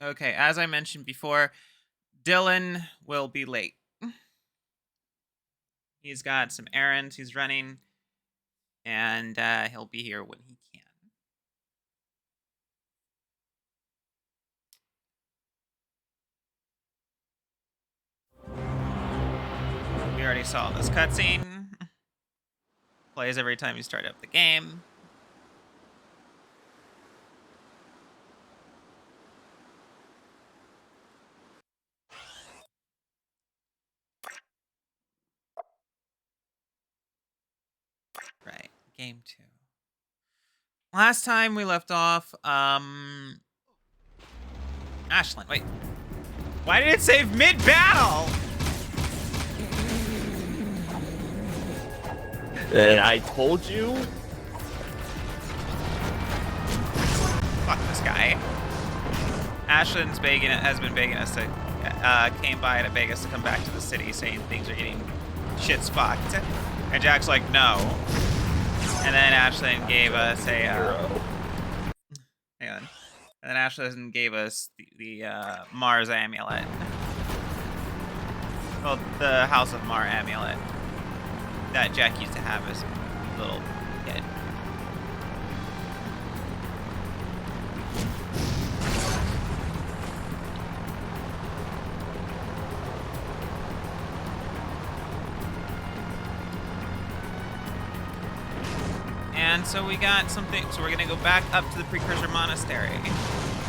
Okay, as I mentioned before, Dylan will be late. He's got some errands he's running, and he'll be here when he can. We already saw this cutscene. Plays every time you start up the game. Right, game 2. Last time we left off, Ashlyn, wait. Why did it save mid-battle? And I told you. Fuck this guy. Ashlyn's has been begging us to, came by to beg us to come back to the city, saying things are getting shit's fucked. And Jack's like, no. And then Ashlyn gave us a, hang on. And then Ashlyn gave us the Mars amulet. Well, the House of Mar amulet that Jack used to have as a little kid. And so we got something, so we're gonna go back up to the Precursor Monastery.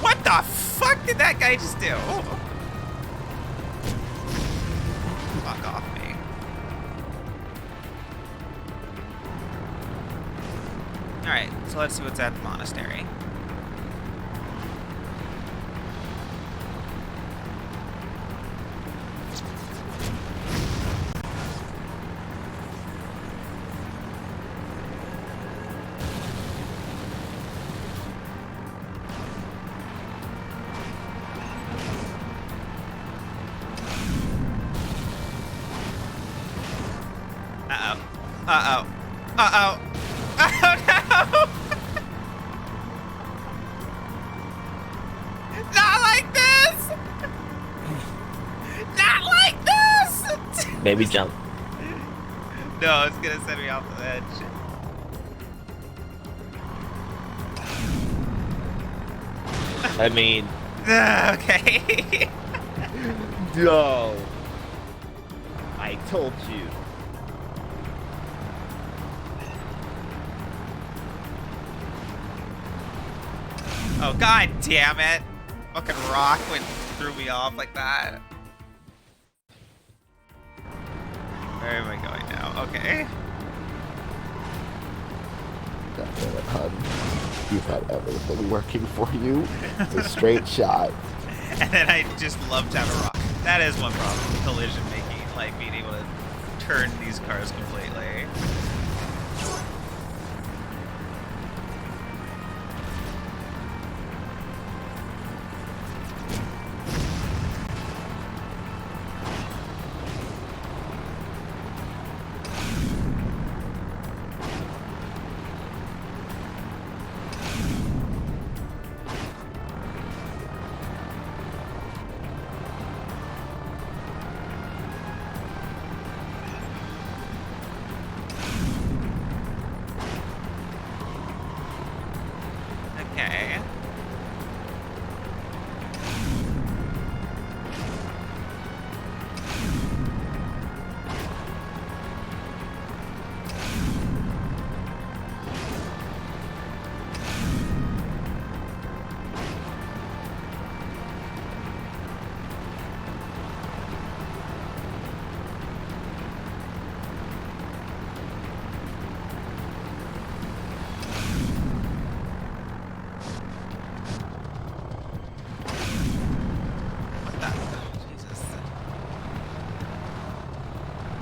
What the fuck did that guy just do? Fuck off me. Alright, so let's see what's at the monastery. Uh-oh. Uh-oh. Oh, no! Not like this! Not like this! Maybe jump. No, it's gonna send me off the edge. I mean... Okay. No. I told you. Oh, god damn it. Fucking rock threw me off like that. Where am I going now? Okay. Goddammit, hun. You've had everything working for you. It's a straight shot. And then I just love to have a rock. That is one problem with collision making, like being able to turn these cars completely. Okay.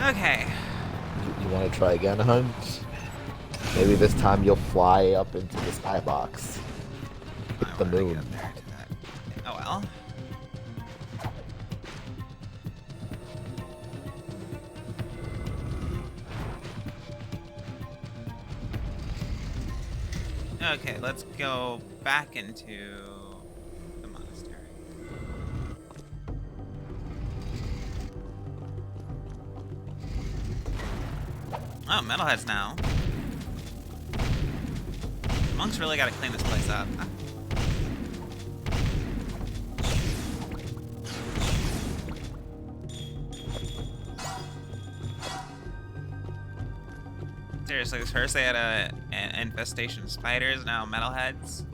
Okay. You want to try again, hun? Maybe this time you'll fly up into the skybox. Hit the moon. Oh well. Okay, let's go back into the monastery. Oh, metalheads now. Monks really gotta clean this place up. Seriously, first they had an infestation of spiders, now metalheads.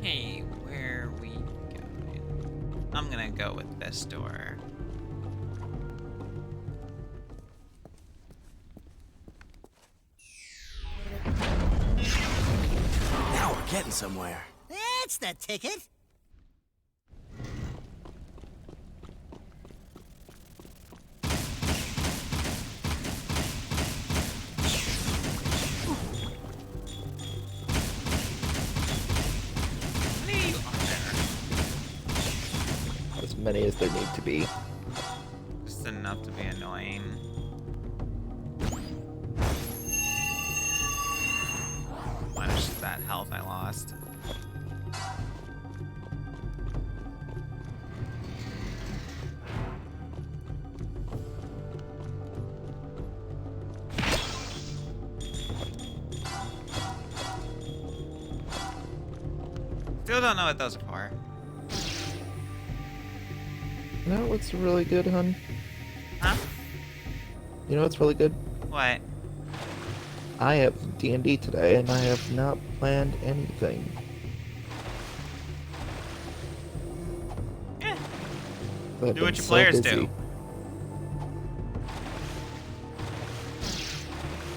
Okay, where are we going? I'm gonna go with this door. Now we're getting somewhere. That's the ticket. How many of you are there? As many as there need to be. Just enough to be annoying. Minus that health I lost. Still don't know what those are for. You know what's really good, hun? Huh? You know what's really good? What? I have D&D today, and I have not planned anything. Yeah. I've Do what been your so players busy. do.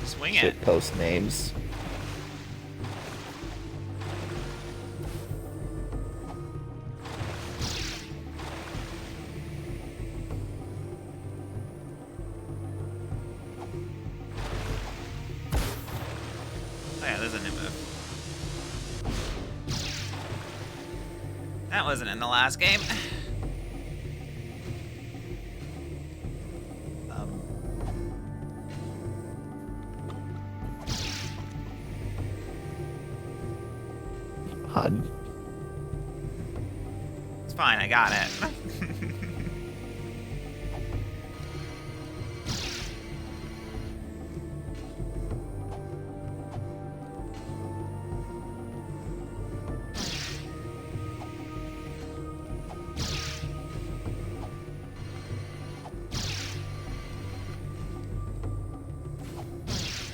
Swing it. Shit post names. Oh yeah, there's a new move. That wasn't in the last game. Hun. It's fine, I got it.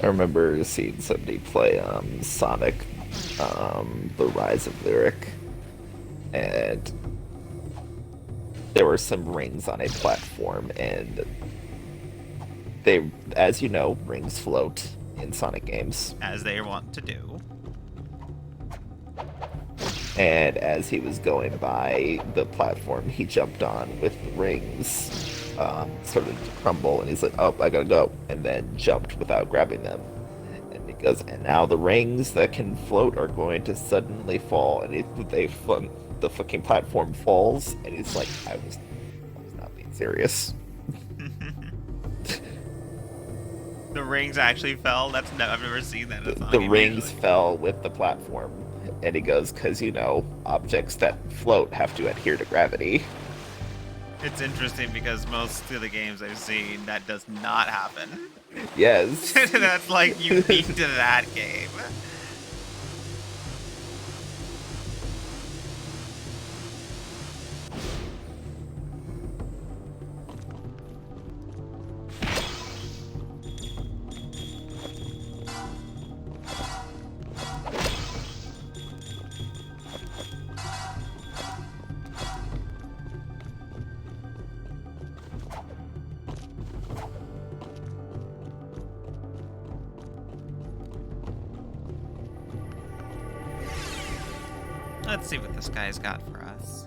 I remember seeing somebody play Sonic, The Rise of Lyric, and there were some rings on a platform, and they, as you know, rings float in Sonic games. As they want to do. And as he was going by the platform he jumped on with the rings, started to crumble, and he's like, "Oh, I gotta go," and then jumped without grabbing them. And he goes, "And now the rings that can float are going to suddenly fall," and the fucking platform falls, and he's like, I was not being serious." The rings actually fell? I've never seen that in a Sonic The game rings usually. fell with the platform, and he goes, "Because, you know, objects that float have to adhere to gravity." It's interesting because most of the games I've seen, that does not happen. Yes. That's like unique to that game. Let's see what this guy's got for us.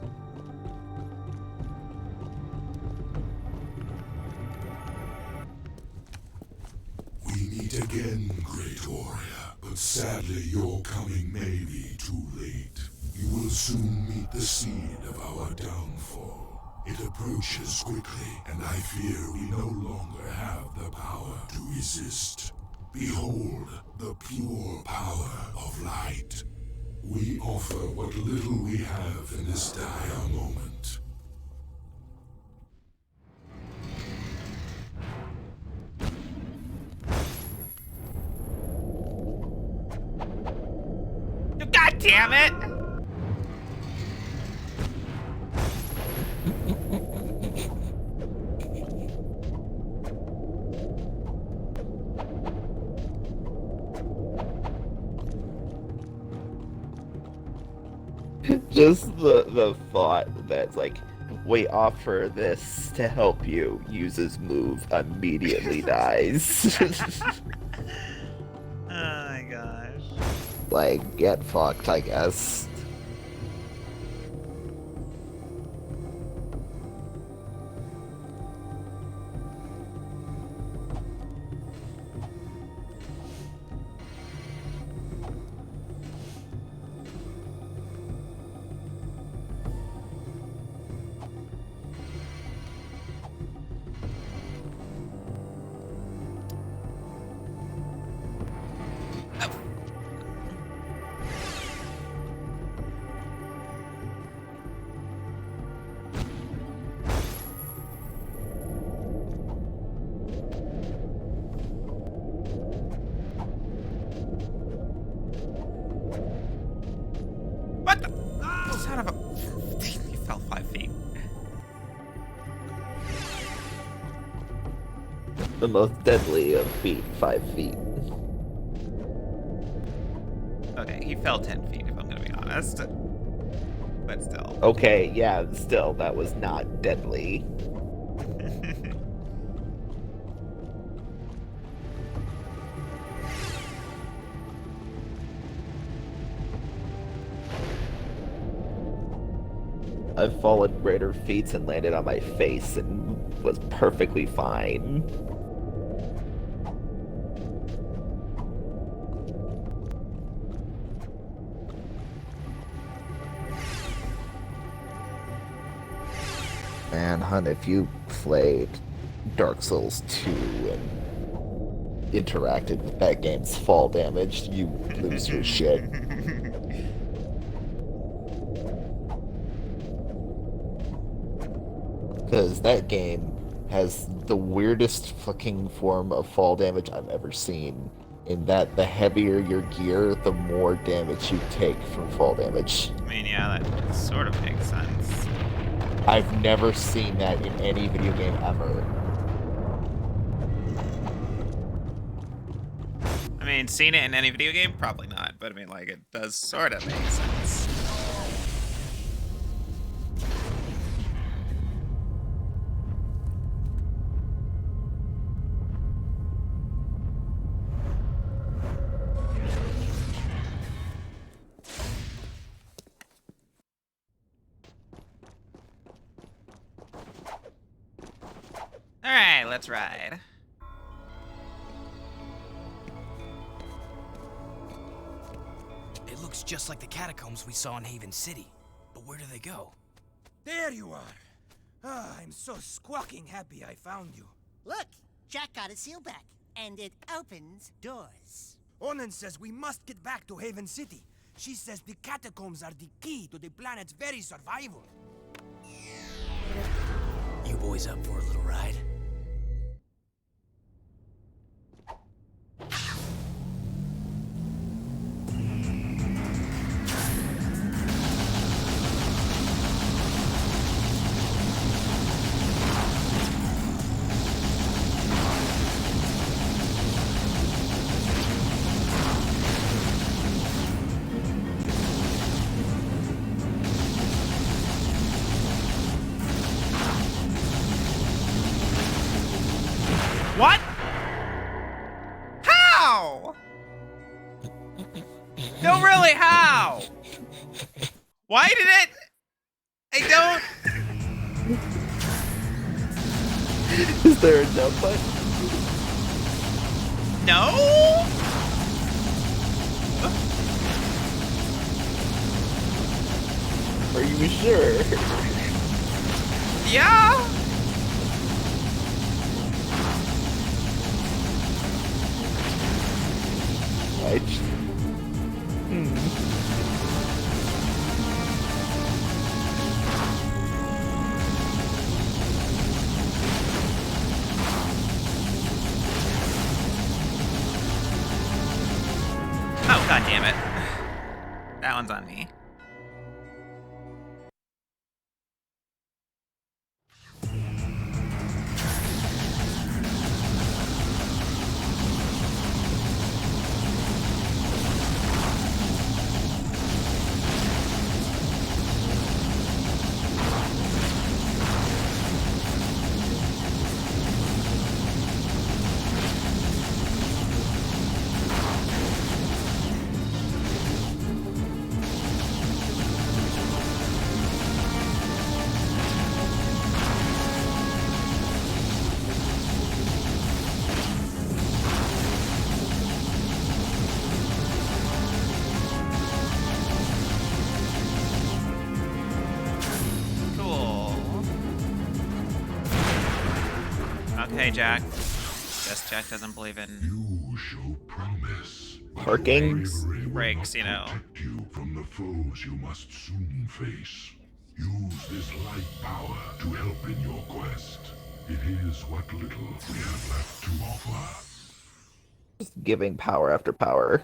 meet again, great warrior, but sadly your coming may be too late. You will soon meet the seed of our downfall. It approaches quickly, and I fear we no longer have the power to resist. Behold the pure power of light. We offer what little we have in this dire moment. God damn it! Just the thought that like we offer this to help you, uses move, immediately dies. Oh my gosh. Like, get fucked, I guess. What the? Son of a... He fell 5 feet. The most deadly of feet, 5 feet. Okay, he fell 10 feet, if I'm gonna be honest. But still. Okay, yeah, still, that was not deadly. I've fallen greater feats and landed on my face and was perfectly fine. Man, hun, if you played Dark Souls 2 and interacted with that game's fall damage, you lose your shit. Because that game has the weirdest fucking form of fall damage I've ever seen. In that the heavier your gear, the more damage you take from fall damage. I mean, yeah, that sort of makes sense. I've never seen that in any video game ever. I mean, seen it in any video game? Probably not, but I mean, like, it does sort of make sense. Alright, let's ride. It looks just like the catacombs we saw in Haven City. But where do they go? There you are. Ah, I'm so squawking happy I found you. Look, Jack got a seal back, and it opens doors. Onan says we must get back to Haven City. She says the catacombs are the key to the planet's very survival. You boys up for a little ride? What? How? No, really, how? Why did it? I don't. Is there a jump button? No? Are you sure? Yeah. I just... Oh, god damn it. That one's on me. Cool. Okay, Jack. Guess Jack doesn't believe in You show promise. Parking? Bravery will Breaks, not you know. protect you from the foes you must soon face. Use this light power to help in your quest. It is what little we have left to offer. Just giving power after power.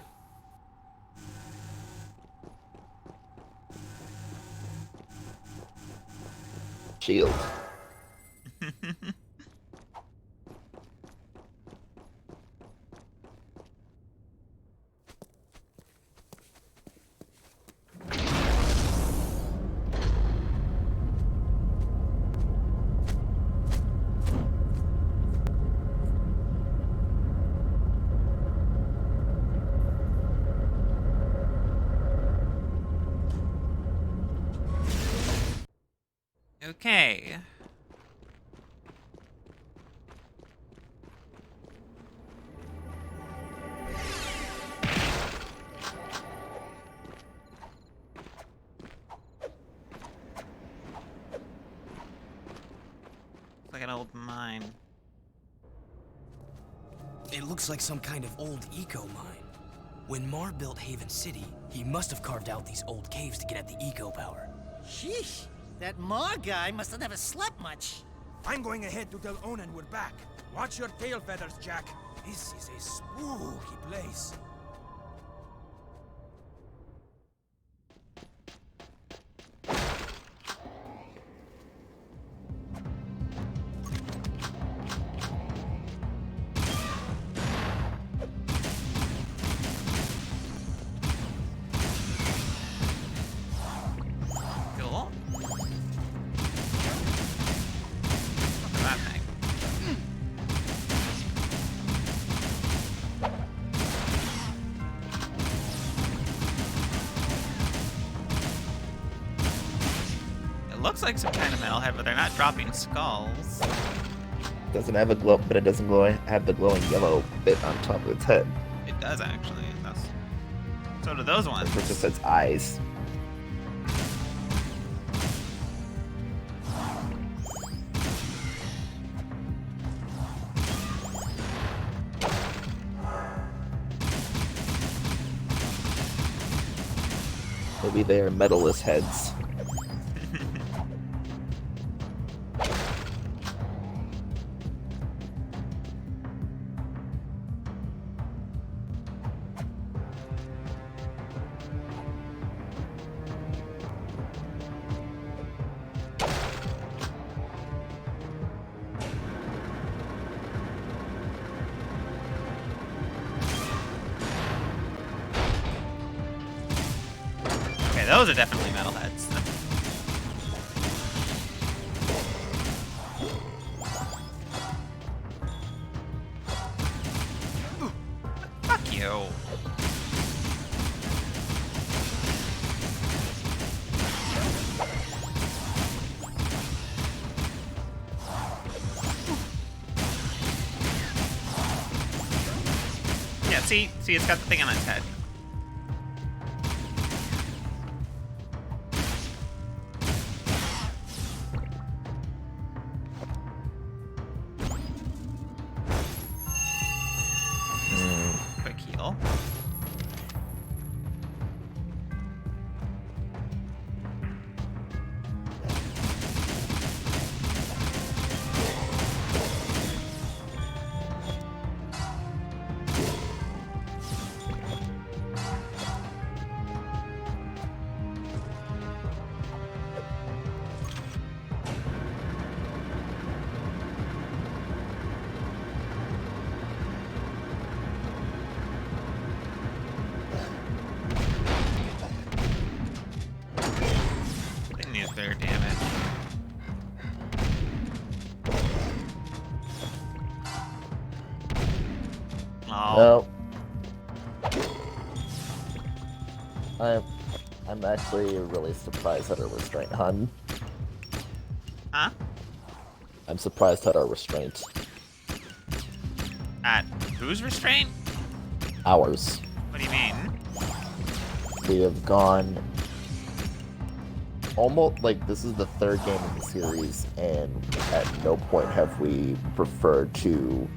Shield. Okay. Like an old mine. It looks like some kind of old eco mine. When Mar built Haven City, he must have carved out these old caves to get at the eco power. Sheesh. That Mar guy must have never slept much. I'm going ahead to tell Onan we're back. Watch your tail feathers, Jack. This is a spooky place. Cool. Look at that thing. It looks like some kind of metalhead, but they're not dropping skulls. Doesn't have a glow, but it doesn't glow. Have the glowing yellow bit on top of its head. It does actually. That's... So do those ones. It's just its eyes. Maybe they are metalless heads. Okay, those are definitely metalheads. Fuck you. Yeah, see, it's got the thing on its head. Quick heal. Didn't use their damage. Oh. No. I'm actually really surprised at our restraint, hun. Huh? I'm surprised at our restraint. At whose restraint? Ours. What do you mean? We have gone almost like this is the third game in the series, and at no point have we referred to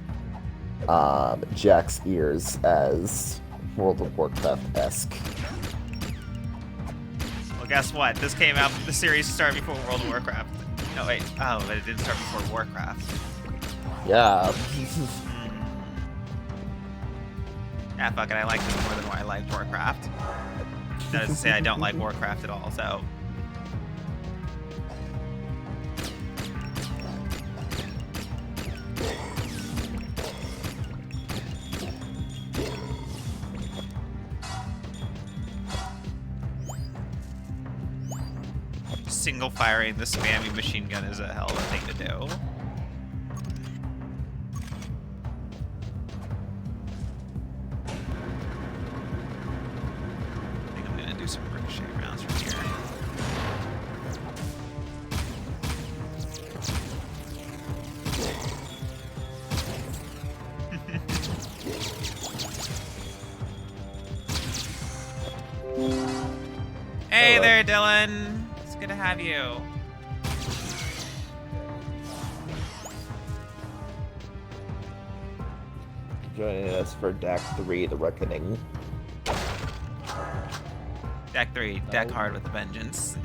Jack's ears as World of Warcraft-esque. Well, guess what? This came out. The series started before World of Warcraft. No, wait. Oh, but it didn't start before Warcraft. Yeah. Yeah, fuck it. I like this more than I liked Warcraft. That is to say, I don't like Warcraft at all. So. Single firing the spammy machine gun is a hell of a thing to do. I think I'm gonna do some ricochet rounds from here. Hey Hello. there, Dylan. It's good to have you. Joining us for DAC 3, The Reckoning. Deck 3, deck hard with a vengeance.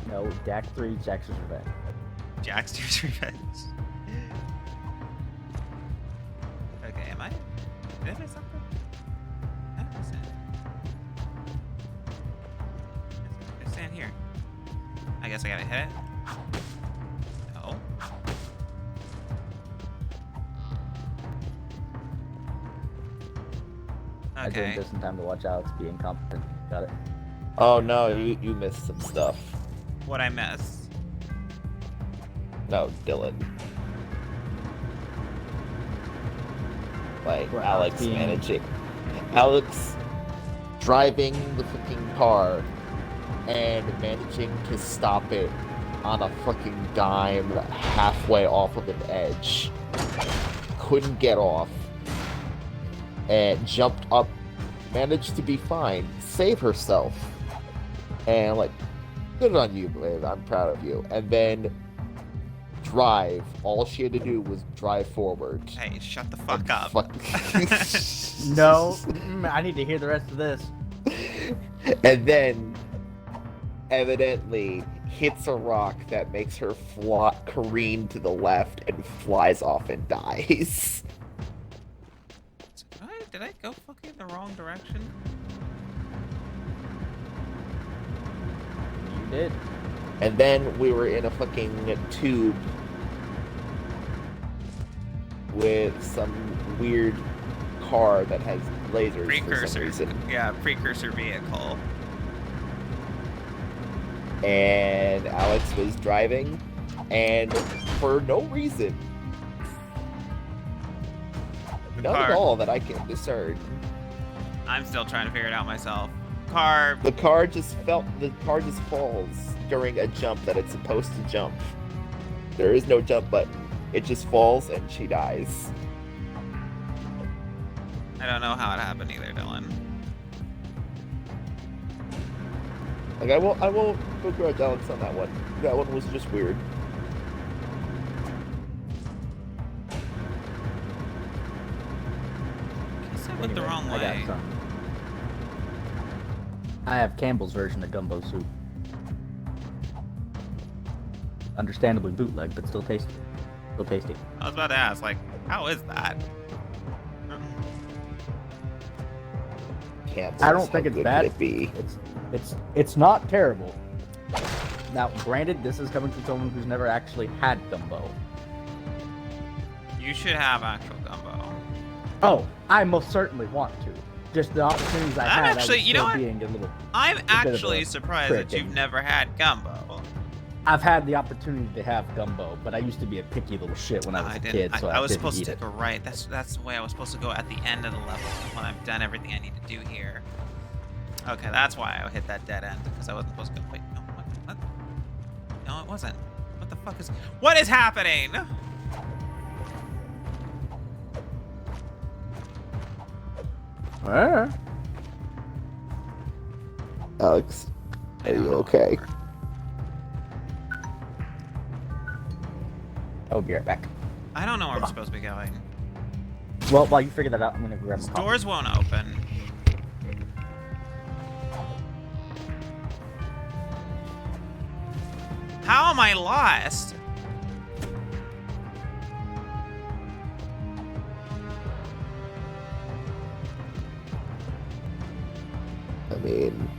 No, DAC 3, Jack's Revenge. Jackster's Revenge. Okay, am I? Did I miss something? I don't miss it. Just stand here. I guess I gotta hit it. No. I did Okay. just in time to watch Alex be incompetent. Got it. Oh no, you missed some stuff. What I missed? No, Dylan. Like, Well, Alex being- managing. Alex driving the fucking car and managing to stop it on a fucking dime halfway off of an edge. Couldn't get off. And jumped up, managed to be fine, save herself. And like, good on you, babe. I'm proud of you. And then drive. All she had to do was drive forward. Hey, shut the fuck up. No, I need to hear the rest of this. And then, evidently, hits a rock that makes her careen to the left and flies off and dies. Did I go fucking the wrong direction? You did. And then we were in a fucking tube with some weird car that has lasers for some Precursor. reason. Yeah, precursor vehicle. And Alex was driving, and for no reason, none at car. all that I can discern, I'm still trying to figure it out myself. Car. the car just falls during a jump that it's supposed to jump. There is no jump button. It just falls and she dies. I don't know how it happened either, Dylan. Like I won't begrudge Alex on that one. That one was just weird. I guess I went the wrong I got way. some. I have Campbell's version of gumbo soup. Understandably bootleg, but still tasty. Still tasty. I was about to ask, like, how is that? Campbell's, I don't think how it's good bad. could it be? It's not terrible. Now, granted, this is coming from someone who's never actually had gumbo. You should have actual gumbo. Oh, I most certainly want to. Just the opportunities I I'm had, actually- I was you know still what? being a little. I'm bit of actually a surprised that prick you've and- never had gumbo. I've had the opportunity to have gumbo, but I used to be a picky little shit when I was a kid, so I was didn't supposed eat to it. go right. That's the way I was supposed to go at the end of the level when I've done everything I need to do here. Okay, that's why I hit that dead end because I wasn't supposed to go. Wait, no, what? No, it wasn't. What the fuck is? What is happening? Alex, are you okay? I'll be right back. I don't know where I'm supposed to be going. Well, while you figure that out, I'm gonna grab These my coffee. doors won't open. How am I lost? I mean,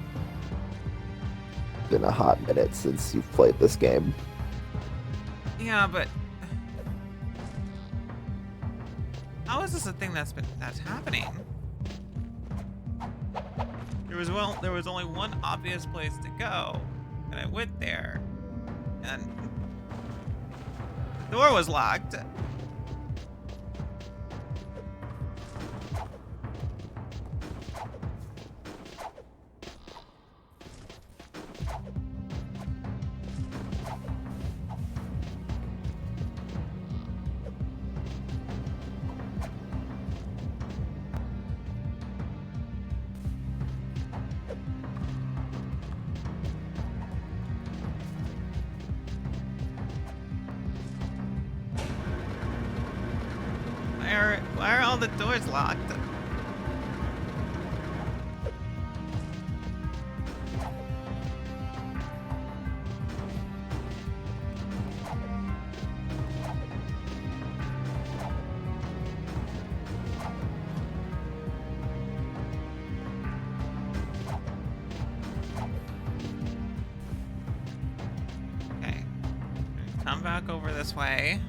been a hot minute since you've played this game. Yeah, but how is this a thing that's happening? There was only one obvious place to go, and I went there, and the door was locked. Why are all the doors locked? Okay. Come back over this way.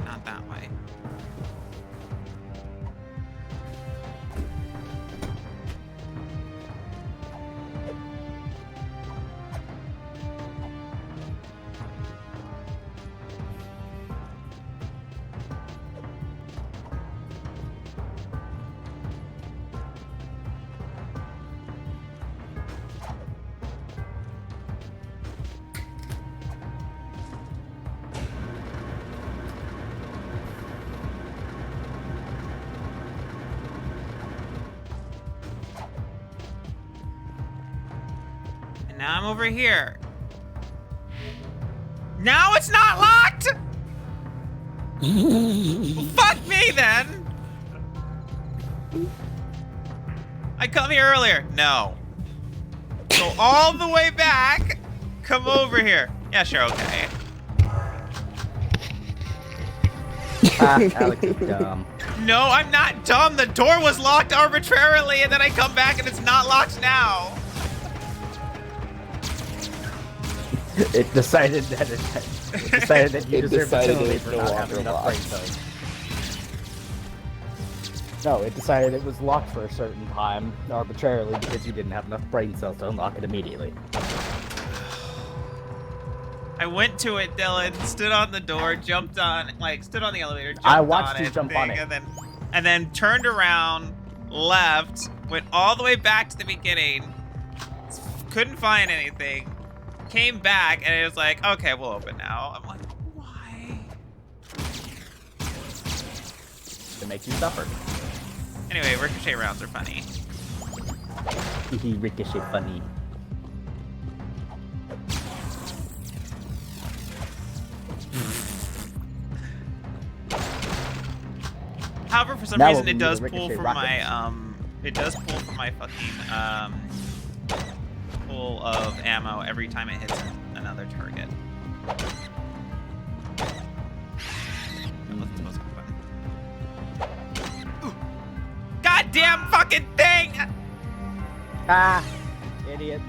Not that way. And now I'm over here. Now it's not locked! Well, fuck me then! I come here earlier. No. Go all the way back. Come over here. Yeah, sure, okay. Alex is dumb. No, I'm not dumb. The door was locked arbitrarily, and then I come back and it's not locked now. It decided that you It deserve a decided it penalty was for no not longer having enough locked. brain cells. No, it decided it was locked for a certain time arbitrarily because you didn't have enough brain cells to unlock it immediately. I went to it, Dylan, stood on the door, jumped on, like, stood on the elevator, jumped I watched on you it, jump on it. and then turned around, left, went all the way back to the beginning, couldn't find anything, came back, and it was like, okay, we'll open now. I'm like, why? To make you suffer. Anyway, ricochet rounds are funny. Ricochet funny. However, for some Now reason, we'll it does do the pull ricochet from my it does pull from my fucking pool of ammo every time it hits another target. Wasn't supposed to be fun. Goddamn fucking thing! Ah, idiot.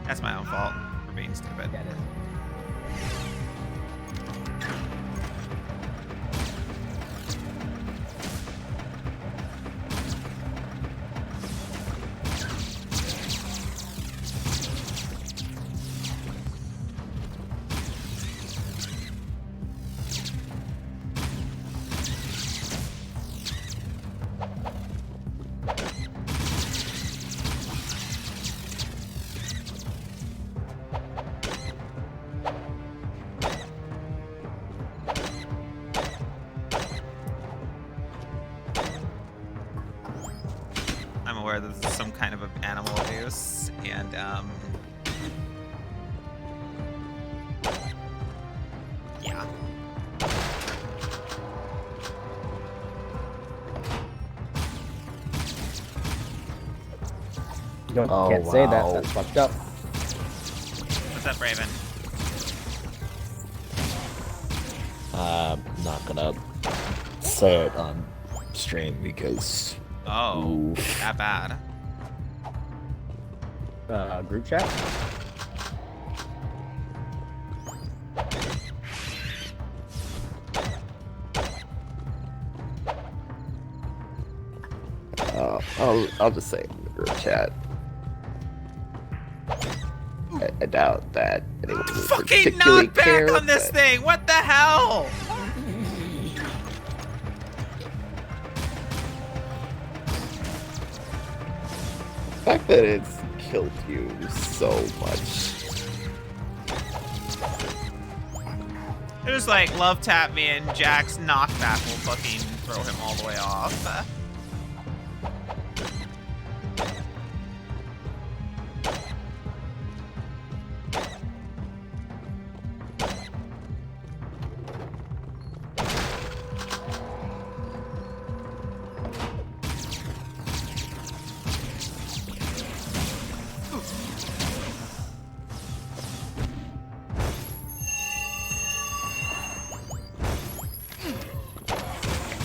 That's my own fault for being stupid. Get it. I'm aware that this is some kind of animal abuse, and yeah. You don't, Oh, can't say that. wow. That's fucked up. What's up, Raven? I'm not gonna say it on stream because Oh, Oof. that bad. Group chat? I'll just say it in the group chat. I doubt that anyone would Fucking particularly knock back care, on this but- thing! What the hell? The fact that it's killed you so much. It was like love tap me and Jack's knockback will fucking throw him all the way off.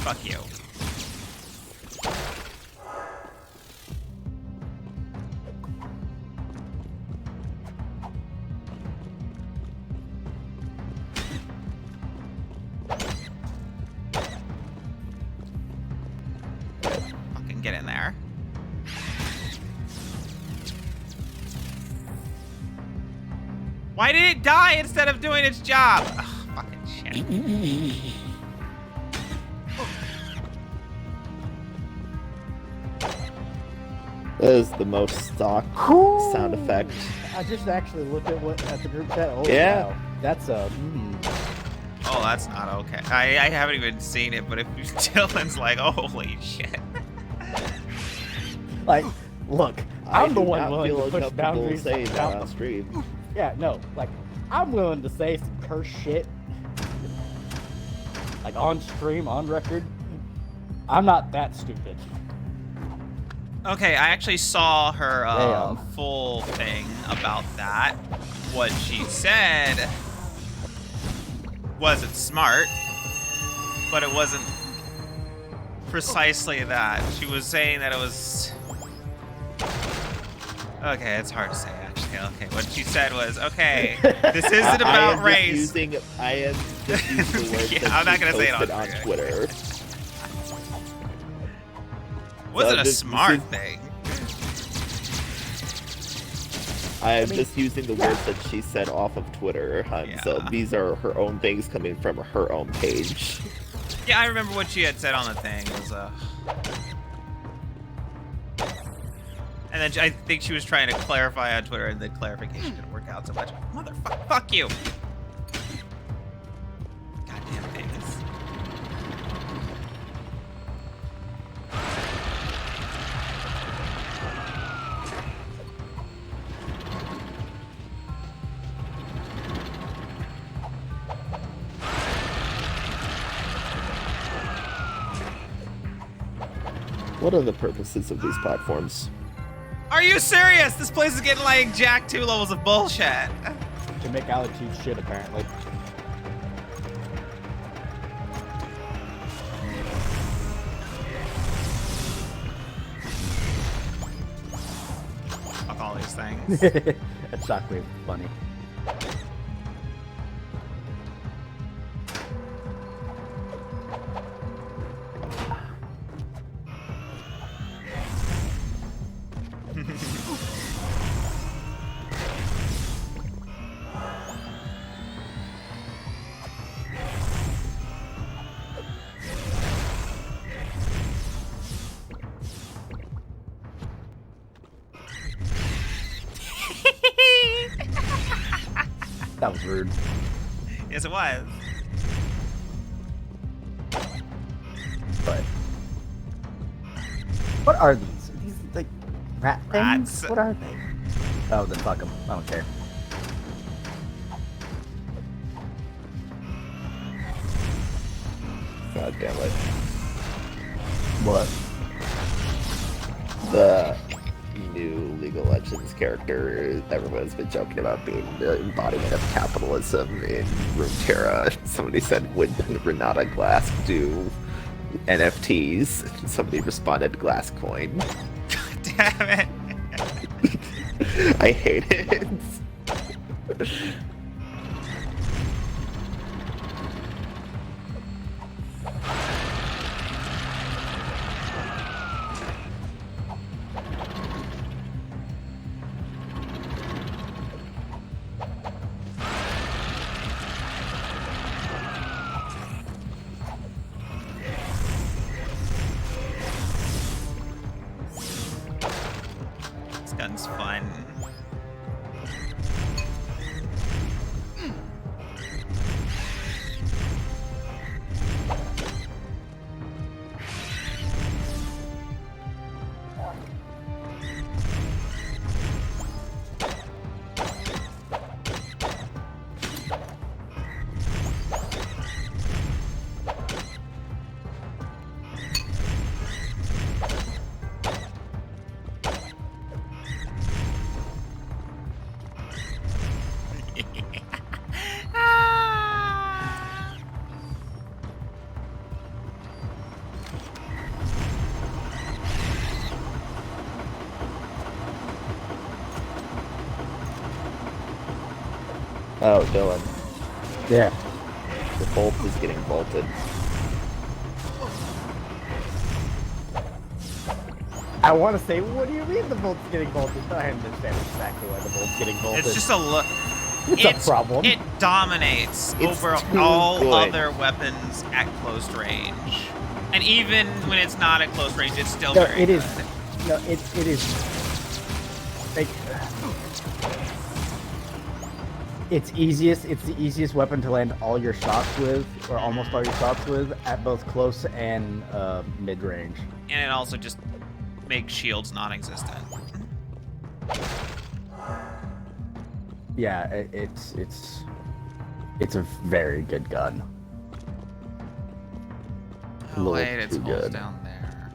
Fuck you. Fucking get in there. Why did it die instead of doing its job? Ugh, fucking shit. That is the most stock sound effect. I just actually looked at the group chat. Oh, Yeah. wow. That's a. Oh, that's not okay. I haven't even seen it, but if Dylan's like, oh, holy shit. Like, look, I I'm the do one not willing feel to push uncomfortable boundaries. saying that down on the- stream. Yeah, no, like, I'm willing to say some curse shit. Like, on stream, on record. I'm not that stupid. Okay, I actually saw her Damn. full thing about that. What she said wasn't smart, but it wasn't precisely that. She was saying that it was... Okay, it's hard to say, actually. Okay, what she said was, okay, this isn't about race. I am just using the word Yeah, that I'm not she gonna say it on posted Twitter. Twitter. Wasn't a this smart is- thing. I'm just using the words that she said off of Twitter, so Yeah. these are her own things coming from her own page. Yeah, I remember what she had said on the thing. It was and then I think she was trying to clarify on Twitter, and the clarification didn't work out so much. Motherfucker, fuck you. Goddamn things. What are the purposes of these platforms? Are you serious? This place is getting like Jack 2 levels of bullshit. To make Alec teach shit, apparently. Fuck all these things. That shockwave is funny. That was rude. Yes, it was. But what are these? Are these like rat things? Rats. What are they? Oh, then fuck them. I don't care. God damn it. What? The new League of Legends character everyone's been joking about being the embodiment of capitalism in Runeterra. Somebody said, would Renata Glass do NFTs? Somebody responded, Glasscoin. God damn it. I hate it. This gun's fun. Ah. Oh, Dylan. Yeah. The bolt is getting bolted. I want to say, what do you mean the bolt's getting bolted? I understand exactly why the bolt's getting bolted. It's just a look. It's a problem. It dominates It's over too all good. other weepons at close range. And even when it's not at close range, it's still No, very it good. is. No, it is. Like, it's easiest. It's the easiest weapon to land all your shots with, or almost all your shots with, at both close and mid range. And it also just makes shields non-existent. Yeah, it's a very good gun. A Oh little wait, it's too holes good. down there.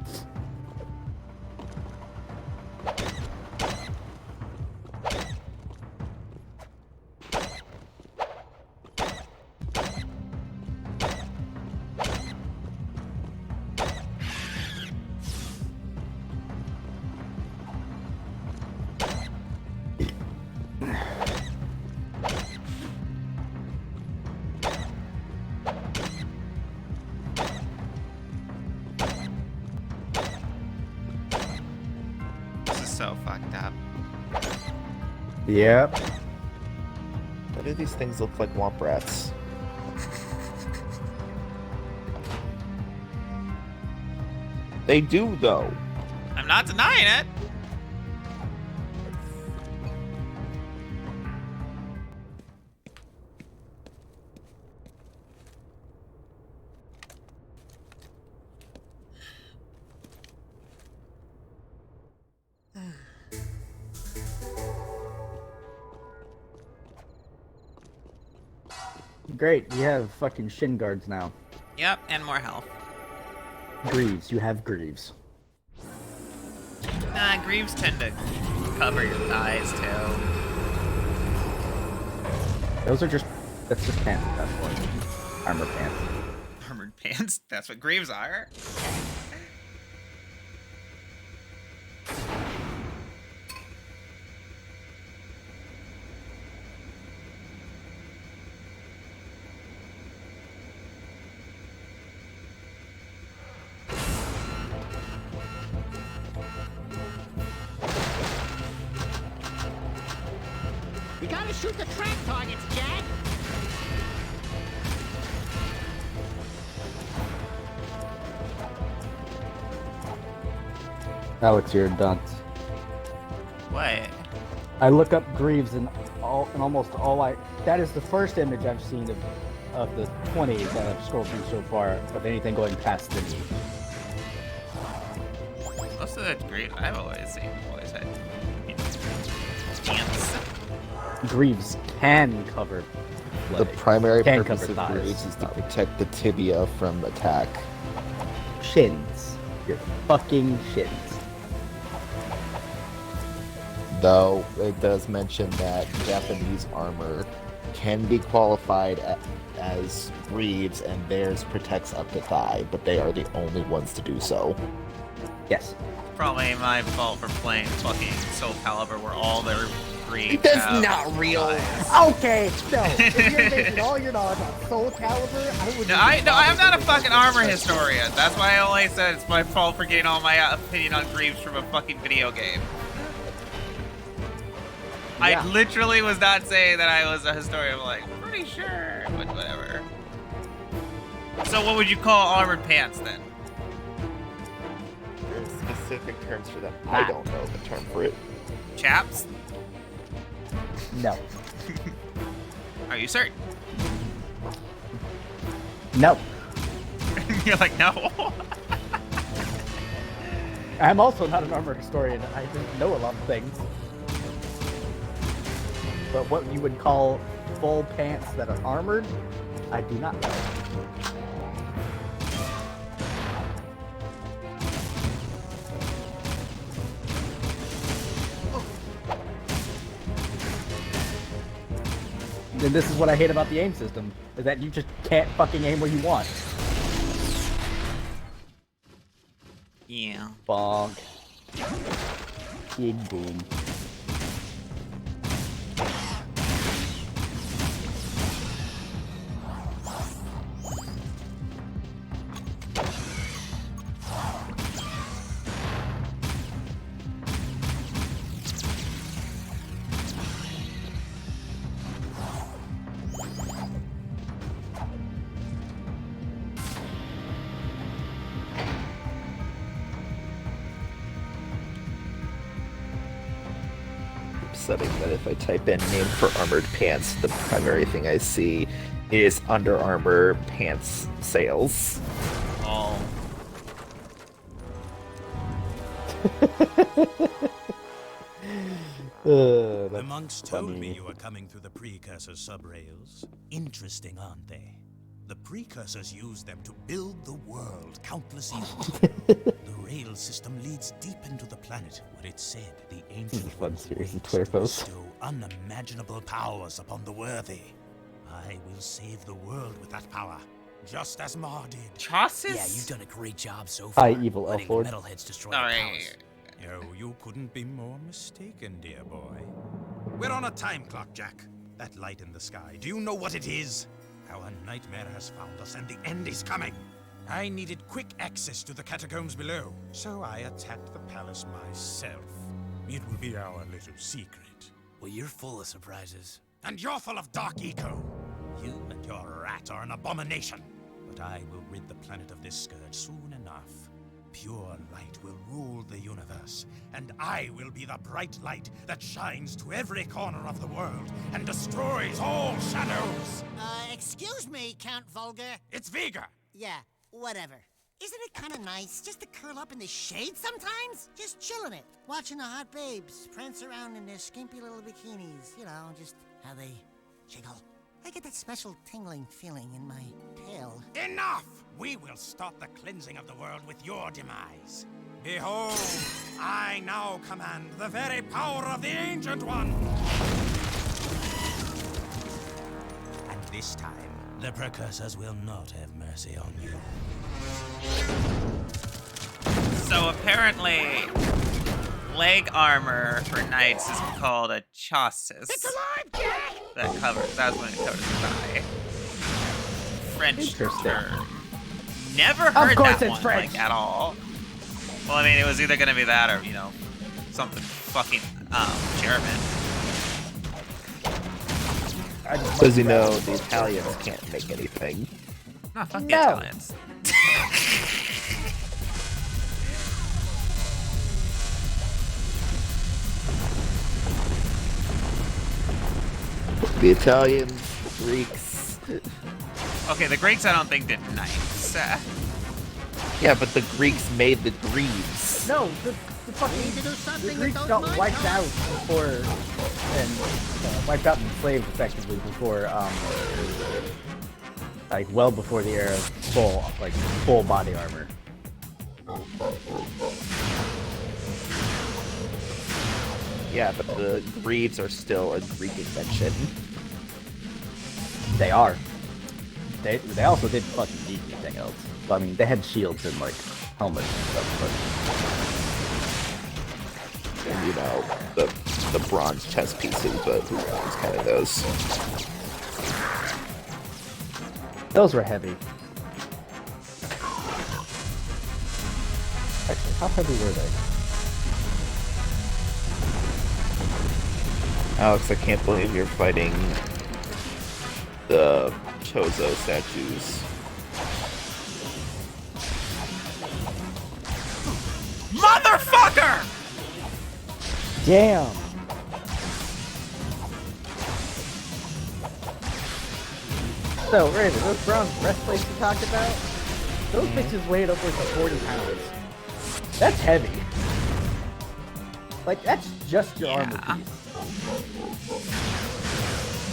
Yep. Why do these things look like womp rats? They do, though. I'm not denying it. Great, you have fucking shin guards now. Yep, and more health. Greaves, you have greaves. Nah, greaves tend to cover your thighs too. Those are just, that's just pants at that point. Armor pants. Armored pants. That's what greaves are. We gotta shoot the track targets, Jack. Alex, you're a dunce. What? I look up Greaves and almost all that is the first image I've seen of the 20 that I've scrolled through so far of anything going past the knee. Most of the great I've always had pants. Greaves can cover The leg. primary Can purpose cover of thighs. greaves is to protect the tibia from attack. Shins. Your fucking shins. Though it does mention that Japanese armor can be qualified as greaves, and theirs protects up to thigh, but they are the only ones to do so. Yes. Probably my fault for playing fucking Soul Calibur where all their greaves That's have not real. thighs. Okay, no. If you're basing all your knowledge on Soul Calibur, I would. No, I'm not a fucking armor historian. That's why I only said it's my fault for getting all my opinion on greaves from a fucking video game. Yeah. I literally was not saying that I was a historian. I'm like, pretty sure, but whatever. So what would you call armored pants then? There's specific terms for them. I don't know the term for it. Chaps? No. Are you certain? No. You're like, no. I'm also not an armor historian. I don't know a lot of things. But what you would call full pants that are armored, I do not know. And this is what I hate about the aim system, is that you just can't fucking aim where you want. Yeah. Bonk. Big boom. Upsetting that if I type in name for armored pants, the primary thing I see is Under Armour pants sales. Oh. The monks told funny. me you were coming through the Precursors subrails. Interesting, aren't they? The Precursors used them to build the world countless years. The rail system leads deep into the planet, where it said the ancient Fun ones series of wait Twitter to posts. bestow unimaginable powers upon the worthy. I will save the world with that power, just as Mar did. Chaucis? Yeah, you've done a great job so far. Hi, evil letting elf lord. metalheads destroy All the right. palace. Oh, you couldn't be more mistaken, dear boy. We're on a time clock, Jack. That light in the sky, do you know what it is? Our nightmare has found us and the end is coming. I needed quick access to the catacombs below, so I attacked the palace myself. It will be our little secret. Well, you're full of surprises. And you're full of dark eco. You and your rat are an abomination. But I will rid the planet of this scourge soon enough. Pure light will rule the universe, and I will be the bright light that shines to every corner of the world and destroys all shadows. Excuse me, Count Vulgar. It's Vega. Yeah, whatever. Isn't it kind of nice just to curl up in the shade sometimes? Just chilling it, watching the hot babes prance around in their skimpy little bikinis. You know, just how they jiggle. I get that special tingling feeling in my tail. Enough! We will start the cleansing of the world with your demise. Behold, I now command the very power of the Ancient One. And this time, the Precursors will not have mercy on you. So apparently, leg armor for knights is called a chassis. It's alive, Jack! That's when it covers the thigh. French Interesting. term. Never heard course that it's one French. like at all. Well, I mean, it was either gonna be that or something fucking German. Because the Italians can't make anything. No, fuck the No. Italians. The Italians, the Greeks. Okay, the Greeks I don't think did knights. Yeah, but the Greeks made the greaves. No, the fucking Need to do the something Greeks with those got mine wiped carts. out before and wiped out and enslaved effectively before like well before the era of full body armor. Yeah, but the greaves are still a Greek invention. They are. They also did fucking need anything else. I mean, they had shields and like helmets and stuff, And the bronze chest pieces, but who knows, kind of those. but those were heavy. Actually, how heavy were they? Alex, I can't believe you're fighting the Chozo statues. Motherfucker! Damn! So, Raven, those bronze breastplates you talked about, those bitches weighed upwards of 40 pounds. That's heavy. Like, that's just your armor Yeah. piece.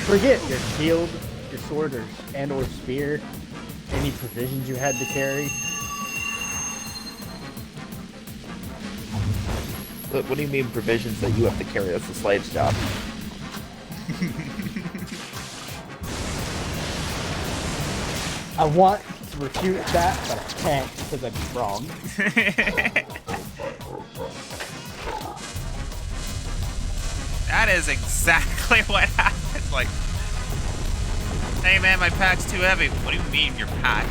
Forget your shield, your sword, or spear, any provisions you had to carry. What do you mean provisions that you have to carry? That's a slave's job. I want to refute that, but I can't because I'd be wrong. That is exactly what happened. Like, hey man, my pack's too heavy. What do you mean your pack?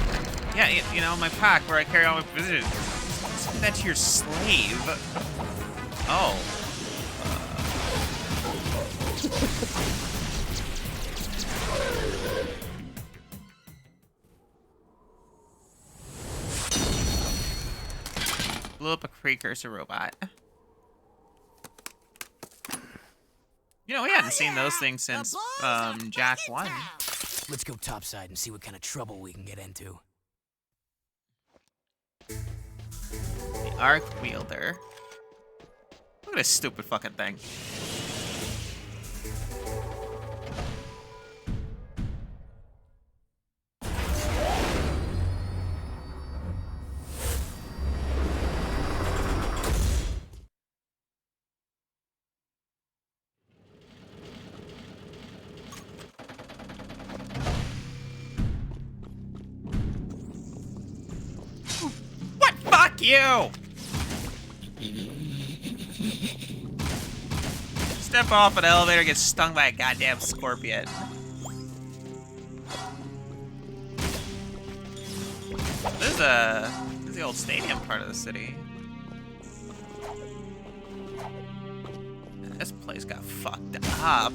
Yeah, my pack where I carry all my provisions. Send that to your slave. Oh. Blew up a precursor robot. We hadn't seen those things since Jack 1. Let's go topside and see what kind of trouble we can get into. The Arc Wielder. Look at this stupid fucking thing. What? Fuck you! Step off an elevator, get stung by a goddamn scorpion. This is the old stadium part of the city. This place got fucked up.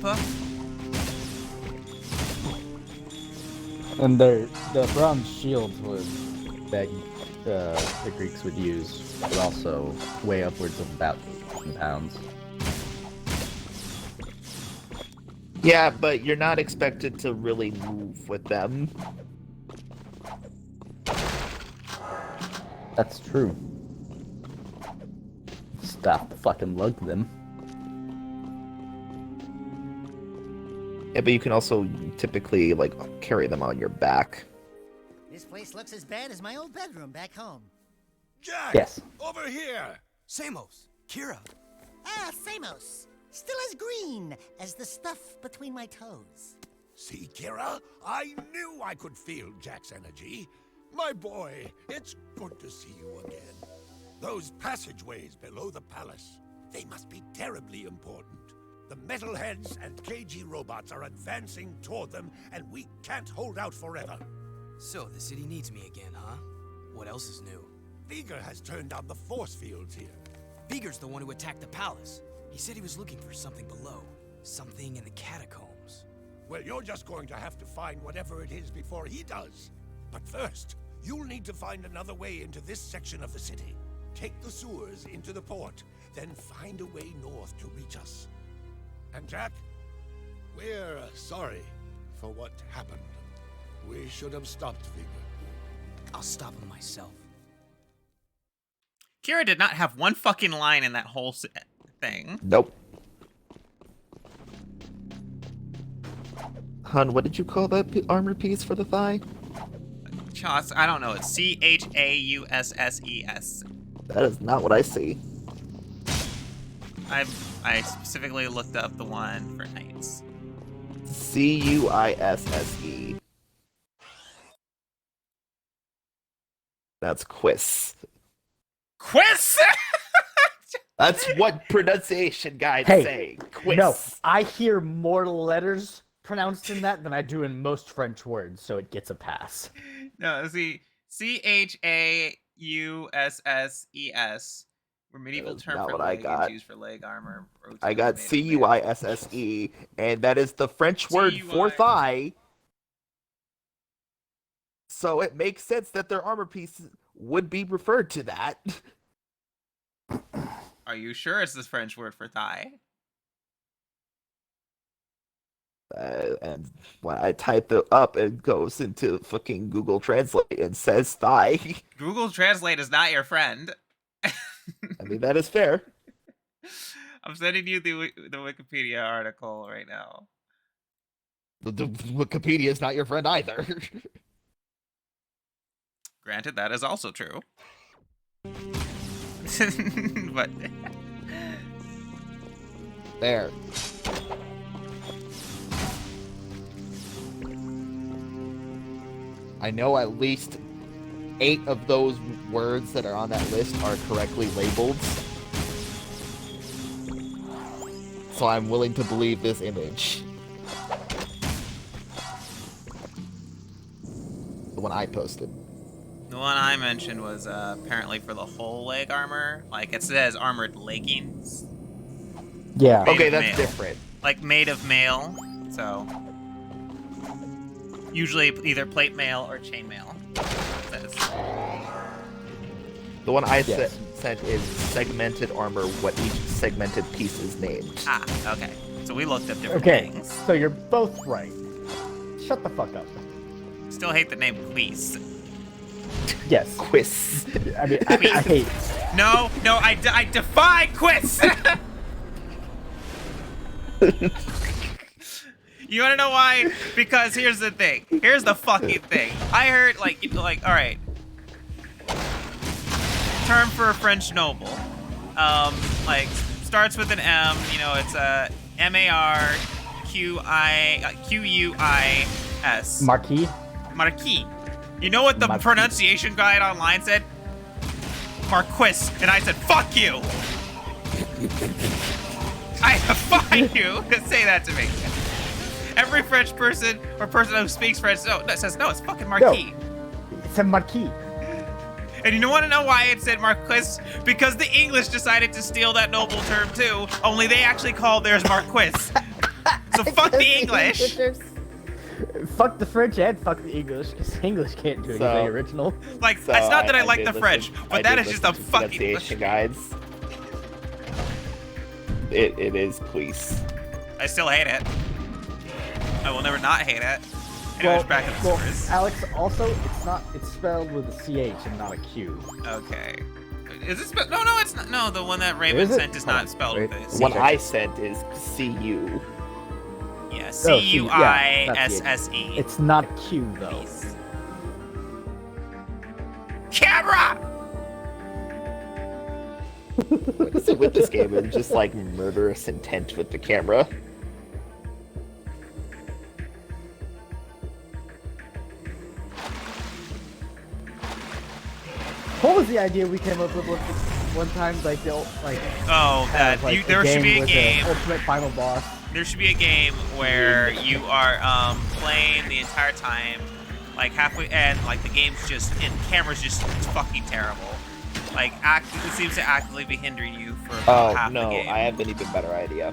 And the bronze shields was that the Greeks would use, but also weigh upwards of about 10 pounds. Yeah, but you're not expected to really move with them. That's true. Stop to fucking lug them. Yeah, but you can also typically, like, carry them on your back. This place looks as bad as my old bedroom back home. Jack! Yes. Over here! Samos, Kira. Ah, Samos. Still as green as the stuff between my toes. See, Kira? I knew I could feel Jack's energy. My boy, it's good to see you again. Those passageways below the palace, they must be terribly important. The metalheads and KG robots are advancing toward them, and we can't hold out forever. So, the city needs me again, huh? What else is new? Veigar has turned on the force fields here. Veigar's the one who attacked the palace. He said he was looking for something below. Something in the catacombs. Well, you're just going to have to find whatever it is before he does. But first, you'll need to find another way into this section of the city. Take the sewers into the port, then find a way north to reach us. And Jack, we're sorry for what happened. We should have stopped Veigar. I'll stop him myself. Kira did not have one fucking line in that whole thing. Nope. Hun, what did you call that armor piece for the thigh? Chauss, I don't know. It's CHAUSSES. That is not what I see. I specifically looked up the one for knights. CUISSE. That's quiz. Quiz! That's what pronunciation guides Hey, say. Quiz. No, I hear more letters pronounced in that than I do in most French words, so it gets a pass. No, see, CHAUSSES. Were medieval That is term not for what I leg got. used for leg armor. I got CUISSE, and that is the French word for thigh. So it makes sense that their armor piece would be referred to that. Are you sure it's the French word for thigh? And when I type it up, it goes into fucking Google Translate and says thigh. Google Translate is not your friend. I mean, that is fair. I'm sending you the Wikipedia article right now. The Wikipedia is not your friend either. Granted, that is also true. But there. I know at least 8 of those words that are on that list are correctly labeled. So I'm willing to believe this image. The one I posted. the one I mentioned was apparently for the whole leg armor. Like it says armored leggings. Yeah. Made Okay, of that's mail. different. Like made of mail. So usually either plate mail or chain mail. It says. The one I Yes. sent is segmented armor, what each segmented piece is named. Ah, okay. So we looked up different Okay, things. so you're both right. Shut the fuck up. Still hate the name Queese. Yes. Quiz. I mean, I hate. No, I defy Quiz! You wanna know why? Because here's the thing. Here's the fucking thing. I heard, like, alright. Term for a French noble. Like, starts with an M, you know, it's a M-A-R-Q-U-I-S. Marquis? Marquis. You know what the Marquis. pronunciation guide online said? Marquis. And I said, fuck you! I defy you to say that to me. Every French person or person who speaks French says, no, it's fucking Marquis. It's a Marquis. And you want to know why it said Marquis? Because the English decided to steal that noble term too, only they actually called theirs Marquis. So fuck the English. Fuck the French and fuck the English, because English can't do anything original. Like, So it's not that I did like the listen- French, I but that did is just a listen to fucking... pronunciation guides. It is please. I still hate it. I will never not hate it. Anyways, back in the stories. Alex, also, it's spelled with a CH and not a Q. Okay. Is it spelled? No, it's not. No, the one that Raven Is it? sent is not spelled with a The C. one I sent is CU. Yeah, Oh, yeah, not C-U-I-S-S-E. It's not a Q, though. Camera! What is it with this game? It's just like murderous intent with the camera. What was the idea we came up with one time? Like, they'll, like... Oh, that like, there should be a with game. the ultimate final boss. There should be a game where you are playing the entire time, like halfway, and like the game's just, and the camera's just fucking terrible. Like, it seems to actively be hindering you for about half the game. I have an even better idea.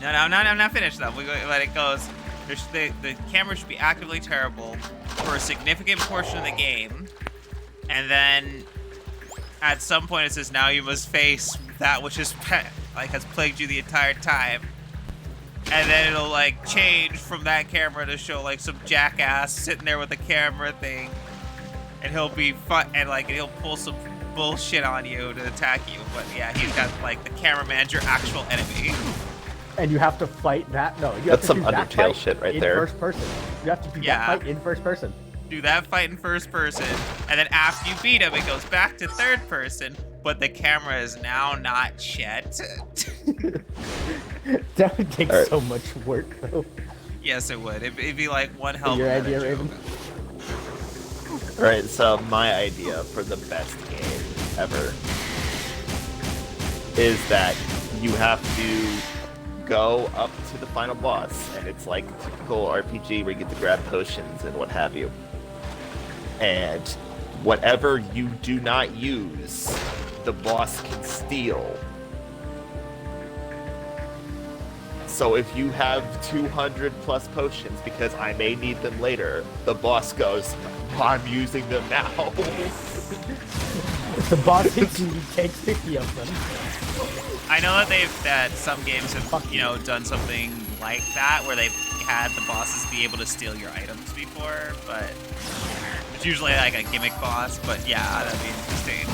No, I'm not finished though. We let it goes. The camera should be actively terrible for a significant portion of the game, and then at some point it says now you must face that which is has plagued you the entire time, and then it'll like change from that camera to show like some jackass sitting there with the camera thing, and he'll be he'll pull some bullshit on you to attack you. But yeah, he's got like the cameraman's your actual enemy. And you have to fight that. No, you That's have to some do that Undertale fight shit right in there. first person. You have to do that fight in first person. Do that fight in first person, and then after you beat him, it goes back to third person, but the camera is now not Chet. That would take so much work, though. Yes, it would. It'd be like one hell of Your a idea, joke. Raven? Alright, so my idea for the best game ever is that you have to go up to the final boss, and it's like a typical RPG where you get to grab potions and what have you. And whatever you do not use, the boss can steal. So if you have 200 plus potions, because I may need them later, the boss goes, I'm using them now. If the boss hits you, you take 50 of them. I know that some games have done something like that where they've had the bosses be able to steal your items before, but it's usually like a gimmick boss. But yeah, that'd be interesting.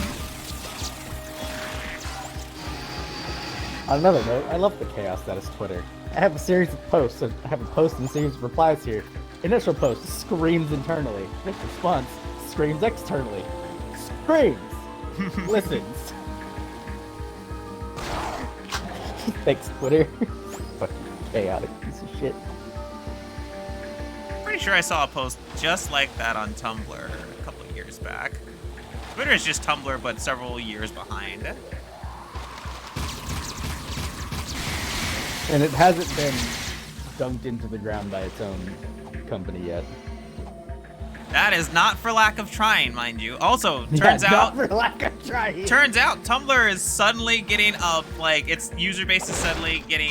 On another note, I love the Chaos Status Twitter. I have a series of posts. I have a post and a series of replies here. Initial post screams internally. Next response screams externally. Screams. Listens. Thanks, Twitter. Fucking chaotic piece of shit. Pretty sure I saw a post just like that on Tumblr a couple of years back. Twitter is just Tumblr, but several years behind. And it hasn't been dunked into the ground by its own company yet. That is not for lack of trying, mind you. Also, Not for lack of trying. Turns out Tumblr is suddenly getting up, like its user base is suddenly getting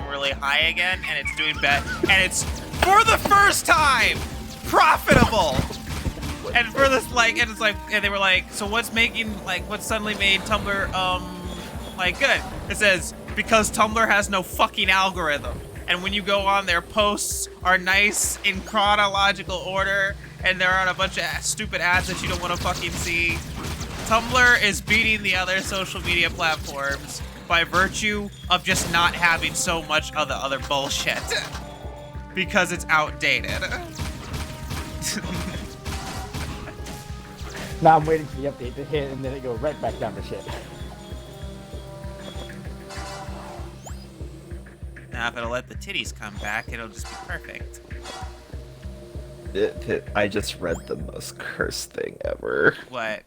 really high again, and it's doing bad, and it's for the first time profitable. And for this, and they were like, so what's suddenly made Tumblr like good? It says because Tumblr has no fucking algorithm, and when you go on, their posts are nice in chronological order, and there aren't a bunch of stupid ads that you don't want to fucking see. Tumblr is beating the other social media platforms by virtue of just not having so much of the other bullshit. Because it's outdated. Now I'm waiting for the update to hit, and then it go right back down to shit. Now if it'll let the titties come back, it'll just be perfect. I just read the most cursed thing ever. What?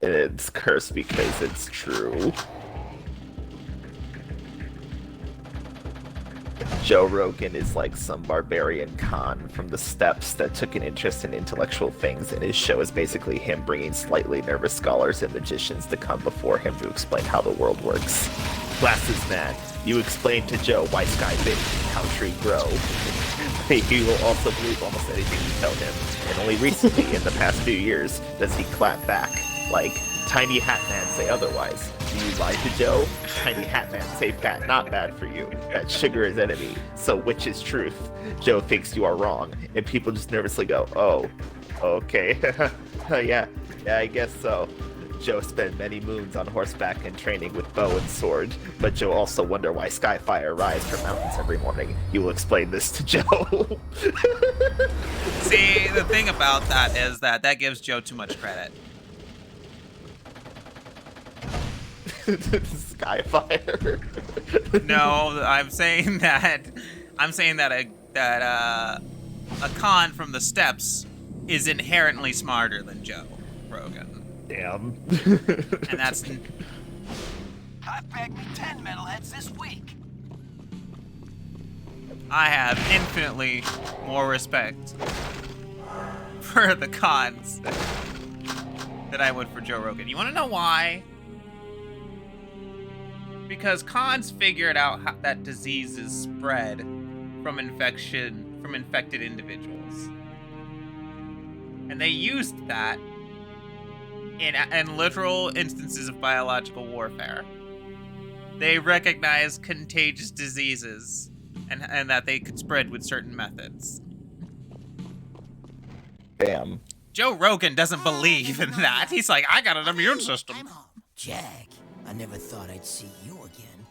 It's cursed because it's true. Joe Rogan is like some barbarian Khan from the steppes that took an interest in intellectual things, and his show is basically him bringing slightly nervous scholars and magicians to come before him to explain how the world works. Glasses Man, you explain to Joe why sky big, how tree grow. He will also believe almost anything you tell him, and only recently, in the past few years, does he clap back, like, Tiny Hat Man say otherwise. Do you lie to Joe? Tiny Hat Man say fat not bad for you, that sugar is enemy, so which is truth? Joe thinks you are wrong, and people just nervously go, oh, okay, yeah, I guess so. Joe spent many moons on horseback and training with bow and sword, but Joe also wonder why Skyfire rise from mountains every morning. You will explain this to Joe. See, the thing about that is that gives Joe too much credit. Skyfire. No, I'm saying that a Khan from the steppes is inherently smarter than Joe Rogan. Damn. And that's I bagged me 10 metalheads this week. I have infinitely more respect for the Khans than I would for Joe Rogan. You want to know why? Because Khans figured out how that diseases spread from infected individuals. And they used that in literal instances of biological warfare. They recognized contagious diseases and that they could spread with certain methods. Damn. Joe Rogan doesn't believe in that. He's like, I got an immune system. I'm home. Jack, I never thought I'd see you again.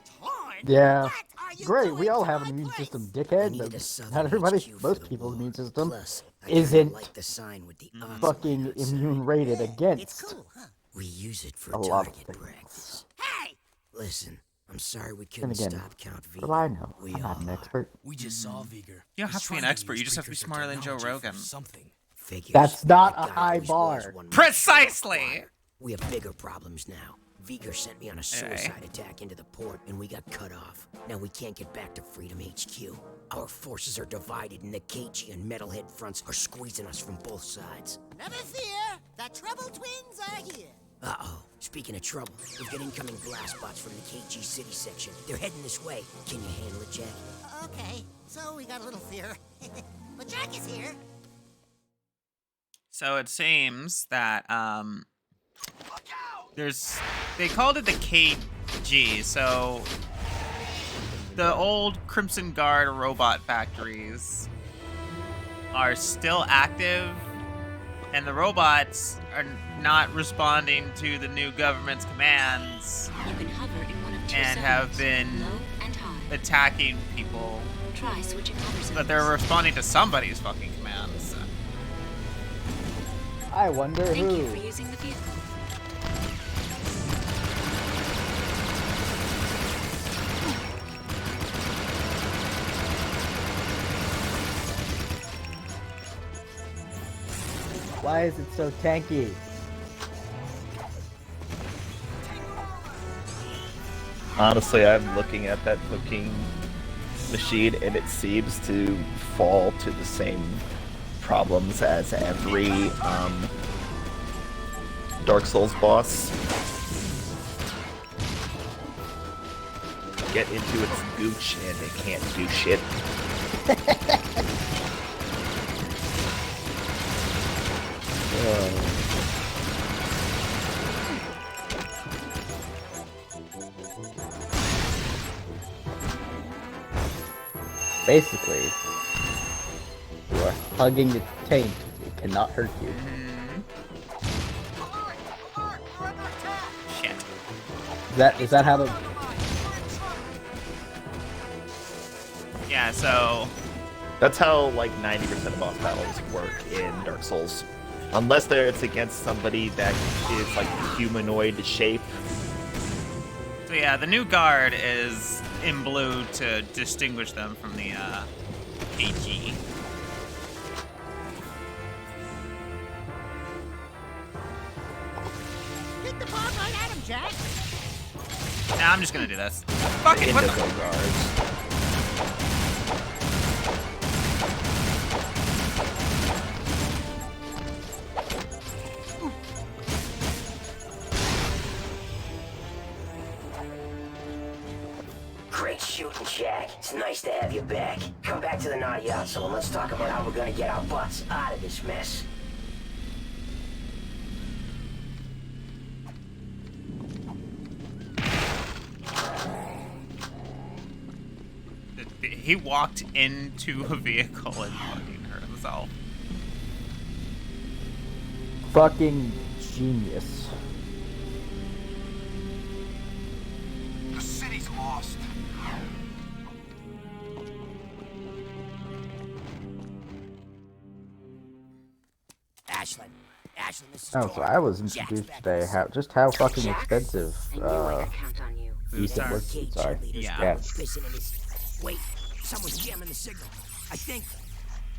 Yeah. What are you Great, doing we all to have my an immune place? system, I dickhead, needed a but southern not everybody, HQ for most the people's war. immune system Plus, I kinda isn't like the sign with the odds fucking on the outside. immune rated It's against cool, huh? We use it for a lot of target things. practice. Hey! Listen, I'm sorry we And couldn't again, stop Count what do I Vigo. know? We I'm not all an are. expert. We just saw Vigor. You don't have to be an expert, you just have to be smarter than Joe Rogan. Something. Figures. That's not That a guy high always bar. was one Precisely! man. We have bigger problems now. Vigor sent me on a Anyway. suicide attack into the port, and we got cut off. Now we can't get back to Freedom HQ. Our forces are divided, and the KG and Metalhead fronts are squeezing us from both sides. Never fear, the Trouble Twins are here. Uh-oh. Speaking of trouble, we've got incoming blast bots from the KG City section. They're heading this way. Can you handle it, Jack? Okay, so we got a little fear. But Jack is here. So it seems that they called it the KG, so the old Crimson Guard robot factories are still active, and the robots are not responding to the new government's commands You can hover in one of two and zones, have been low and high. attacking people, Try switching hover zones. but they're responding to somebody's fucking commands. I wonder Thank you who. for using the vehicle. Why is it so tanky? Honestly, I'm looking at that fucking machine, and it seems to fall to the same problems as every Dark Souls boss. Get into its gooch, and it can't do shit. Basically, you are hugging the taint. It cannot hurt you. Shit. Is that how the... Yeah, so That's how like 90% of boss battles work in Dark Souls. Unless it's against somebody that is like humanoid shape. So yeah, the new guard is in blue to distinguish them from the KG. Hit the bomb right at him, Jack. Nah, I'm just gonna do this. Fuck it, what the Indigo guards. Jack, it's nice to have you back. Come back to the Nadiazo and let's talk about how we're gonna get our butts out of this mess. He walked into a vehicle and fucking hurt himself. Fucking genius. The city's lost. Ashlyn, this is Oh, so I was introduced today how fucking expensive I knew I could count on you. Ethan was. Sorry. Yeah. Wait, someone's jamming the signal. I think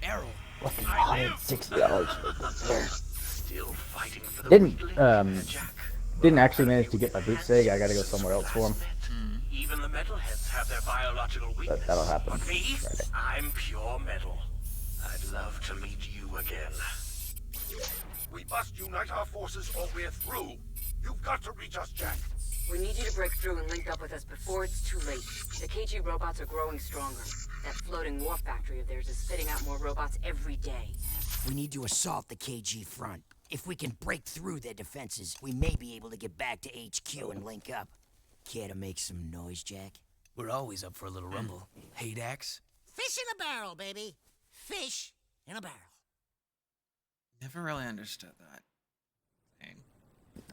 Errol. Fucking $160 for Still fighting for the didn't actually manage to get my boot sig. I gotta go somewhere else for him. Even the metalheads have their biological weakness. But that'll happen. But me, Friday. I'm pure metal. I'd love to meet you again. We must unite our forces or we're through. You've got to reach us, Jack. We need you to break through and link up with us before it's too late. The KG robots are growing stronger. That floating war factory of theirs is spitting out more robots every day. We need to assault the KG front. If we can break through their defenses, we may be able to get back to HQ and link up. Care to make some noise, Jack? We're always up for a little rumble. Hey, Dax? Fish in a barrel, baby. Fish in a barrel. Never really understood that thing.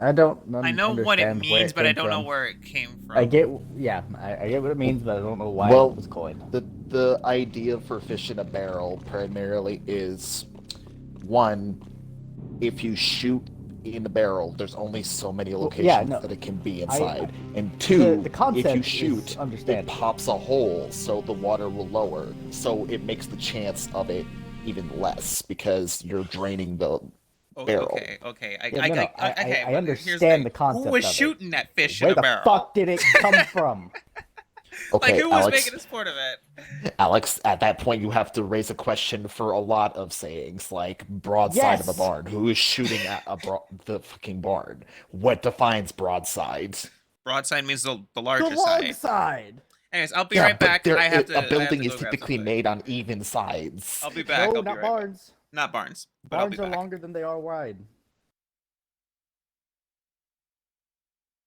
I don't. I know what it understand where means, but I came don't know from. where it came from. I get what it means, but I don't know why Well, it was coined. the idea for fish in a barrel primarily is one, if you shoot in the barrel, there's only so many locations that it can be inside. And two, the concept if you is shoot, it understandable. pops a hole so the water will lower. So it makes the chance of it even less because you're draining the barrel. Okay. I Here's understand the concept. Who was of it. shooting that fish Where in a barrel? the fuck did it come from? Okay, Like, who was Alex, making a sport of it? Alex, at that point, you have to raise a question for a lot of sayings, like broadside of a Yes. barn. Who is shooting at the fucking barn? What defines broadside? Broadside means the larger The long side. side. Anyways, I'll be Yeah, right but back. there- I have to. a building I have is to go grab typically something. made on even sides. I'll be back. No, I'll be not right back. barns. Not barns. But I'll be Barns are back. longer than they are wide.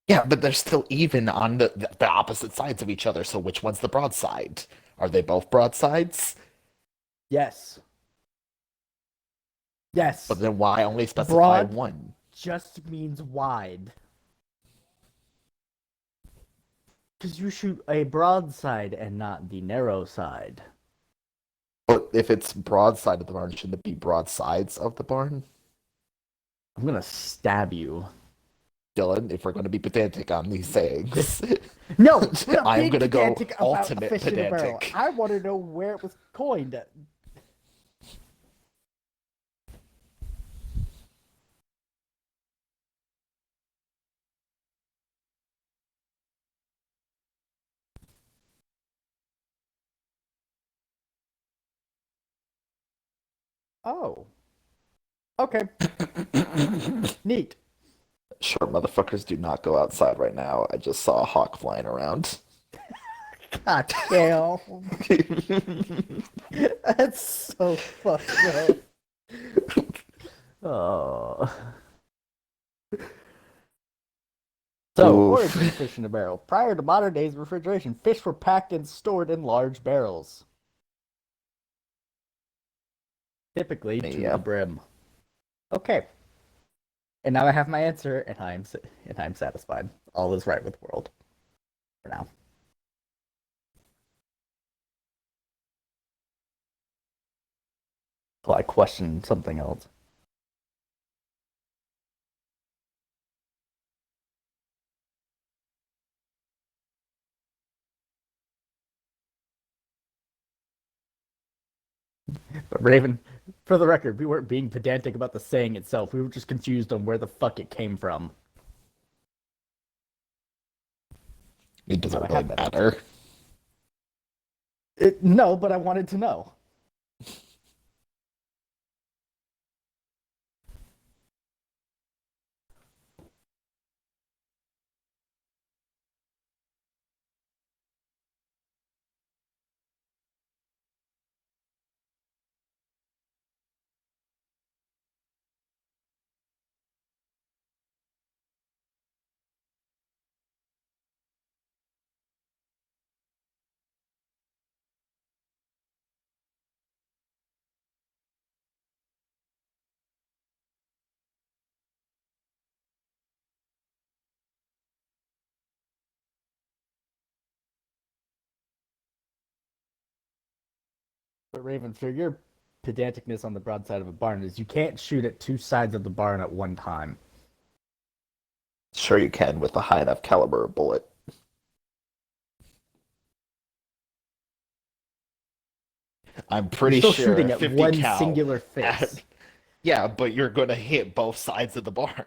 Yeah, but they're still even on the opposite sides of each other. So which one's the broadside? Are they both broadsides? Yes. Yes. But then why only specify Broad- one? Just means wide. Because you shoot a broadside and not the narrow side. But if it's broadside of the barn, shouldn't it be broadsides of the barn? I'm gonna stab you. Dylan, if we're going to be pedantic on these sayings. No, we're not I'm being going to go pedantic about a ultimate fish in a barrel. pedantic. I want to know where it was coined. Oh. Okay. Neat. Sure, motherfuckers do not go outside right now. I just saw a hawk flying around. God damn. That's so fucked up. Oh. So, Oof. origin of fish in a barrel. Prior to modern days refrigeration, fish were packed and stored in large barrels. Typically to Yeah. the brim. Okay. And now I have my answer, and I'm satisfied. All is right with the world. For now. Well, I question something else. But Raven, for the record, we weren't being pedantic about the saying itself. We were just confused on where the fuck it came from. It doesn't I really had that matter. No, but I wanted to know. But Raven, for your pedanticness on the broadside of a barn is you can't shoot at two sides of the barn at one time. Sure you can with a high enough caliber bullet. I'm pretty You're sure still shooting at 50 one cal singular face. Yeah, but you're gonna hit both sides of the barn.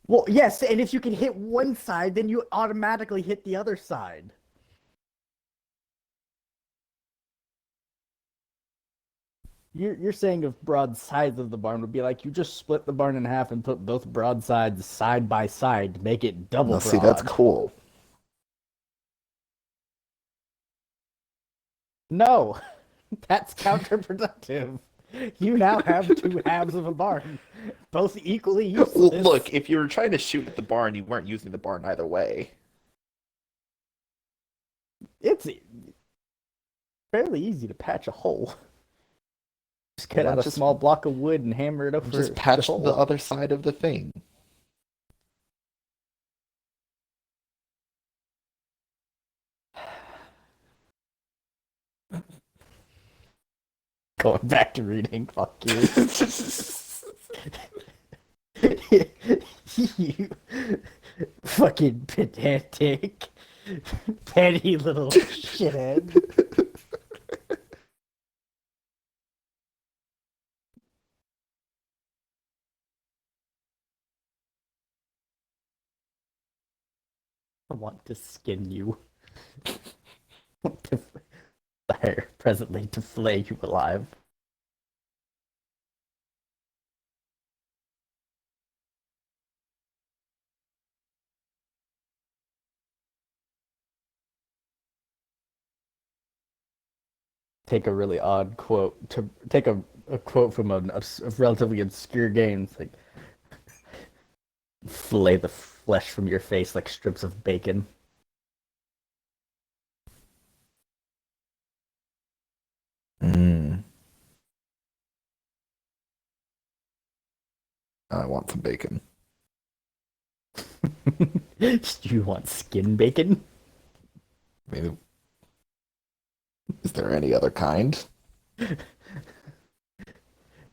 Well, yes, and if you can hit one side, then you automatically hit the other side. You're saying if broad sides of the barn would be like you just split the barn in half and put both broad sides side by side to make it double broad. See, that's cool. No, that's counterproductive. You now have two halves of a barn, both equally useless. Well, look, if you were trying to shoot at the barn, you weren't using the barn either way. It's fairly easy to patch a hole. Just get out a small block of wood and hammer it over. Just patch the other side of the thing. Going back to reading, fuck you. You fucking pedantic, petty little shithead. I want to skin you. Desire presently to flay you alive. Take a really odd quote to take a quote from a relatively obscure game. It's like flay the flesh from your face like strips of bacon. I want some bacon. Do you want skin bacon? Maybe. Is there any other kind?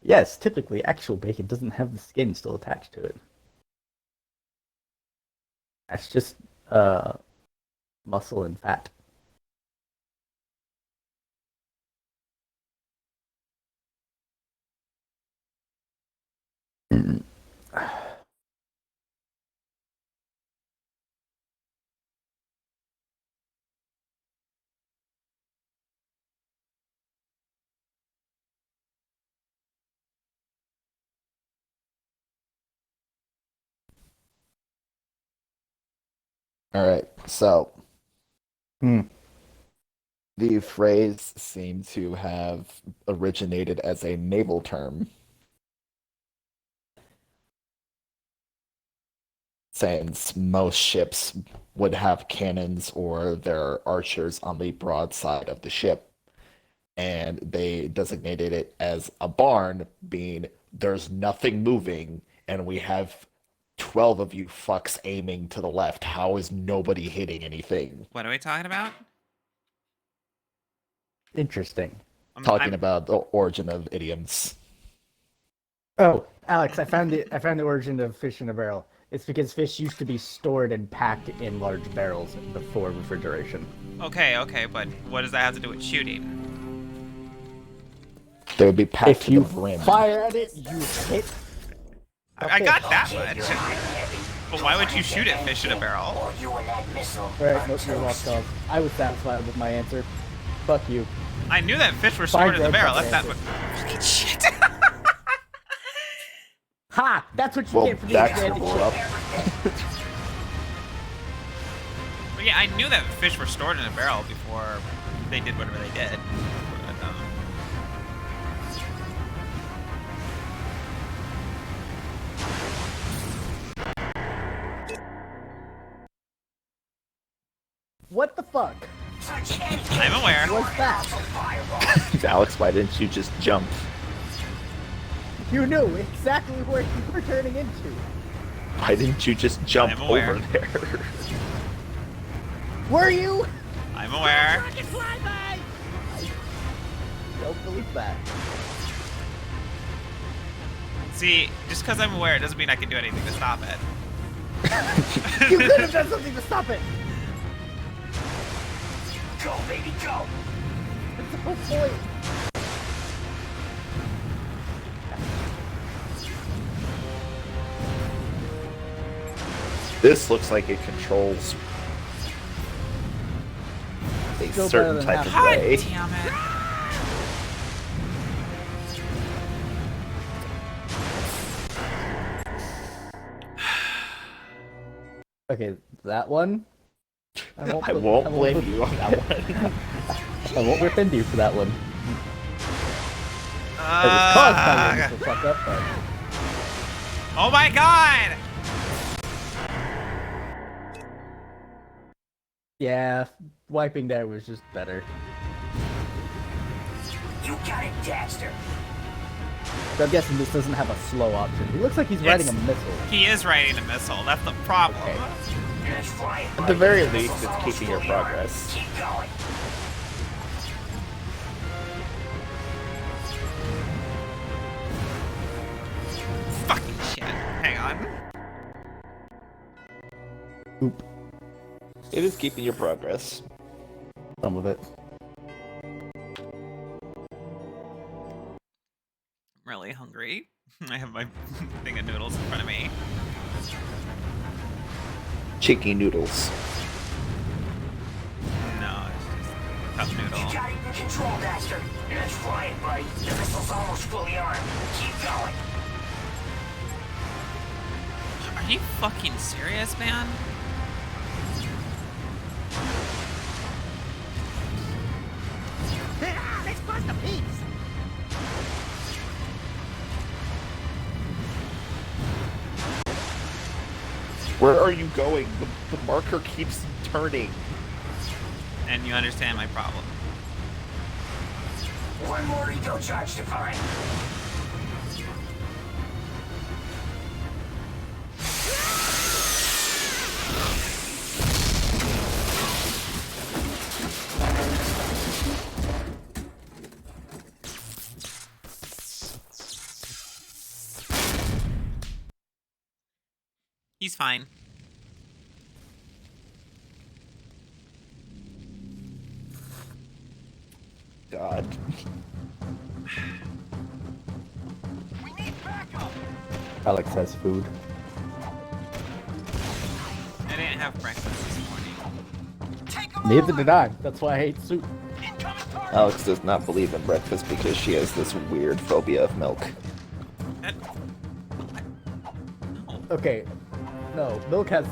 Yes, typically actual bacon doesn't have the skin still attached to it. That's just muscle and fat. All right, so the phrase seems to have originated as a naval term, since most ships would have cannons or their archers on the broad side of the ship, and they designated it as a barn, being there's nothing moving, and we have 12 of you fucks aiming to the left. How is nobody hitting anything? What are we talking about? Interesting. Talking about the origin of idioms. Oh, Alex, I found the origin of fish in a barrel. It's because fish used to be stored and packed in large barrels before refrigeration. Okay, but what does that have to do with shooting? They would be packed If to you the brim. fire at it, you hit. I got that much. But why would you shoot at fish in a barrel? Alright, nope, you're lost cause. I was satisfied with my answer. Fuck you. I knew that fish were stored in the barrel. That's that. answer. Fucking shit. Ha! That's what you Well, get for the Baxter advantage. blew up. But yeah, I knew that fish were stored in a barrel before they did whatever they did. But, What the fuck? I'm aware. What's that? Alex, why didn't you just jump? You knew exactly where you were turning into. Why didn't you just jump I'm aware. over there? Were you? I'm aware. don't believe that. See, just because I'm aware, it doesn't mean I can do anything to stop it. You could have done something to stop it. Go, baby, go! That's the whole point. This looks like it controls a Still certain better than type of God way. damn it. Okay, that one. I won't blame you on that one. I won't defend you for that one. It was caused by your initial fuck up, but... Oh my god! Yeah, wiping there was just better. You got it, Daxter. So I'm guessing this doesn't have a slow option. He looks like he's riding a missile. He is riding a missile. That's the problem. It's flying. At the very least, it's keeping your progress. Keep going. Fucking shit. Hang on. Oop. It is keeping your progress. Some of it. I'm really hungry. I have my thing of noodles in front of me. Cheeky noodles. No, it's just cup noodle. You got it in control, Daxter. It's flying, buddy. The missile's almost fully armed. Keep going. Are you fucking serious, man? Let's bust the peeps! Where are you going? The marker keeps turning. And you understand my problem. One more eco charge to find. He's fine. God. Alex has food. I didn't have breakfast this morning. Neither did I. That's why I hate soup. Alex does not believe in breakfast because she has this weird phobia of milk. Okay, no, milk has...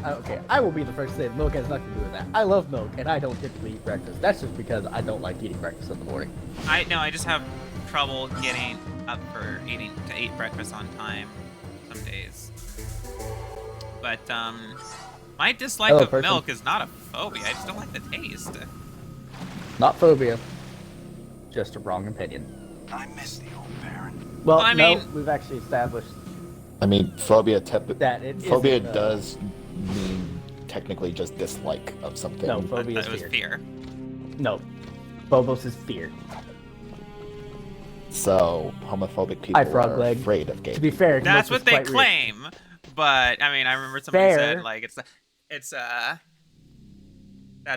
Okay, I will be the first to say milk has nothing to do with that. I love milk, and I don't typically eat breakfast. That's just because I don't like eating breakfast in the morning. I just have trouble getting up for to eat breakfast on time some days. But my dislike Hello, of person. milk is not a phobia. I just don't like the taste. Not phobia. Just a wrong opinion. I miss the old Baron. Well, I no, mean- we've actually established I mean, phobia that it phobia isn't, does mean technically just dislike of something. No, I phobia thought is it was fear. fear. No. Phobos is fear. So homophobic people Hi, Frog are Leg. afraid of gay To be people. fair, That's milk what is they quite weird. claim. But I mean, I remember somebody Fair. said like it's that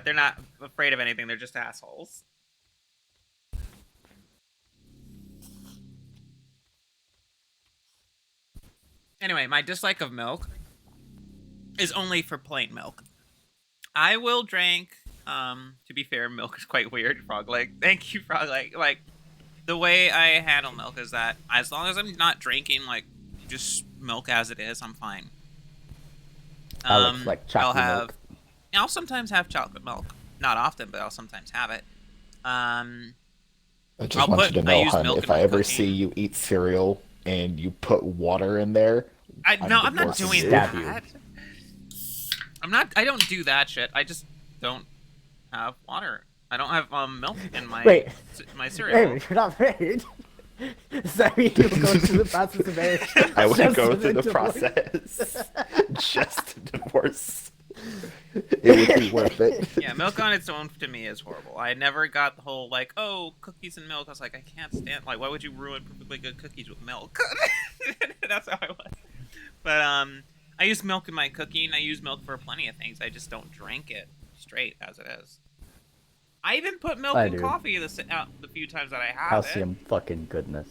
they're not afraid of anything. They're just assholes. Anyway, my dislike of milk is only for plain milk. I will drink. To be fair, milk is quite weird. Frog Leg. Thank you, Frog Leg. Like the way I handle milk is that as long as I'm not drinking like just milk as it is, I'm fine. Alex, like chocolate milk. I'll sometimes have chocolate milk. Not often, but I'll sometimes have it. I just I'll want put- you to I know, use hun, milk if in I my ever cooking. see you eat cereal and you put water in there, I'm not divorcing doing you. that. I don't do that shit. I just don't have water. I don't have milk in my Wait. my cereal. Wait, you're not married. Does that mean you'll go through the process of marriage? I would just go to through the divorce? process just to divorce. It would be worth it. Yeah, milk on its own to me is horrible. I never got the whole like, oh, cookies and milk. I was like, I can't stand. Like, why would you ruin perfectly good cookies with milk? That's how I was. But I use milk in my cooking. I use milk for plenty of things. I just don't drink it straight as it is. I even put milk in coffee the few times that I have Calcium fucking goodness.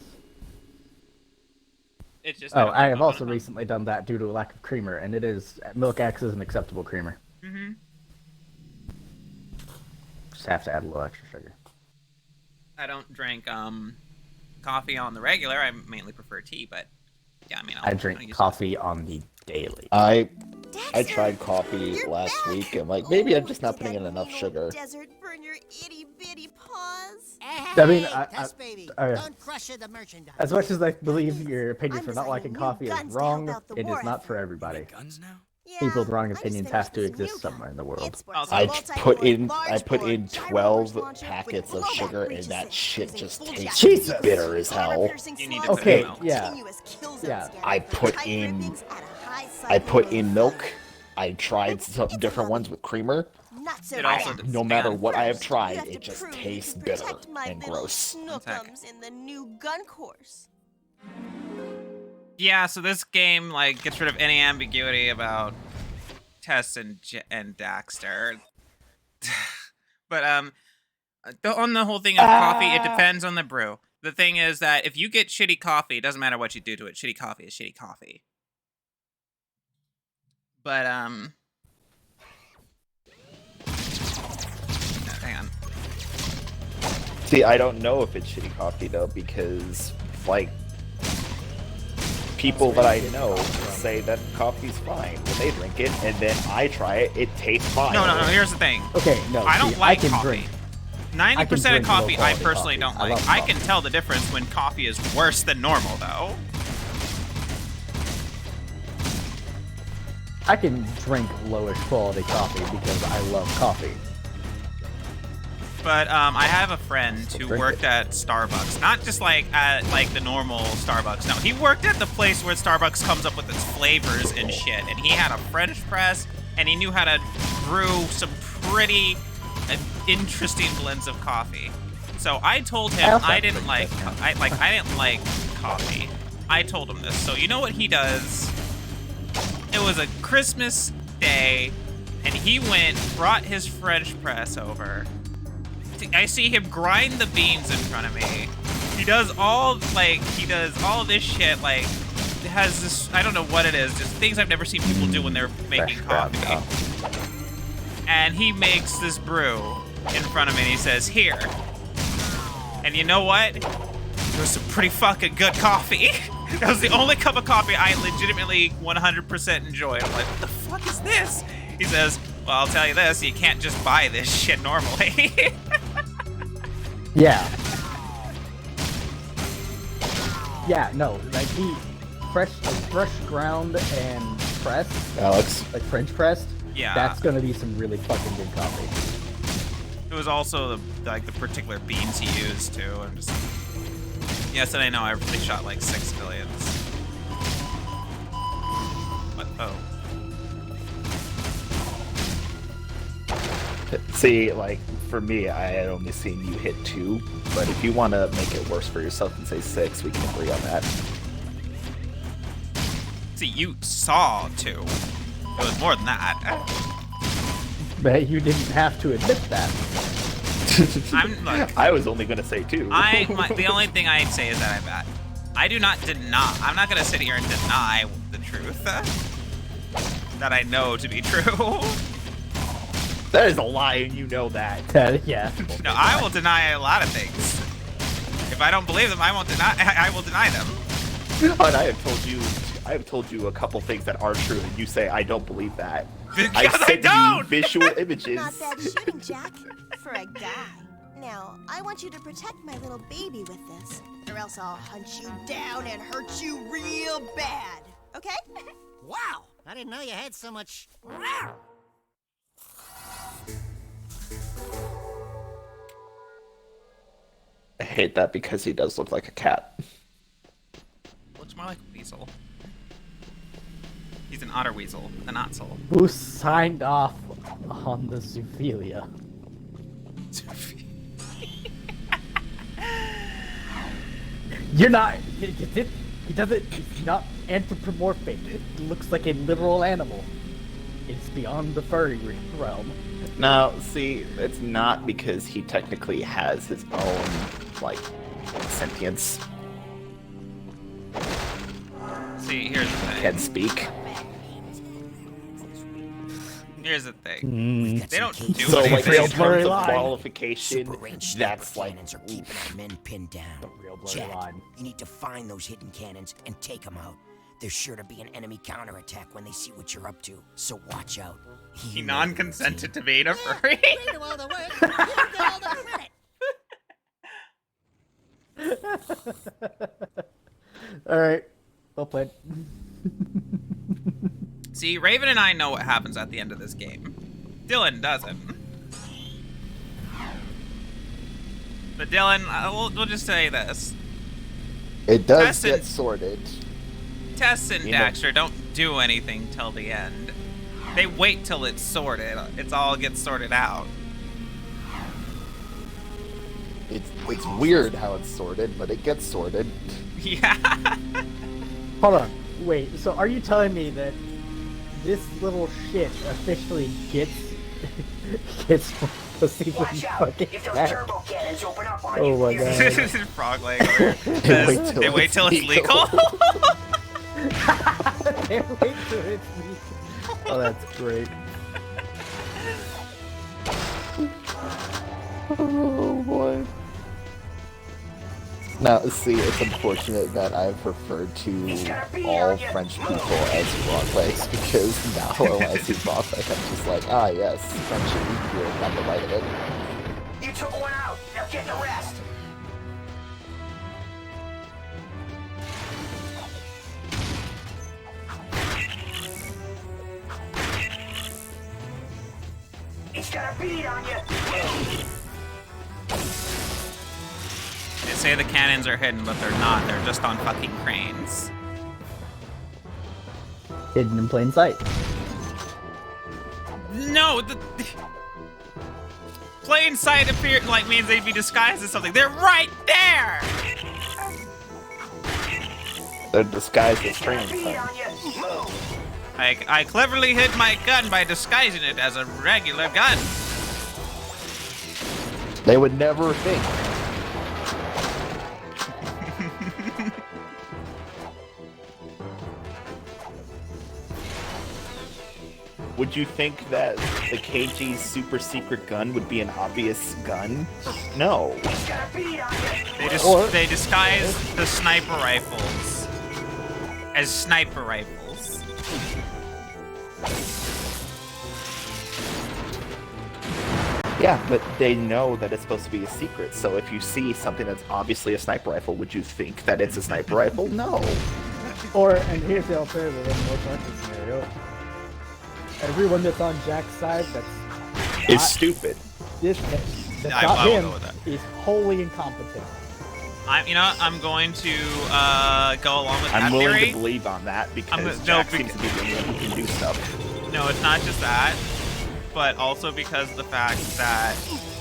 It's just. Oh, I have also recently done that due to a lack of creamer, and it is milk acts as an acceptable creamer. Mm-hmm. Just have to add a little extra sugar. I don't drink coffee on the regular. I mainly prefer tea, but yeah, I mean, I drink coffee on the daily. I tried coffee last week and like maybe I'm just not putting in enough sugar. Desert burn your itty bitty paws. I mean, Don't crush the merchandise. as much as I believe your opinion for not liking coffee is wrong, it is not for everybody. People with wrong opinions have to exist somewhere in the world. I put in 12 packets of sugar and that shit just tastes bitter as hell. Okay, yeah. I put in milk. I tried some different ones with creamer. No matter what I have tried, it just tastes bitter and gross. Snookums in the new gun course. Yeah, so this game like gets rid of any ambiguity about Tess and Daxter. But on the whole thing of coffee, it depends on the brew. The thing is that if you get shitty coffee, it doesn't matter what you do to it. Shitty coffee is shitty coffee. But hang on. See, I don't know if it's shitty coffee though, because like people that I know say that coffee's fine when they drink it, and then I try it, it tastes fine. No. Here's the thing. Okay, no. I don't like coffee. Drink. 90% of coffee I low-quality personally coffee. don't like. I can tell the difference when coffee is worse than normal, though. I can drink lowish quality coffee because I love coffee. But I have a friend who worked at Starbucks, not just like at like the normal Starbucks. No, he worked at the place where Starbucks comes up with its flavors and shit. And he had a French press, and he knew how to brew some pretty interesting blends of coffee. So I told him I didn't like coffee. I told him this. So you know what he does? It was a Christmas day, and he brought his French press over. I see him grind the beans in front of me. He does all this shit, like, it has this, I don't know what it is, just things I've never seen people do when they're making coffee. And he makes this brew in front of me, and he says, here. And you know what? It was some pretty fucking good coffee. That was the only cup of coffee I legitimately 100% enjoyed. I'm like, what the fuck is this? He says, well, I'll tell you this, you can't just buy this shit normally. Yeah. Yeah, no, like fresh ground and pressed. Alex. Like French pressed. Yeah. That's gonna be some really fucking good coffee. It was also the particular beans he used too. I'm just. Yes, and I know I really shot like 6 millions. What? Oh. See, like, for me, I had only seen you hit 2, but if you want to make it worse for yourself and say 6, we can agree on that. See, you saw 2. It was more than that. But you didn't have to admit that. Look, I was only going to say 2. The only thing I'd say is that I do not deny. I'm not going to sit here and deny the truth that I know to be true. That is a lie, and you know that. Yeah. No, I will deny a lot of things. If I don't believe them, I won't deny. I will deny them. But I have told you a couple things that are true, and you say I don't believe that. Because I sent don't. you visual images. Not bad shooting, Jack. For a guy. Now, I want you to protect my little baby with this, or else I'll hunt you down and hurt you real bad. Okay? Wow! I didn't know you had so much. I hate that because he does look like a cat. Looks more like a weasel. He's an otter weasel, an otzel. Who signed off on the Zoophilia? You're not. He doesn't. He's not anthropomorphic. It looks like a literal animal. It's beyond the furry realm. No, see, it's not because he technically has his own, like, sentience. See, here's the thing. Can speak. Here's the thing. They don't do So, like, anything. in terms of qualification, Super range that's sniper like. cannons are keeping our men pinned down. Jack, you need to find those hidden cannons and take them out. There's sure to be an enemy counterattack when they see what you're up to, so watch out. He non-consented to being a furry. We do all the work. You get all the credit. Alright. Well played. See, Raven and I know what happens at the end of this game. Dylan doesn't. But Dylan, we'll just say this. It does Tess get and- sorted. Tess and You know- Daxter don't do anything till the end. They wait till it's sorted. It's all gets sorted out. It's weird how it's sorted, but it gets sorted. Yeah. Hold on. Wait, so are you telling me that this little shit officially gets pussy when Watch you out! fucking If those back? turbo cannons open up on Oh you, my you're god. Frog leg. They wait till it's legal. They wait till it's legal. Oh, that's great. Oh boy. Now, see, it's unfortunate that I've referred to all French people as frog legs because now when I see frog legs, I'm just like, ah, yes, French, you're on the right of it. You took one out. Now get the rest. He's got a bead on you. They say the cannons are hidden, but they're not. They're just on fucking cranes. Hidden in plain sight. No, the plain sight means they'd be disguised as something. They're right there. They're disguised as trains. I cleverly hid my gun by disguising it as a regular gun. They would never think. Would you think that the KG's super secret gun would be an obvious gun? No. They disguise the sniper rifles as sniper rifles. Yeah, but they know that it's supposed to be a secret, so if you see something that's obviously a sniper rifle, would you think that it's a sniper rifle? No. Or, and here's the alternative in the most likely scenario. Everyone that's on Jack's side that's It's stupid. That's I not will him go with that. is wholly incompetent. I'm going to go along with that I'm willing theory. to believe on that because no, Jack seems to be the only one who can do stuff. No, it's not just that, but also because of the fact that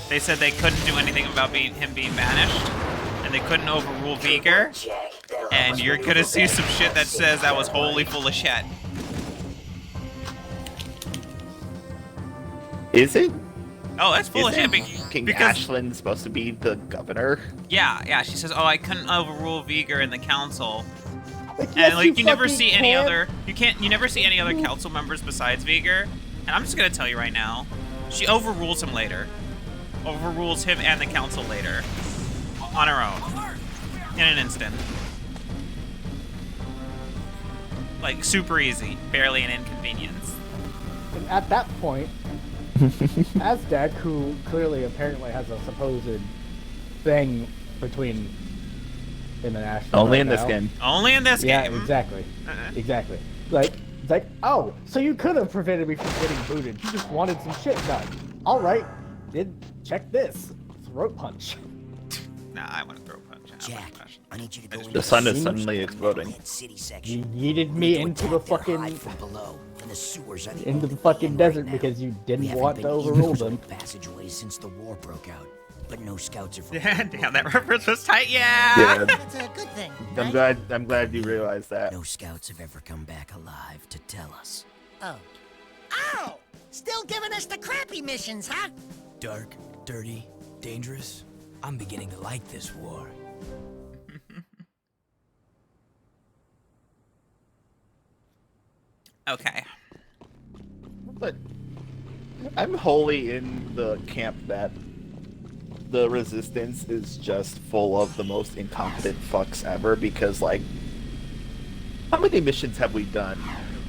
they said they couldn't do anything about him being banished, and they couldn't overrule Veigar, and you're gonna see some shit that says that was wholly full of shit. Is it? Oh, that's full of shit. King Because Ashland's supposed to be the governor? yeah, she says, oh, I couldn't overrule Veigar in the council. Like, And yes, like you never fucking see any can. other you never see any other council members besides Veigar. And I'm just gonna tell you right now, she overrules him later. Overrules him and the council later. On her own. In an instant. Like super easy. Barely an inconvenience. And at that point, Aztec, who clearly apparently has a supposed thing between him and Ashland. Only right in this now. game. Only in this Yeah, game. exactly. Exactly. Like, it's like, oh, so you could have prevented me from getting booted. You just wanted some shit done. All right, check this. Throat punch. Nah, I want to throw a punch. Jack, I need you to go into The sun is sewers suddenly of the exploding. Metalhead City You section. yeeted We me need to into the attack their fucking hive from below, and the sewers are the into the only fucking way in desert right because you We didn't haven't want to been in overrule those them. passageways since the war broke out, but no scouts are. Damn, that reference was tight. Yeah. Yeah, That's a good thing. I'm right? glad you realized that. No scouts have ever come back alive to tell us. Oh. Ow! Still giving us the crappy missions, huh? Dark, dirty, dangerous. I'm beginning to like this war. Okay. But I'm wholly in the camp that the Resistance is just full of the most incompetent fucks ever, because, like, how many missions have we done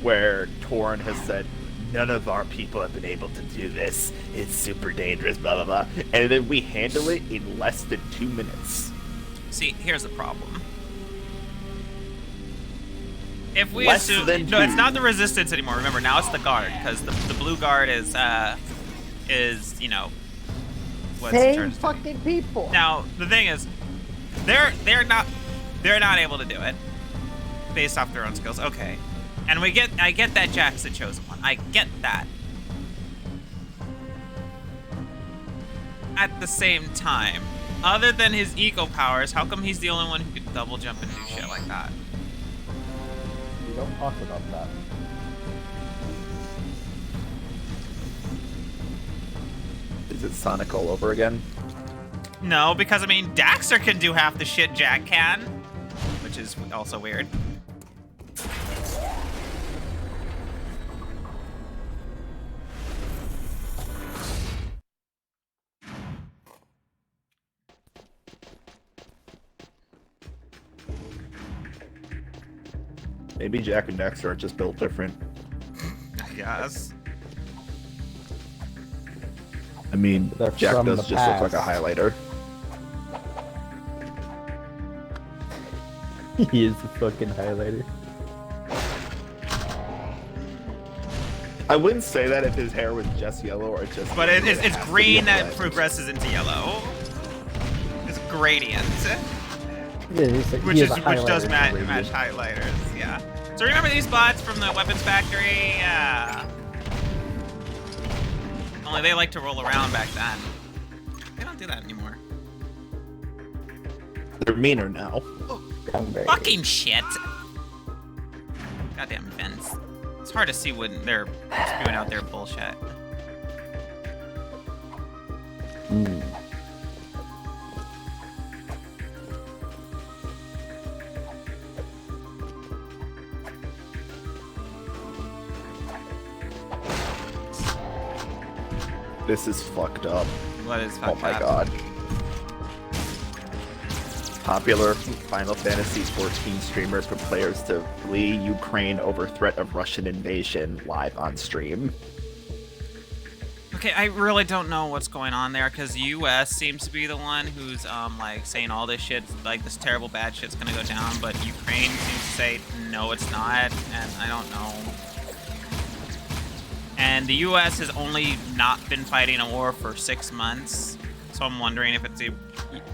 where Torn has said, none of our people have been able to do this, it's super dangerous, blah blah blah, and then we handle it in less than 2 minutes. See, here's the problem. If we Less assume than no, it's two. not the Resistance anymore. Remember, now it's the Guard, because the Blue Guard is you know, what's it Same turned to be. fucking people. Now the thing is, they're not able to do it based off their own skills. Okay, and I get that Jack's the chosen one. I get that. At the same time, other than his eco powers, how come he's the only one who can double jump and do shit like that? We don't talk about that. Is it Sonic all over again? No, because I mean, Daxter can do half the shit Jack can, which is also weird. Maybe Jack and Dexter are just built different. I guess. I mean, They're Jack from does the just look like a past. highlighter. He is a fucking highlighter. I wouldn't say that if his hair was just yellow or just. But it's has to be green that red. progresses into yellow. It's gradient, Yeah, he's like, which he is has a which does highlighter match gradient. highlighters. Yeah. So remember these bots from the weapons factory? Yeah. Only they like to roll around back then. They don't do that anymore. They're meaner now. Fucking shit. Goddamn vents. It's hard to see when they're spewing out their bullshit. This is fucked up. What is Oh fucked my up? god. Popular Final Fantasy XIV streamers for players to flee Ukraine over threat of Russian invasion live on stream. Okay, I really don't know what's going on there because the U.S. seems to be the one who's like saying all this shit, like this terrible bad shit's gonna go down, but Ukraine seems to say no, it's not, and I don't know. And the U.S. has only not been fighting a war for 6 months, so I'm wondering if it's a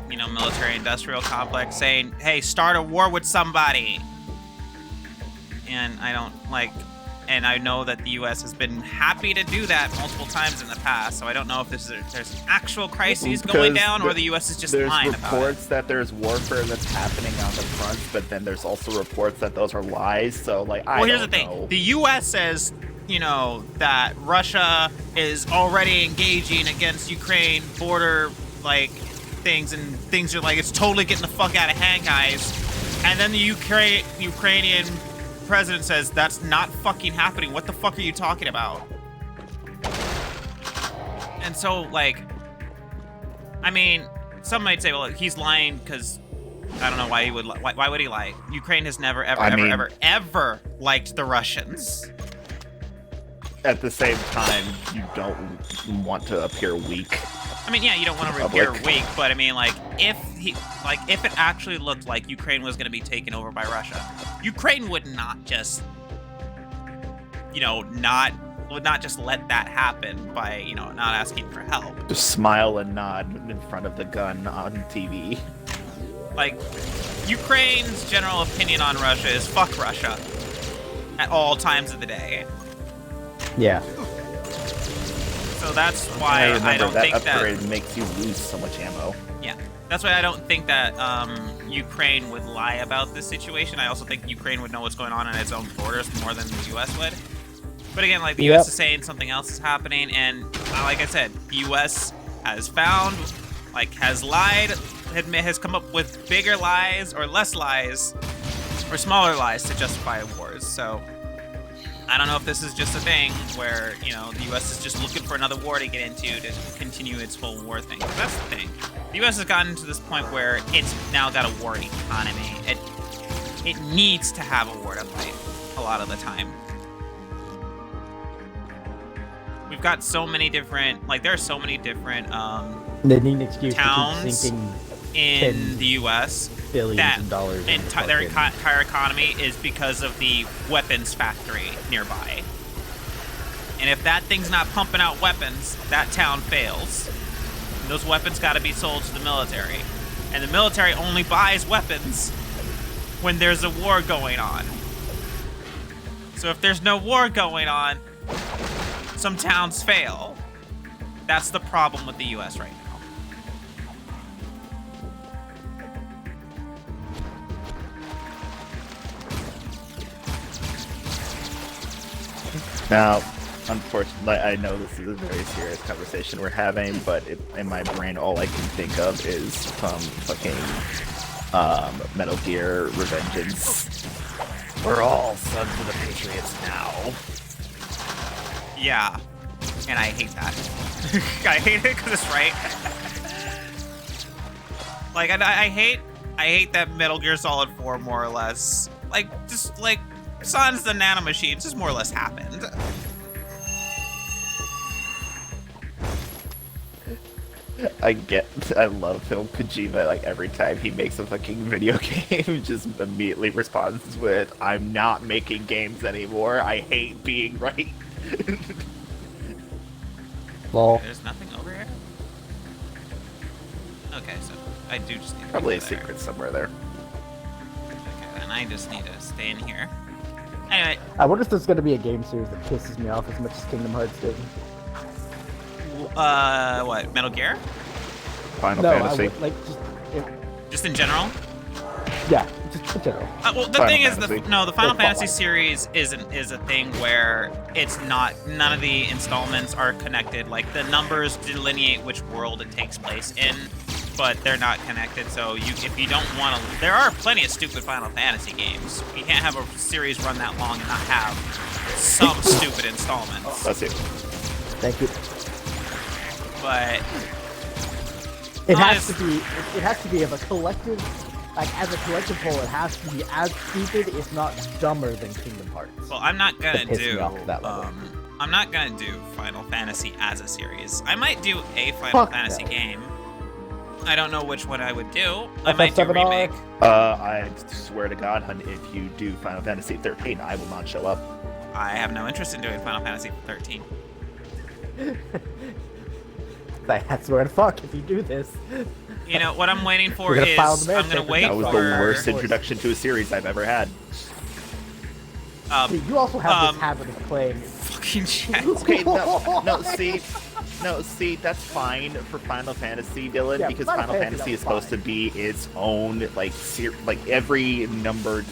military-industrial complex saying, "Hey, start a war with somebody." And I don't like. And I know that the U.S. has been happy to do that multiple times in the past, so I don't know if there's an actual crisis going Because down or the U.S. is just there's lying about it. reports that there's warfare that's happening on the front, but then there's also reports that those are lies. So, like, I Well, here's the don't thing: know. the U.S. says, that Russia is already engaging against Ukraine border things, and things are like it's totally getting the fuck out of hand, guys. And then the Ukrainian president says that's not fucking happening. What the fuck are you talking about? And so, I mean, some might say, well, he's lying because I don't know why he would. Why would he lie? Ukraine has never, ever liked the Russians. At the same time, you don't want to appear weak. I mean, yeah, you don't want to appear weak, but I mean, if it actually looked like Ukraine was going to be taken over by Russia, Ukraine would not just, would not just let that happen by, not asking for help. Just smile and nod in front of the gun on TV. Like, Ukraine's general opinion on Russia is fuck Russia at all times of the day. Yeah. So that's why I don't think that upgrade makes you lose so much ammo. Yeah, that's why I don't think that Ukraine would lie about this situation. I also think Ukraine would know what's going on in its own borders more than the U.S. would. But again, like the U.S. is saying something else is happening, and like I said, the U.S. has found, like, has lied, has come up with bigger lies or less lies or smaller lies to justify wars. So I don't know if this is just a thing where, you know, the U.S. is just looking for another war to get into to continue its whole war thing. That's the thing. The U.S. has gotten to this point where it's now got a war economy. It needs to have a war to fight a lot of the time. We've got so many different, like, there are so many different they need an excuse towns to keep sinking in the U.S. billions of dollars. Their entire economy is because of the weapons factory nearby. And if that thing's not pumping out weapons, that town fails. And those weapons got to be sold to the military. And the military only buys weapons when there's a war going on. So if there's no war going on, some towns fail. That's the problem with the U.S. right now. Now, unfortunately, I know this is a very serious conversation we're having, but in my brain, all I can think of is fucking Metal Gear Revengeance. We're all sons of the Patriots now. Yeah, and I hate that. I hate it because it's right. Like, I hate that Metal Gear Solid 4 more or less, like, just like Sons the Nanomachines just more or less happened. I love Phil Kojima, like every time he makes a fucking video game, just immediately responds with, "I'm not making games anymore. I hate being right." Well, there's nothing over here. Okay, so I do just need to probably a go there. secret somewhere there. Okay, then I just need to stay in here. Anyway, I wonder if there's going to be a game series that pisses me off as much as Kingdom Hearts did. What? Metal Gear? Final No, Fantasy. I would, like, Just in general? Yeah, just in general. Well, the thing is, the Final Fantasy series is a thing where it's not, none of the installments are connected. Like, the numbers delineate which world it takes place in, but they're not connected. So if you don't want to, there are plenty of stupid Final Fantasy games. You can't have a series run that long and not have some stupid installments. That's it. Thank you. But it has to be of a collective. Like, as a collective whole, it has to be as stupid, if not dumber, than Kingdom Hearts. Well, I'm not gonna do. I'm I'm not gonna do Final Fantasy as a series. I might do a Final Fantasy game. I don't know which one I would do. I might do a remake. I swear to God, hun, if you do Final Fantasy 13, I will not show up. I have no interest in doing Final Fantasy 13. I swear to fuck if you do this. You know, what I'm waiting for We're gonna file is the I'm going to wait That was for... the worst introduction to a series I've ever had. See, you also have this habit of playing. Fucking shit. Okay, see, that's fine for Final Fantasy, Dylan, Yeah, because Final Final Fantasy, Fantasy is that's supposed to be its own, like every numbered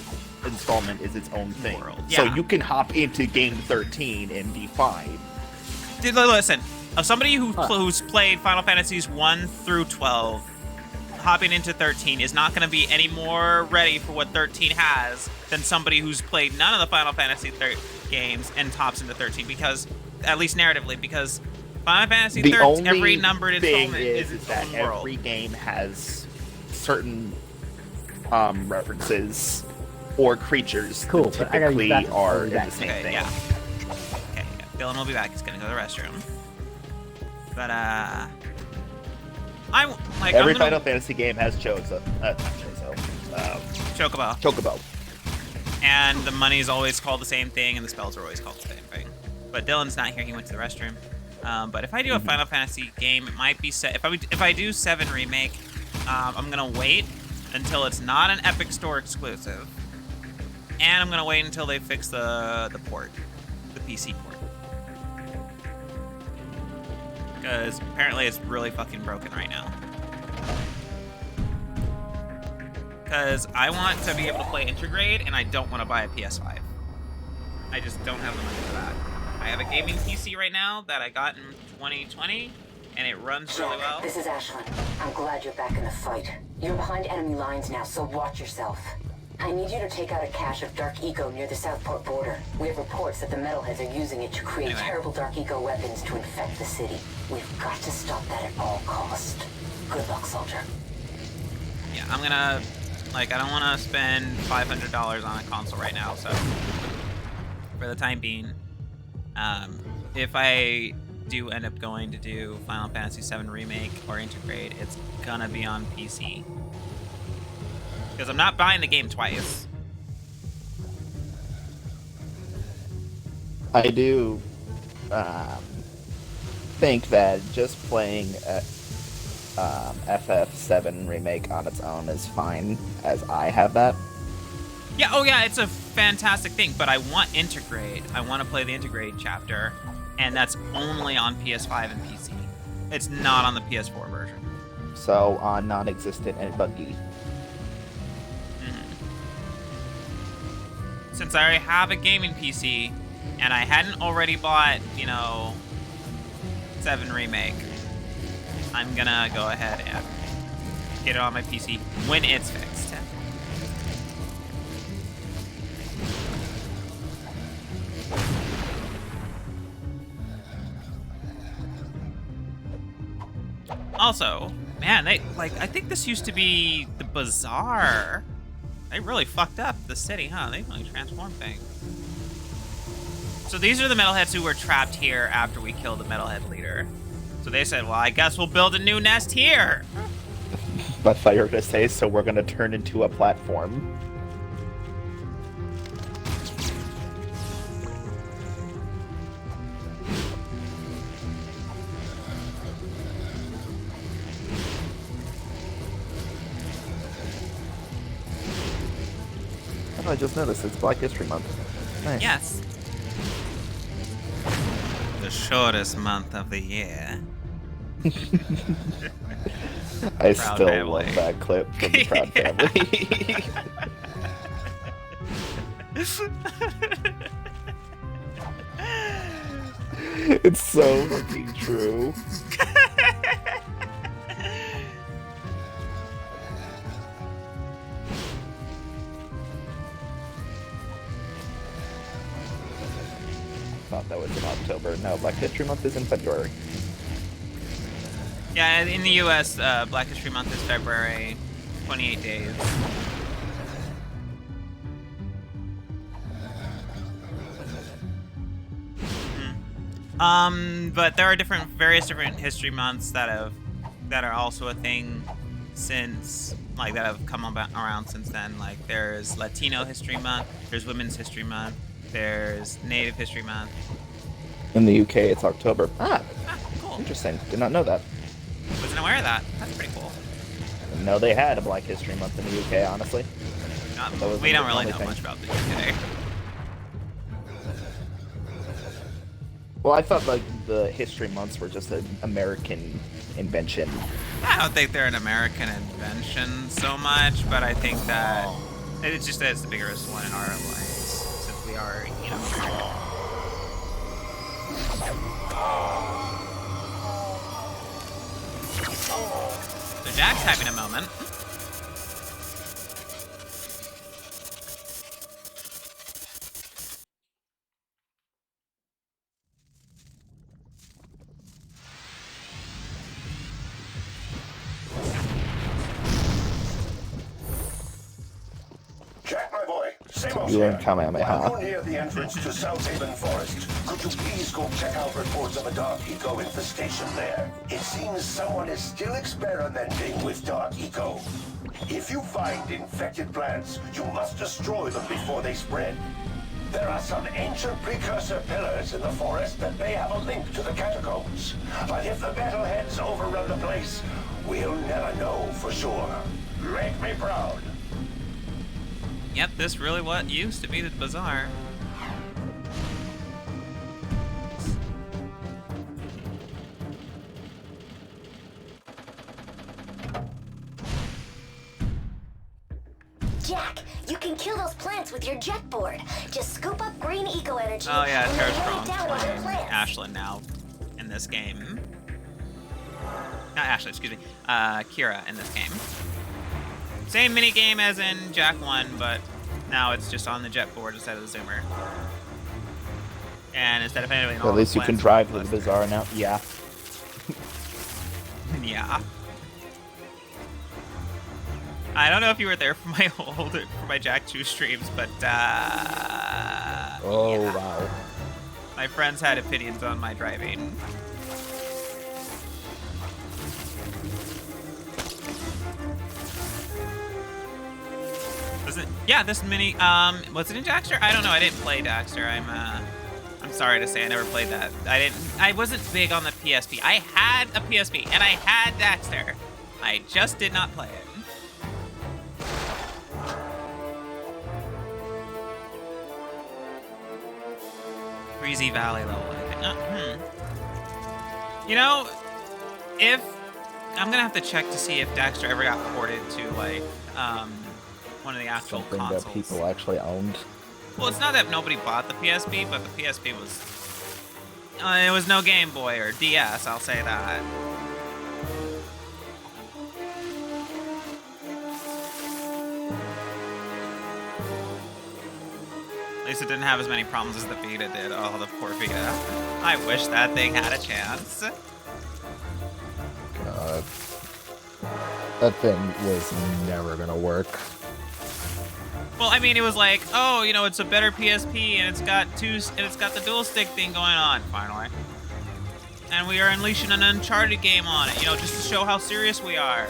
installment is its own thing. So Yeah. you can hop into game 13 and be fine. Dude, listen. Somebody who's played Final Fantasies 1 through 12, hopping into 13 is not going to be any more ready for what 13 has than somebody who's played none of the Final Fantasy games and hops into 13, because, at least narratively, because Final Fantasy 13, every numbered installment is its that own world. every game has certain references or creatures that typically are in the same thing. Yeah. Okay, yeah. Dylan will be back. He's going to go to the restroom. But, every Final Fantasy game has Chocobo. And the money's always called the same thing, and the spells are always called the same thing. But Dylan's not here; he went to the restroom. But if I do a Final Fantasy game, it might be set. If I do 7 remake, I'm gonna wait until it's not an Epic Store exclusive. And I'm gonna wait until they fix the port, the PC port. Because apparently it's really fucking broken right now. Because I want to be able to play Intergrade, and I don't want to buy a PS5. I just don't have the money for that. I have a gaming PC right now that I got in 2020, and it runs really well. This is Ashlyn. I'm glad you're back in the fight. You're behind enemy lines now, so watch yourself. I need you to take out a cache of Dark Eco near the Southport border. We have reports that the metalheads are using it to create terrible Dark Eco weapons to infect the city. We've got to stop that at all cost. Good luck, soldier. Yeah, I'm gonna, like, I don't want to spend $500 on a console right now, so for the time being, if I do end up going to do Final Fantasy VII Remake or Intergrade, it's gonna be on PC. Because I'm not buying the game twice. I do think that just playing FF7 Remake on its own is fine, as I have that. Yeah, oh yeah, it's a fantastic thing, but I want Intergrade. I want to play the Intergrade chapter, and that's only on PS5 and PC. It's not on the PS4 version. So on non-existent and buggy. Since I already have a gaming PC, and I hadn't already bought, you know, 7 Remake, I'm gonna go ahead and get it on my PC when it's fixed. Also, man, they, like, I think this used to be the Bazaar. They really fucked up the city, huh? They really transformed things. So these are the metalheads who were trapped here after we killed the metalhead leader. So they said, well, I guess we'll build a new nest here. But I thought you were going to say, so we're going to turn into a platform. I just noticed it's Black History Month. Nice. Yes. The shortest month of the year. I Proud still family. love that clip from the Proud Family. It's so fucking true. Thought that was in October. No, Black History Month is in February. Yeah, in the US, Black History Month is February, 28 days. But there are various different history months that are also a thing since, like, that have come around since then. Like, there's Latino History Month, there's Women's History Month, there's Native History Month. In the UK, it's October. Cool. Interesting. Did not know that. Wasn't aware of that. That's pretty cool. Didn't know they had a Black History Month in the UK, honestly. We don't really know much about the UK. Well, I thought like the history months were just an American invention. I don't think they're an American invention so much, but I think that it's just that it's the biggest one in our alliance, since we are, you know. So Jack's having a moment. Jack, my boy, Samos You here. learn Kamehameha. While you're near the entrance to South Haven Forest, could you please go check out reports of a Dark Eco infestation there? It seems someone is still experimenting with Dark Eco. If you find infected plants, you must destroy them before they spread. There are some ancient precursor pillars in the forest that may have a link to the catacombs. But if the metalheads overrun the place, we'll never know for sure. Make me proud. Yep, this really what used to be the bazaar. Jack, you can kill those plants with your jet board. Just scoop up green eco energy. Oh yeah, and Tara then lay it Strong's down on your playing plants. Ashlyn now in this game. Not Ashlyn, excuse me. Kira in this game. Same mini game as in Jack 1, but now it's just on the jet board instead of the zoomer. And instead of handling all At least the you can plants drive from the Bazaar now. Yeah. Yeah. I don't know if you were there for my Jack 2 streams, but Oh, yeah. wow. My friends had opinions on my driving. Yeah, this mini, was it in Daxter? I don't know, I didn't play Daxter. I'm sorry to say, I never played that. I wasn't big on the PSP. I had a PSP, and I had Daxter. I just did not play it. Breezy Valley level, I think. You know, if, I'm gonna have to check to see if Daxter ever got ported to, like, one of the actual Something consoles. that people actually owned. Well, it's not that nobody bought the PSP, but the PSP was... it was no Game Boy or DS, I'll say that. At least it didn't have as many problems as the Vita did. Oh, the poor Vita. I wish that thing had a chance. God. That thing was never gonna work. Well, I mean, it was like, oh, you know, it's a better PSP, and it's got the dual stick thing going on, finally. And we are unleashing an Uncharted game on it, you know, just to show how serious we are.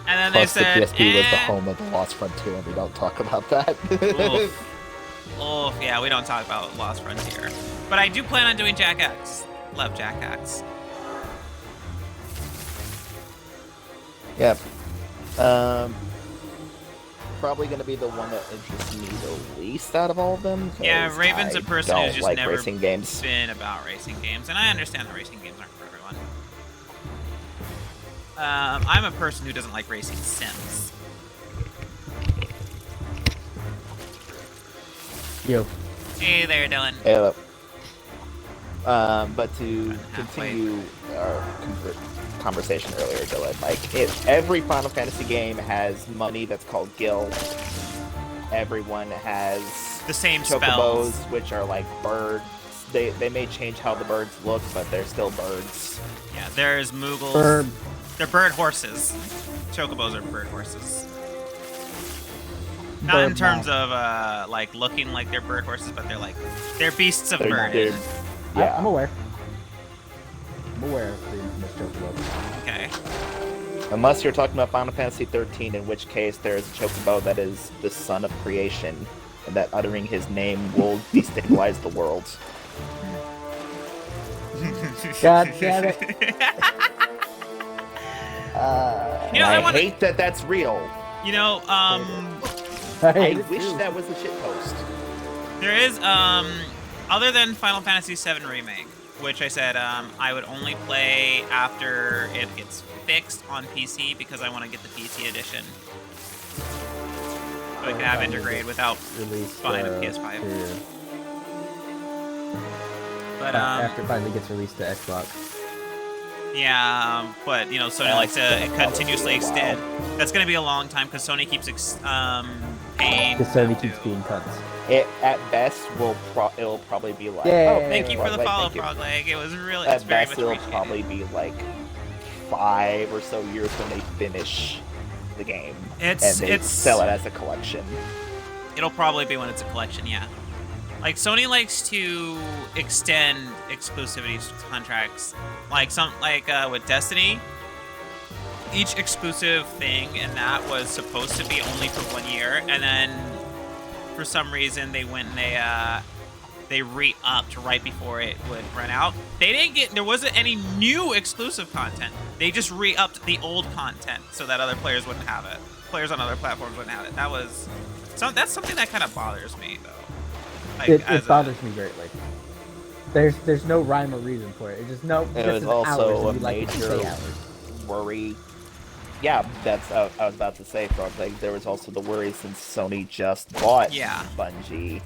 And then Plus, they said, the PSP was the home of the Lost Frontier, and we don't talk about that. Oof. Oof, yeah, we don't talk about Lost Frontier. But I do plan on doing Jack X. Love Jack X. Yep. Probably gonna be the one that interests me the least out of all of them. Yeah, 'cause Raven's I a person don't who's just like never racing games. been about racing games, and I understand that racing games aren't for everyone. I'm a person who doesn't like racing sims. Yo. Hey there, Dylan. Hello. But to continue our conversation earlier, Dylan, like every Final Fantasy game has money that's called guild. Everyone has the same chocobos, spells, which are like birds. They may change how the birds look, but they're still birds. Yeah, there's Moogles. Bird. They're bird horses. Chocobos are bird horses. Not in terms of like looking like they're bird horses, but they're beasts of burden. Yeah. I'm aware. I'm aware of the infamous Chocobo. Okay. Unless you're talking about Final Fantasy 13, in which case there is a chocobo that is the son of creation, and that uttering his name will destabilize the world. God damn it. You know, I wanna- hate that that's real. You know, I wish too. that was a shitpost. there is, other than Final Fantasy VII Remake, which I said I would only play after it gets fixed on PC because I want to get the PC edition. So I can have Intergrade without buying a PS5. But after it finally gets released to Xbox. yeah, but you know, Sony likes to continuously extend. That's gonna be a long time because Sony keeps paying. Because Sony keeps being cunts. It at best it'll probably be like. Yay. Oh, Thank you for the Frogleg, follow, thank you. Frogleg. It was really, At it's very best, much it'll appreciated. probably be like 5 or so years when they finish the game, and they sell it as a collection. It'll probably be when it's a collection, yeah. Like Sony likes to extend exclusivity contracts, like with Destiny. Each exclusive thing in that was supposed to be only for 1 year, and then for some reason they went and they they re-upped right before it would run out. There wasn't any new exclusive content. They just re-upped the old content so that other players wouldn't have it. Players on other platforms wouldn't have it. That's something that kind of bothers me, though. Like, it bothers me greatly. There's no rhyme or reason for it. It's just no. It was also a major worry. Yeah, that's I was about to say, Frog. Like, there was also the worry since Sony just bought Bungie,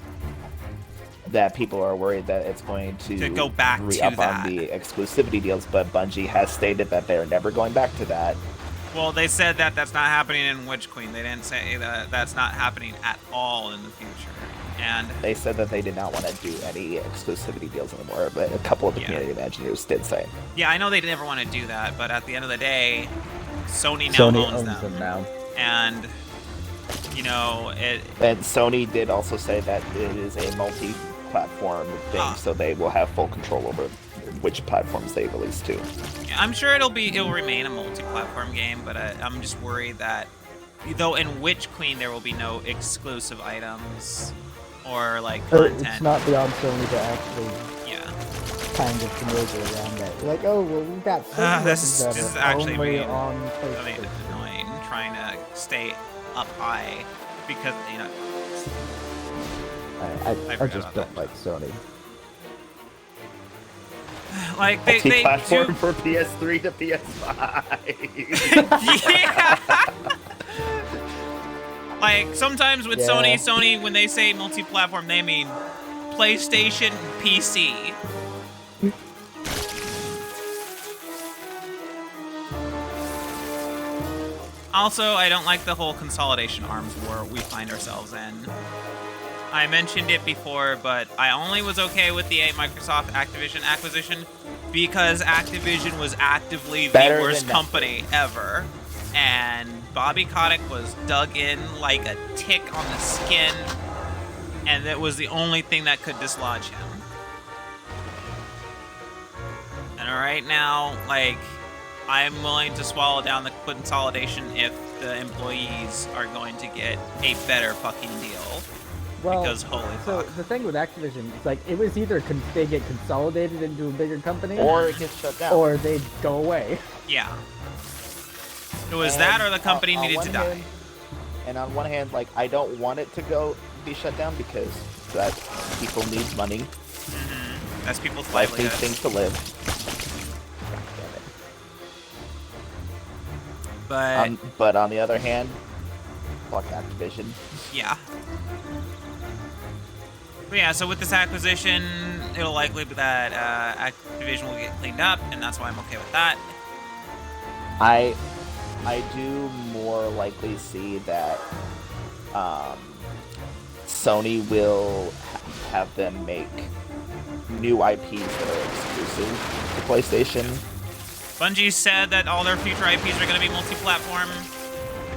that people are worried that it's going to go back re-up on the exclusivity deals, but Bungie has stated that they're never going back to that. Well, they said that that's not happening in Witch Queen. They didn't say that that's not happening at all in the future. And they said that they did not want to do any exclusivity deals anymore, but a couple of the community managers did say. Yeah, I know they never want to do that, but at the end of the day, Sony now owns them now. And, you know, And Sony did also say that it is a multi-platform thing, so they will have full control over which platforms they release to. Yeah, I'm sure it'll remain a multi-platform game, but I'm just worried that, though in Witch Queen there will be no exclusive items or like content. It's not beyond Sony to actually kind of maneuver around that. Like, oh, well, we've got this is actually only being on annoying, trying to stay up high because, you know, I just don't like Sony. Like they Multi-platform do for PS3 to PS5. Yeah. Like sometimes with Sony when they say multi-platform, they mean PlayStation, PC. Also, I don't like the whole consolidation arms war we find ourselves in. I mentioned it before, but I only was okay with the Microsoft Activision acquisition because Activision was actively the worst company ever. And Bobby Kotick was dug in like a tick on the skin, and that was the only thing that could dislodge him. And right now, like, I'm willing to swallow down the consolidation if the employees are going to get a better fucking deal. Well, because holy so fuck. the thing with Activision, it's like it was either they get consolidated into a bigger company, or it gets shut down, or they go away. Yeah. It was that or the company needed to die. And on one hand, like, I don't want it to be shut down because that people need money. Mm-hmm. That's people's life livelihoods. needs things to live. But on the other hand, fuck Activision. Yeah. But yeah, so with this acquisition, it'll likely be that Activision will get cleaned up, and that's why I'm okay with that. I do more likely see that Sony will have them make new IPs that are exclusive to PlayStation. Bungie said that all their future IPs are going to be multi-platform,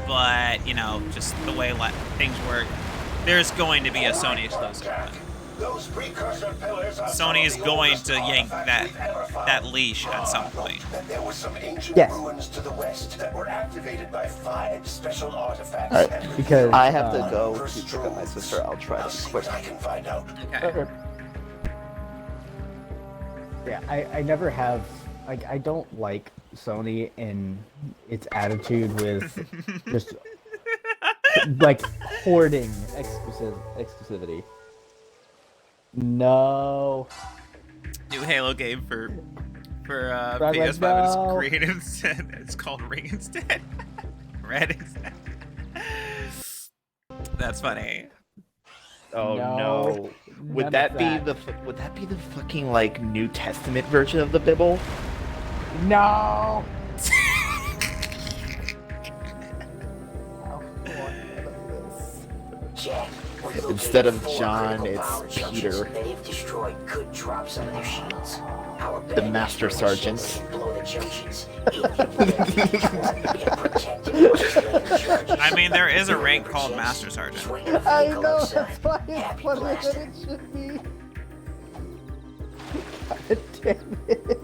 but, you know, just the way things work, there's going to be a Sony exclusive. Sony is going to yank that leash at some point. There were some ancient ruins to the west that were activated by 5 special artifacts. All right, because I have to go to pick up my sister. I'll try to be quick. I can find out. Okay. Yeah, I never have. Like, I don't like Sony and its attitude with just like hoarding exclusivity. No. New Halo game for Right, PS5 no. is green instead. It's called Ring instead. Red instead. That's funny. Oh no! Would None that of be that. would that be the fucking like New Testament version of the Bible? No. Jack, Instead of John, it's Peter, they've destroyed could drop some of their shields. Our the Master Sergeant. blow the junctions. I mean, there is a rank called Master Sergeant. I know, that's why it's funnier than it should be. God damn it.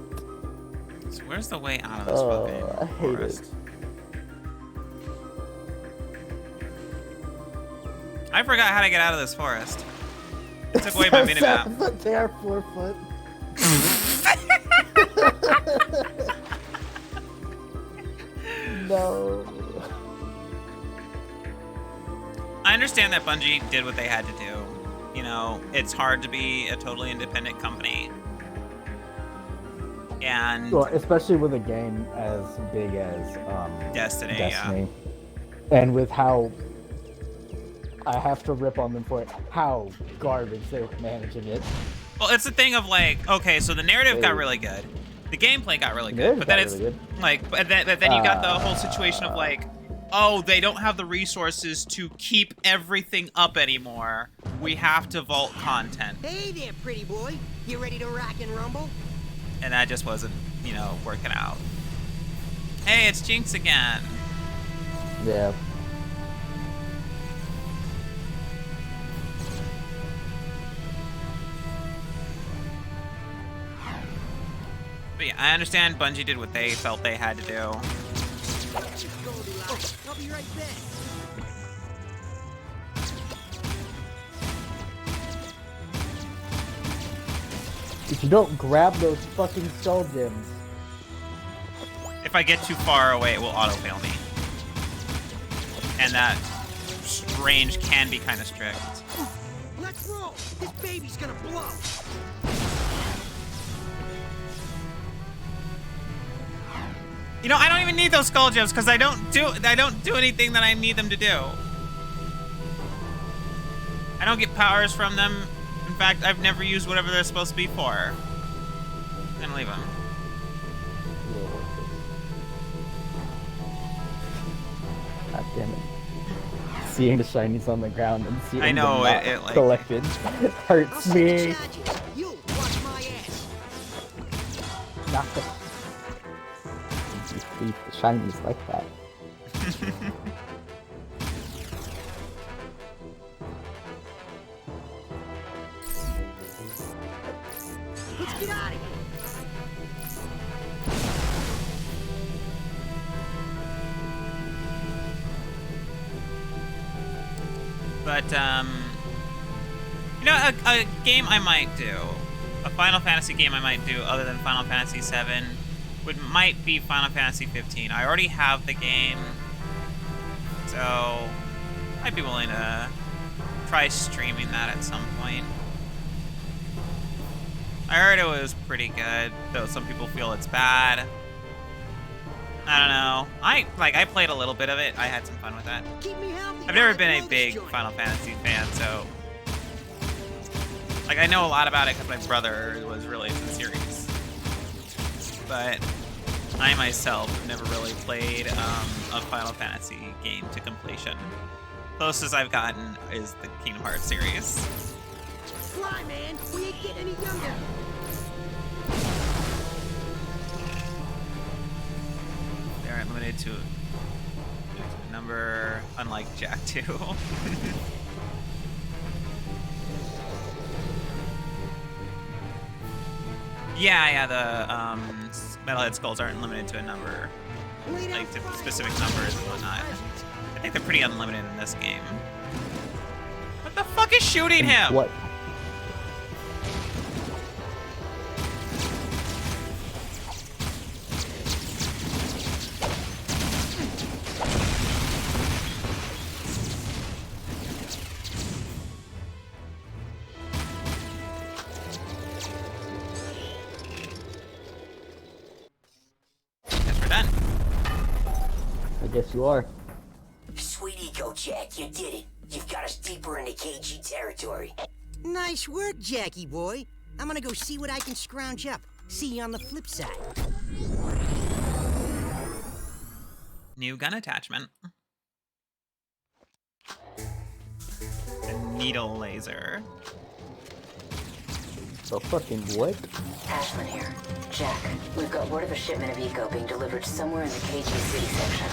So where's the way out of this I fucking hate forest? it. I forgot how to get out of this forest. It took away my minimap. But they are 4 foot. No. I understand that Bungie did what they had to do. You know, it's hard to be a totally independent company. And Well, especially with a game as big as Destiny. Destiny. And with how I have to rip on them for it, how garbage they're managing it. Well, it's the thing of like, okay, so the narrative got really good, the gameplay got really good, but then it's like, but then you got the whole situation of like, oh, they don't have the resources to keep everything up anymore. We have to vault content, Hey there, pretty boy. You ready to rock and rumble? and that just wasn't, you know, working out. Hey, it's Jinx again. Yeah. But yeah, I understand Bungie did what they felt they had to do. I'll be right back. If you don't grab those fucking skull gems. If I get too far away, it will auto-fail me. And that range can be kind of strict. Let's roll. This baby's gonna blow. You know, I don't even need those skull gems because I don't do anything that I need them to do. I don't get powers from them. In fact, I've never used whatever they're supposed to be for. I'm gonna leave them. God damn it. Seeing the shinies on the ground and seeing I know, them not it like collected hurts me. You watch my ass. Not the leave the shinies like that. Let's get out of here. But, you know, a game I might do, a Final Fantasy game I might do other than Final Fantasy VII might be Final Fantasy 15. I already have the game, so I'd be willing to try streaming that at some point. I heard it was pretty good, though some people feel it's bad. I don't know. I played a little bit of it. I had some fun with that. Keep me healthy. I've never been a big Final Fantasy fan, so like I know a lot about it because my brother was really into the series. But I myself have never really played a Final Fantasy game to completion. Closest I've gotten is the Kingdom Hearts series. Fly, man. We ain't getting any younger. They aren't limited to a number, unlike Jack 2. yeah, the Metalhead skulls aren't limited to a number, like to specific numbers and whatnot. I think they're pretty unlimited in this game. What the fuck is shooting him? What? I guess you are. Sweet eco, Jack. You did it. You've got us deeper into KG territory. Nice work, Jackie boy. I'm gonna go see what I can scrounge up. See you on the flip side. New gun attachment. The needle laser. The fucking what? Ashlyn here. Jack, we've got word of a shipment of eco being delivered somewhere in the KG City section.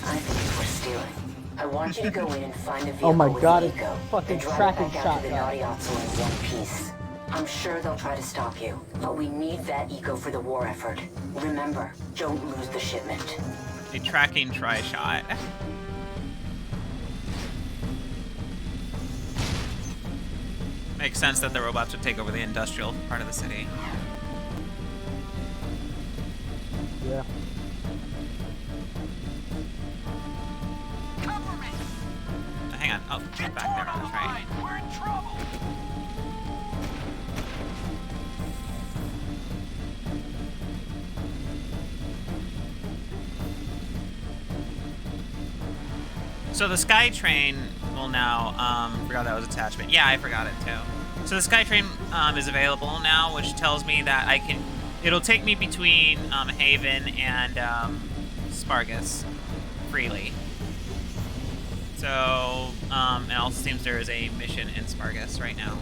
I think it's worth stealing. I want you to go in and find the vehicle Oh my with god, the it's eco, fucking and drive tracking it back out to the shotgun. Naughty Otso in one piece. I'm sure they'll try to stop you, but we need that eco for the war effort. Remember, don't lose the shipment. A tracking tri-shot. Makes sense that the robots would take over the industrial part of the city. Yeah. Hang on. Oh, get back there on the train. We're in trouble. So the SkyTrain will now, forgot that was attachment. Yeah, I forgot it too. So the SkyTrain is available now, which tells me that I can, it'll take me between Haven and Spargus freely. So, it also seems there is a mission in Spargus right now.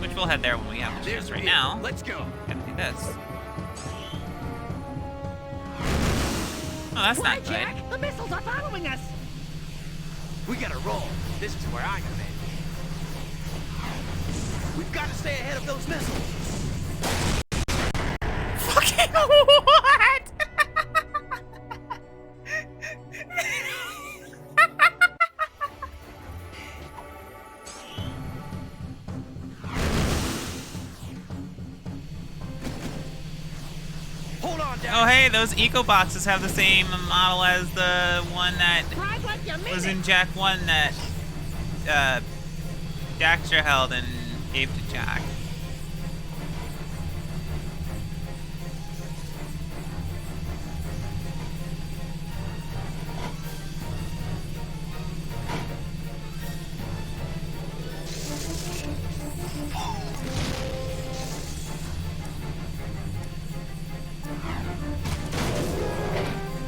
Which we'll head there when we have a chance. Right now, Let's go. Gotta do this. Oh, that's not good. The missiles are following us. We gotta roll. This is where I come in. We've got to stay ahead of those missiles. Fucking what? Hold on, Dad. Oh, hey, those eco boxes have the same model as the one that was in Jack 1 that Daxter held and gave to Jack.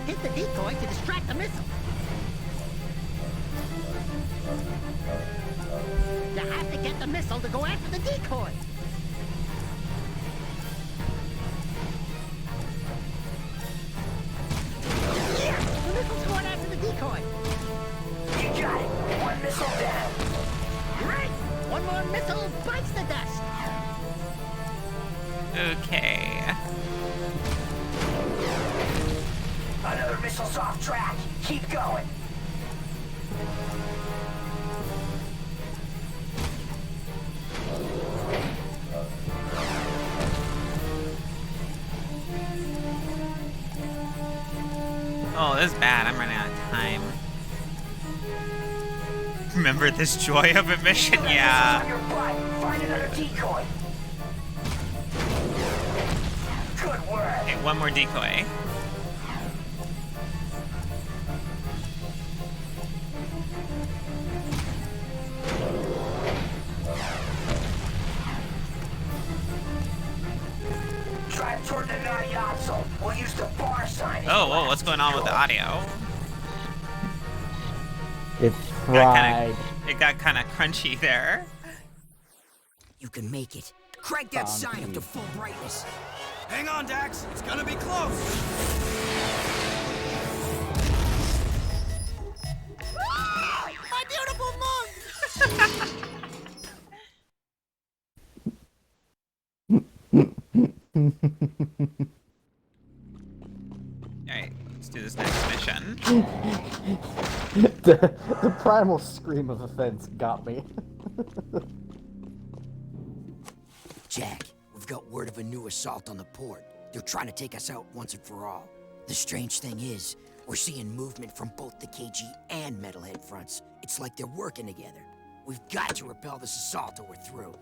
Hit the decoy to distract the missile. You have to get the missile to go after the decoy. Yeah, the missile's going after the decoy. You got it. One missile down. Great! One more missile bites the dust. Okay. Another missile's off track. Keep going. Oh, this is bad. I'm running out of time. Remember this joy of a mission? Yeah. On your butt. Find another decoy. Good work. Okay, one more decoy. Drive toward the Nayatzel. We'll use the bar sign. Oh, whoa, what's going on with the audio? It's fried. It got kind of crunchy there. You can make it. Crank that sign up to full brightness. Hang on, Dax. It's gonna be close. My beautiful monk! Alright, let's do this next mission. the primal scream of offense got me. Jack, we've got word of a new assault on the port. They're trying to take us out once and for all. The strange thing is, we're seeing movement from both the KG and Metalhead fronts. It's like they're working together. We've got to repel this assault or we're through.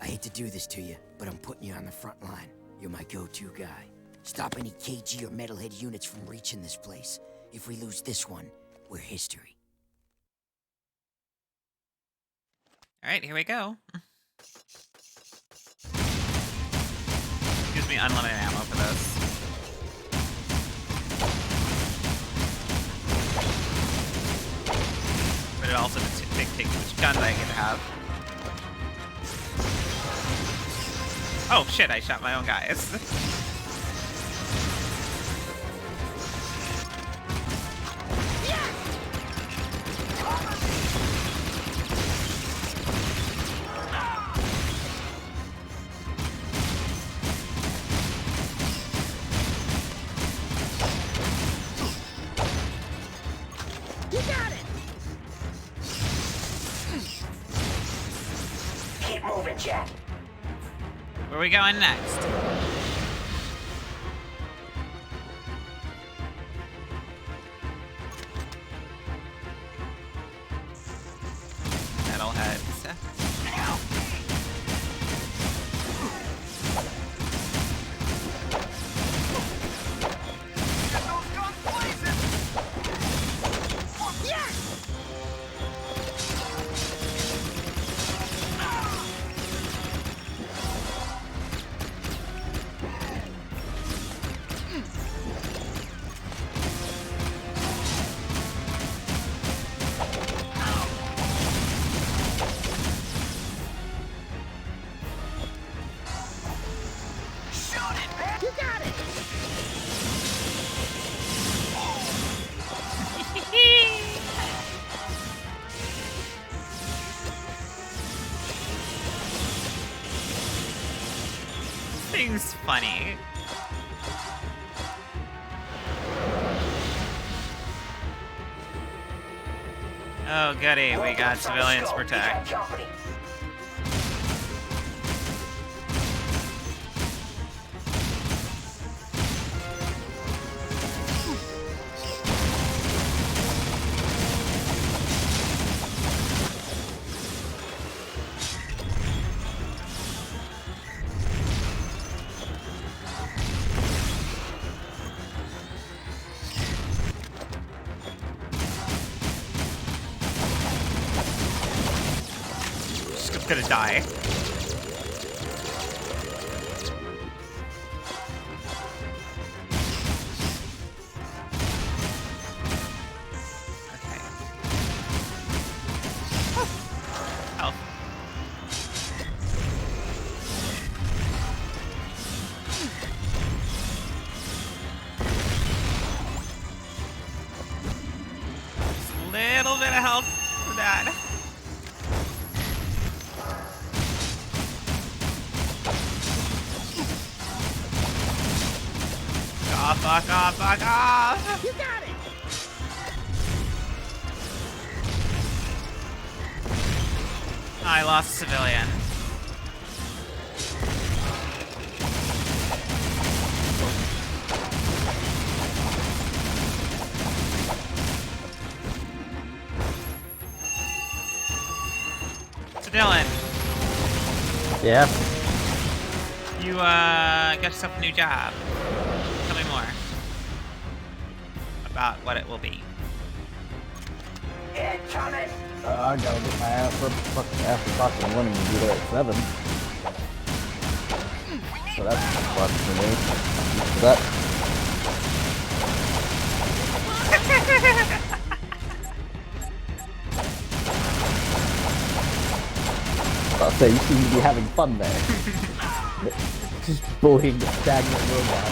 I hate to do this to you, but I'm putting you on the front line. You're my go-to guy. Stop any KG or Metalhead units from reaching this place. If we lose this one, we're history. Alright, here we go. Gives me unlimited ammo for this. But it also dictates which guns I get to have. Oh shit, I shot my own guys. You got it! moving, Jack. Where are we going next? Metalheads. Thing's funny. Oh goody, we got civilians protect. Gonna die. Okay. Help. Just a little bit of help for that. Fuck off, fuck off! You got it! I lost a civilian. So Dylan. Yeah? You, got yourself a new job. Tell me more about what it will be. Incoming! I gotta get my ass up after fucking winning to do that at 7. So that's fun for me. That. I'll say, you seem to be having fun there. Just bullying the stagnant robot.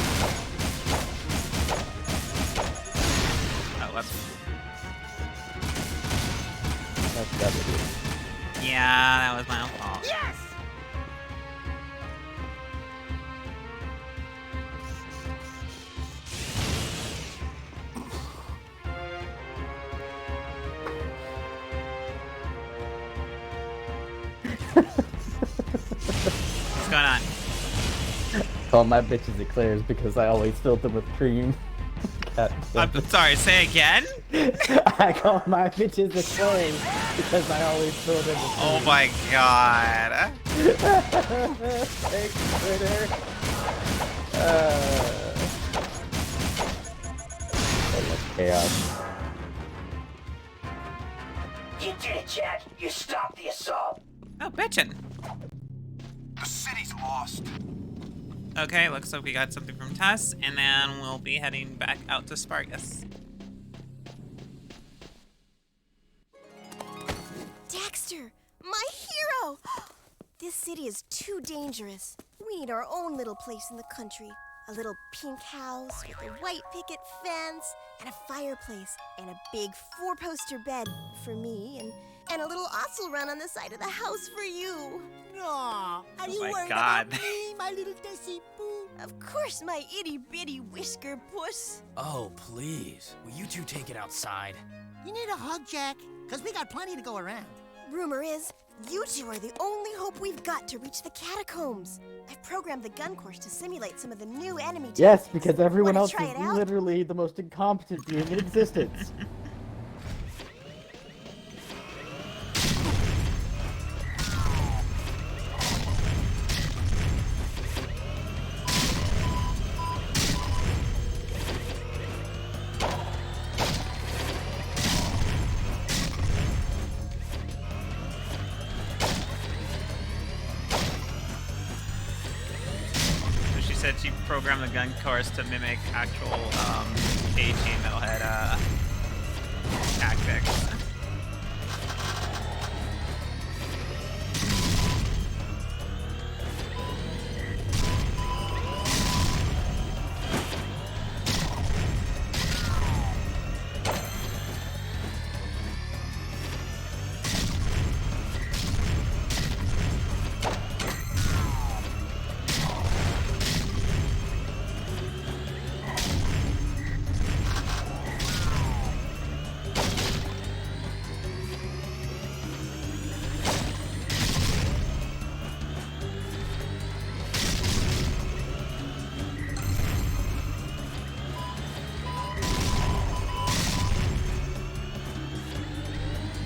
Oh, whoops. That's it. Yeah, that was my own fault. Yes! What's going on? Call my bitches eclairs because I always filled them with cream. I'm sorry, say again? I call my bitches eclairs because I always filled them with cream. Oh my god. Thanks, Twitter. Chaos. You did it, Jack. You stopped the assault. Oh, bitchin'. The city's lost. Okay, looks like we got something from Tess, and then we'll be heading back out to Spargus. Dexter, my hero! This city is too dangerous. We need our own little place in the country. A little pink house with a white picket fence and a fireplace and a big 4-poster bed for me and a little osel run on the side of the house for you. Aw, are you my worried God. about me, my little Tessie Boo? Of course, my itty-bitty whisker puss. Oh, please. Will you two take it outside? You need a hug, Jack, because we got plenty to go around. Rumor is, You two are the only hope we've got to reach the catacombs. I've programmed the gun course to simulate some of the new enemy Yes, tactics. because everyone Wanna else try is it out? literally the most incompetent being in existence. So she said she programmed the gun course to mimic actual KG Metalhead tactics.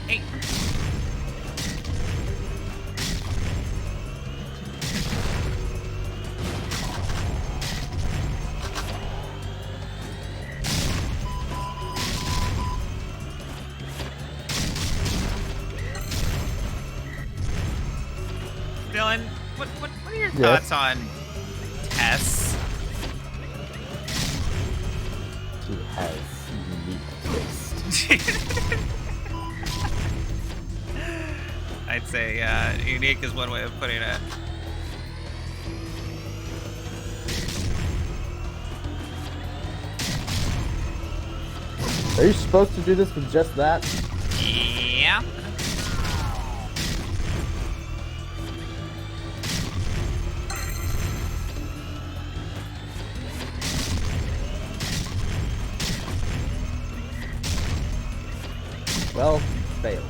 Hey. Dylan, what are your Yes. thoughts on Tess? She has unique taste. I'd say unique is one way of putting it. Are you supposed to do this with just that? Yeah. Well, failed.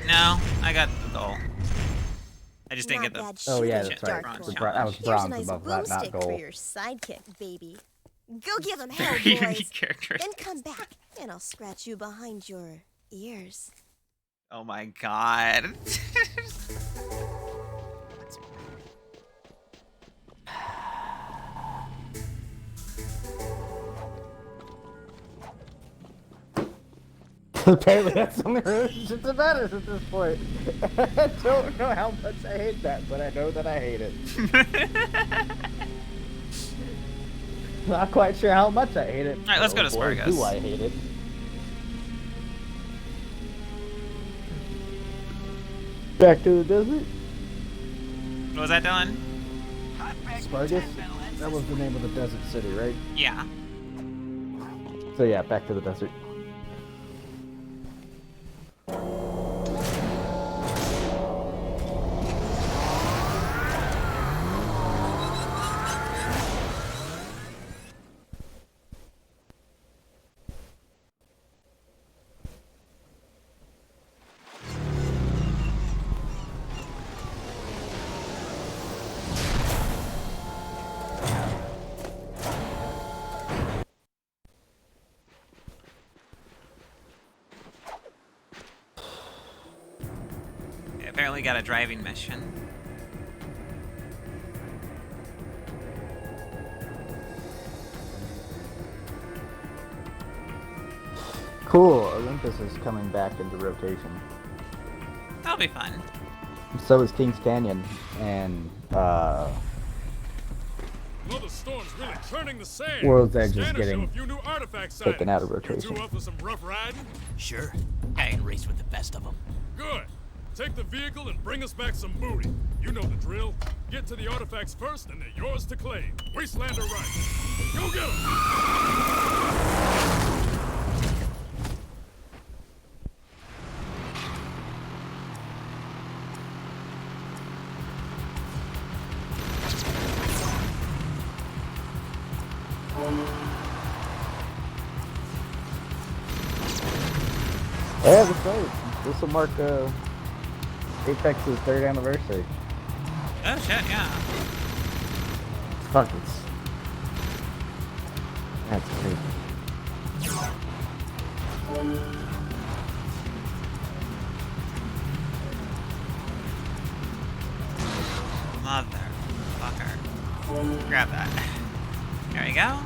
No, I got the goal. I just didn't Not get the. bad Oh, yeah, shooting, that's right. Dark The One. bron- I was Here's bronze a nice above that, not boomstick for gold. your sidekick, baby. Go give him hell, Very boys. unique characters. Then come back, and I'll scratch you behind your ears. Oh my god. Apparently that's the only relationship that matters at this point. I don't know how much I hate that, but I know that I hate it. Not quite sure how much I hate it. Alright, let's go to boy, Spargus. do I hate it. Back to the desert? What was that, Dylan? Spargus? That was the name of the desert city, right? Yeah. So yeah, back to the desert. Yeah, apparently got a driving mission. Cool, Olympus is coming back into rotation. That'll be fun. So is Kings Canyon, and Well, the storm's really churning the sand. World's Edge is Stand to show getting a few new artifact taken out of sightings. You rotation. two up for some rough riding? Sure. I can race with the best of them. Good. Take the vehicle and bring us back some booty. You know the drill. Get to the artifacts first, and they're yours to claim. Wasteland or right. Go get 'em! Yeah, that's right. This will mark Apex's 3rd anniversary. Oh shit, yeah. Fuck it. That's crazy. Motherfucker. Grab that. There we go.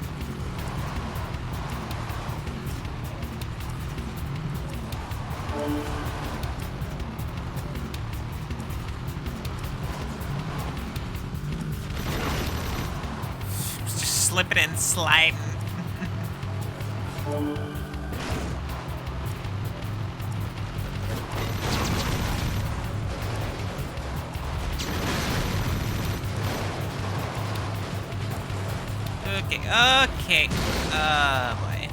Just slipping and sliding. Okay. Boy.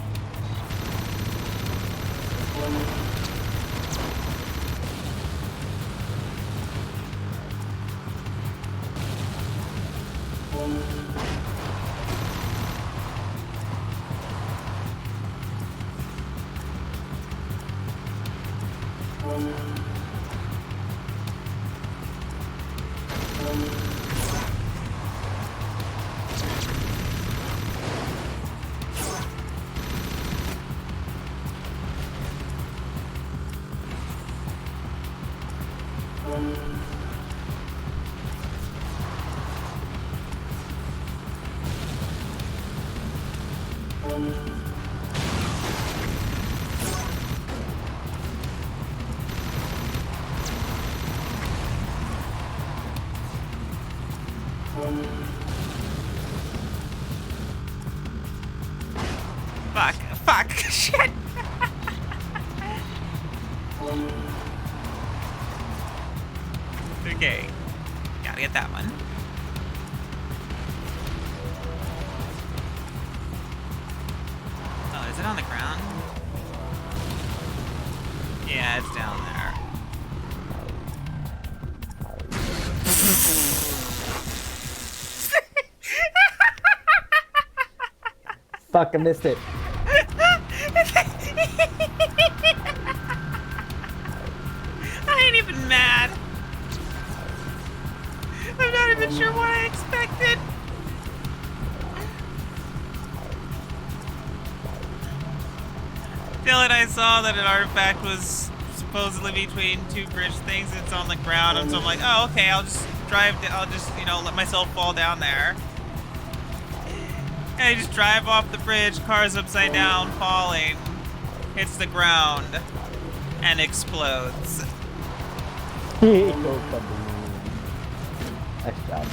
Fuck, shit. Okay, gotta get that one. Oh, is it on the ground? Yeah, it's down there. Fuck, I missed it. I ain't even mad. I'm not even sure what I expected. Dylan, I saw that an artifact was supposedly between 2 bridge things. It's on the ground, and so I'm like, oh, okay, I'll just, you know, let myself fall down there. And I just drive off the bridge, car's upside down, falling, hits the ground, and explodes. Nice job.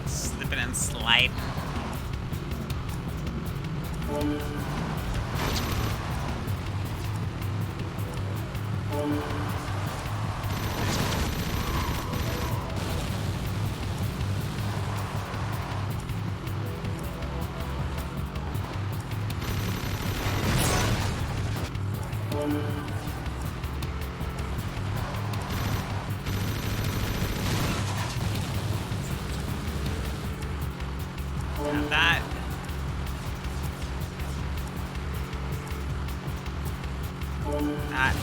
Slipping and sliding. Have that. That.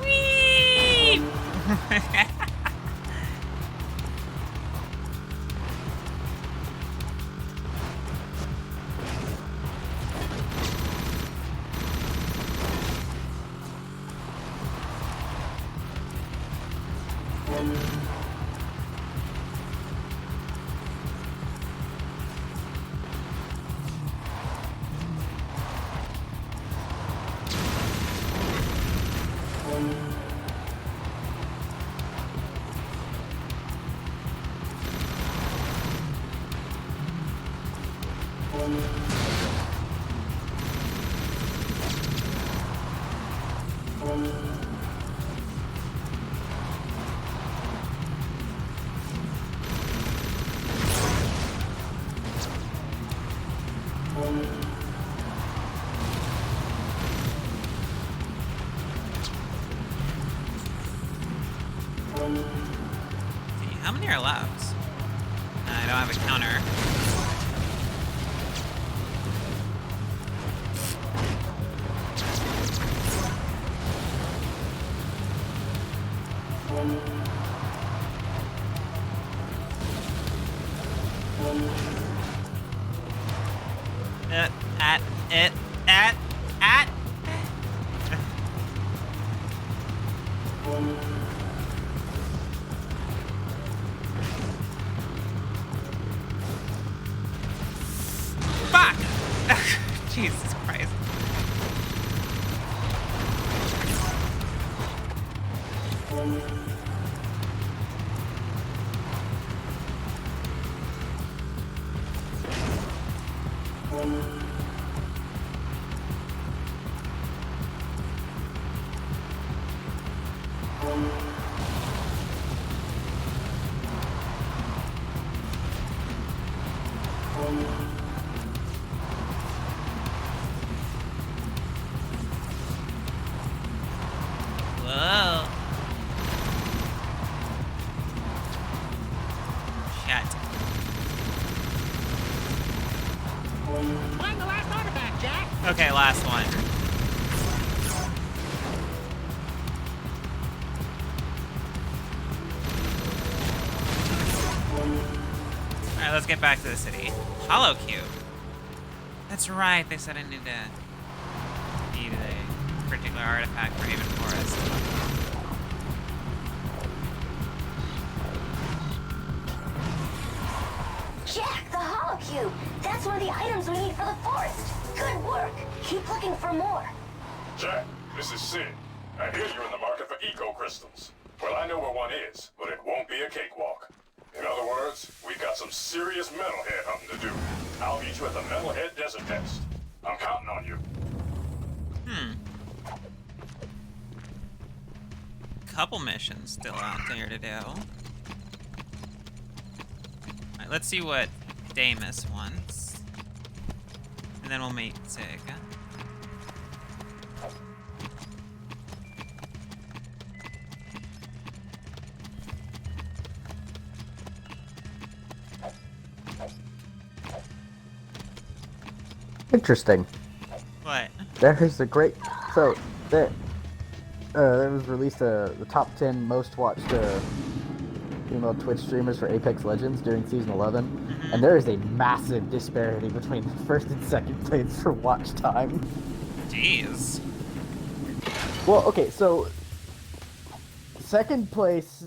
Whee! See, how many are left? I don't have a counter. At. Fuck! Jesus Christ. Whoa. Shit. Find the last artifact, Jack. Okay, last one. Alright, let's get back to the city. Hollow Cube. That's right, they said I need a particular artifact for Haven Forest. Jack, the Hollow Cube! That's one of the items we need for the forest! Good work! Keep looking for more. Jack, this is Sid. I hear you're in the market for eco crystals. Well, I know where one is, but it won't be a cakewalk. In other words, we got some serious metalhead hunting to do. I'll meet you at the Metalhead Desert Test. I'm counting on you. Couple missions still out there to do. Alright, let's see what Damus wants. And then we'll meet Zig. Interesting. What? There's a great... So, there was released the top 10 most watched female Twitch streamers for Apex Legends during Season 11. And there is a massive disparity between the first and second place for watch time. Jeez. Well, okay, so... Second place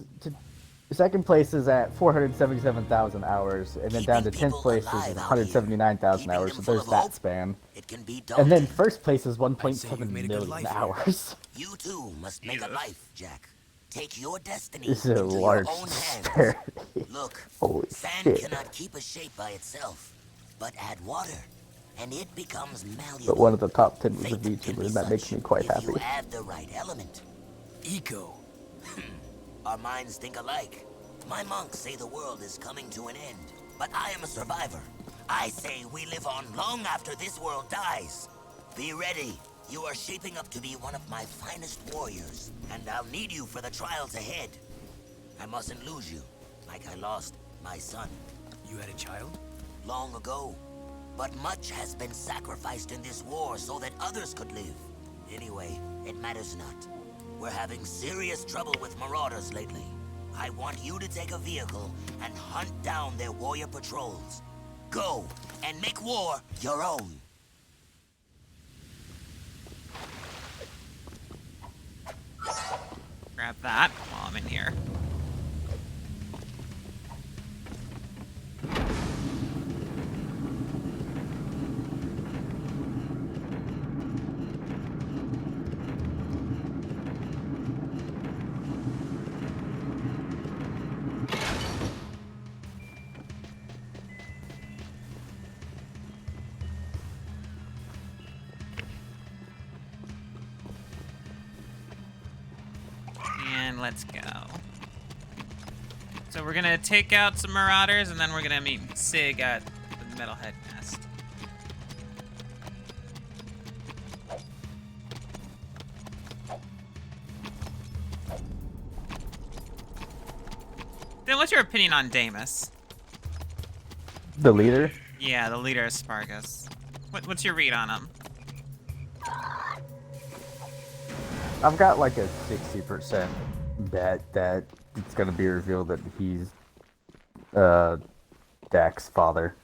is at 477,000 hours, and then down to 10th place is 179,000 hours, so there's that span. And then first place is 1.7 million hours. You too must make a life, Jack. Take your destiny This is a into large your own hands. disparity. Look, Holy sand shit. cannot keep a shape by itself, but add water, and it becomes malleable. But one of the top 10 was a VTuber, and that makes me quite If happy. you add the right element. Eco. Our minds think alike. My monks say the world is coming to an end, but I am a survivor. I say we live on long after this world dies. Be ready. You are shaping up to be one of my finest warriors, and I'll need you for the trials ahead. I mustn't lose you, like I lost my son. You had a child? Long ago. But much has been sacrificed in this war so that others could live. Anyway, it matters not. We're having serious trouble with marauders lately. I want you to take a vehicle and hunt down their warrior patrols. Go, and make war your own. Grab that while I'm in here. let's go. So we're gonna take out some Marauders, and then we're gonna meet Sig at the Metalhead Nest. Then what's your opinion on Damus? The leader? Yeah, the leader of Sparkus. What's your read on him? I've got like a 60% bet that it's gonna be revealed that he's Dak's father.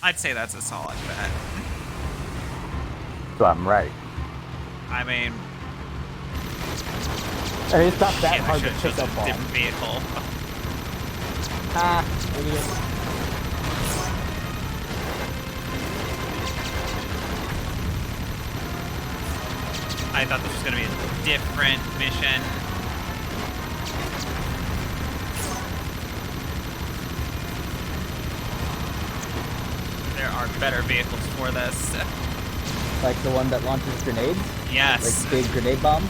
I'd say that's a solid bet. So I'm right. I mean, it's not that shit, hard to I should've pick chosen up a on. different vehicle. Idiot. I thought this was gonna be a different mission. There are better vehicles for this. Like the one that launches grenades? Yes. Like big grenade bombs?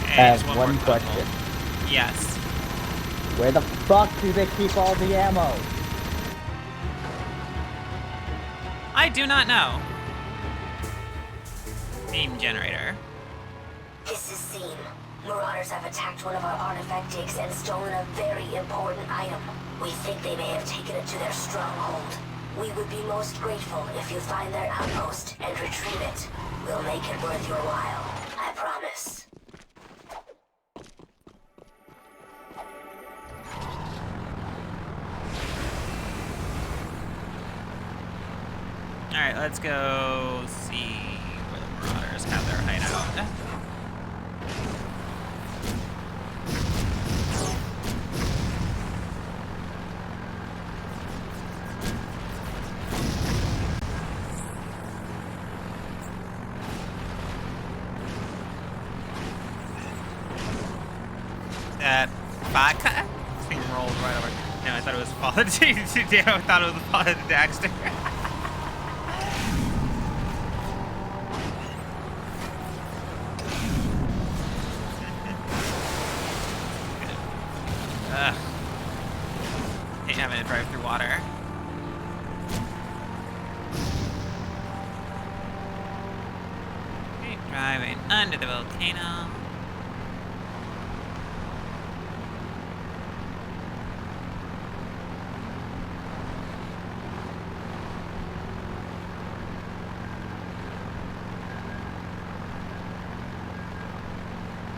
I have one question. Yes. Where the fuck do they keep all the ammo? I do not know. Beam generator. This is Seam. Marauders have attacked one of our artifact digs and stolen a very important item. We think they may have taken it to their stronghold. We would be most grateful if you find their outpost and retrieve it. We'll make it worth your while. I promise. Alright, let's go see where the Marauders have their hideout. That vodka thing rolled right over. No, I thought it was Father. Damn, I thought it was Father Daxter. Ugh. Hate having to drive through water. Okay, driving under the volcano.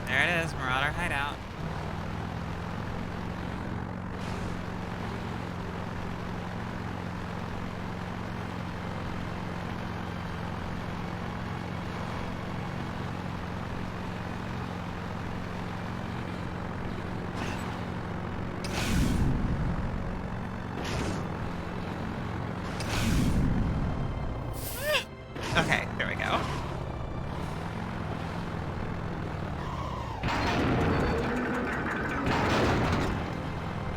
There it is, Marauder hideout. Okay, there we go.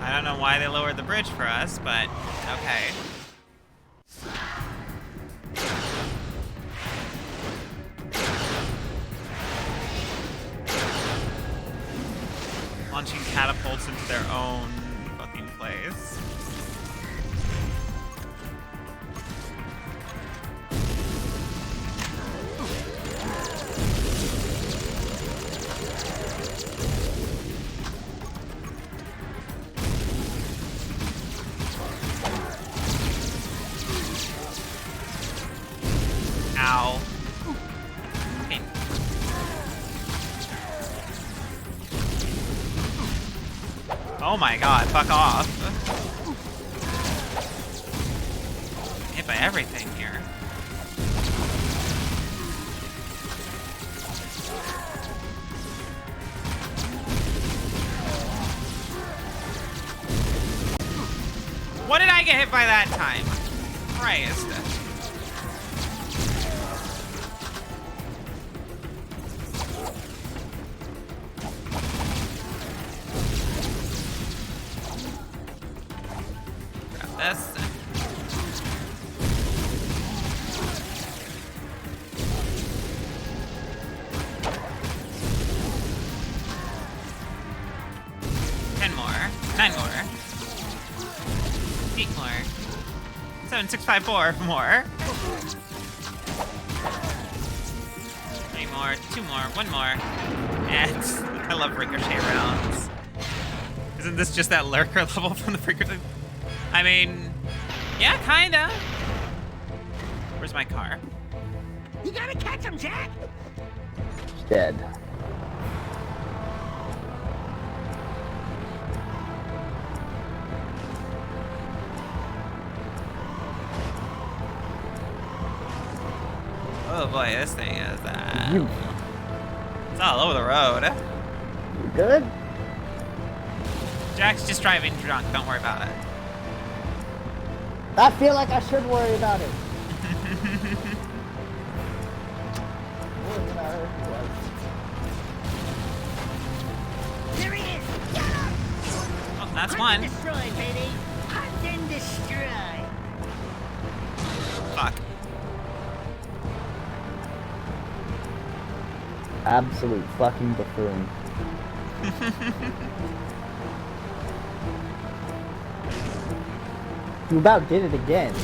I don't know why they lowered the bridge for us, but okay. Launching catapults into their own fucking place. Ow. Okay. Oh my god, fuck off. Hit by everything here. What did I get hit by that time? Christ. Grab this. Ten more. 9 more. 8 more. 7, 6, 5, 4 more. 3 more, 2 more, 1 more. And I love ricochet rounds. Isn't this just that lurker level from the frequency? I mean, yeah, kinda. Where's my car? You gotta catch him, Jack! Dead. Oh boy, this thing is it's all over the road. You good? Jack's just driving drunk, don't worry about it. I feel like I should worry about it. There he is! Get him! Oh, that's Hunt one. and destroy, baby! Hunt and destroy! Fuck. Absolute fucking buffoon. You about did it again.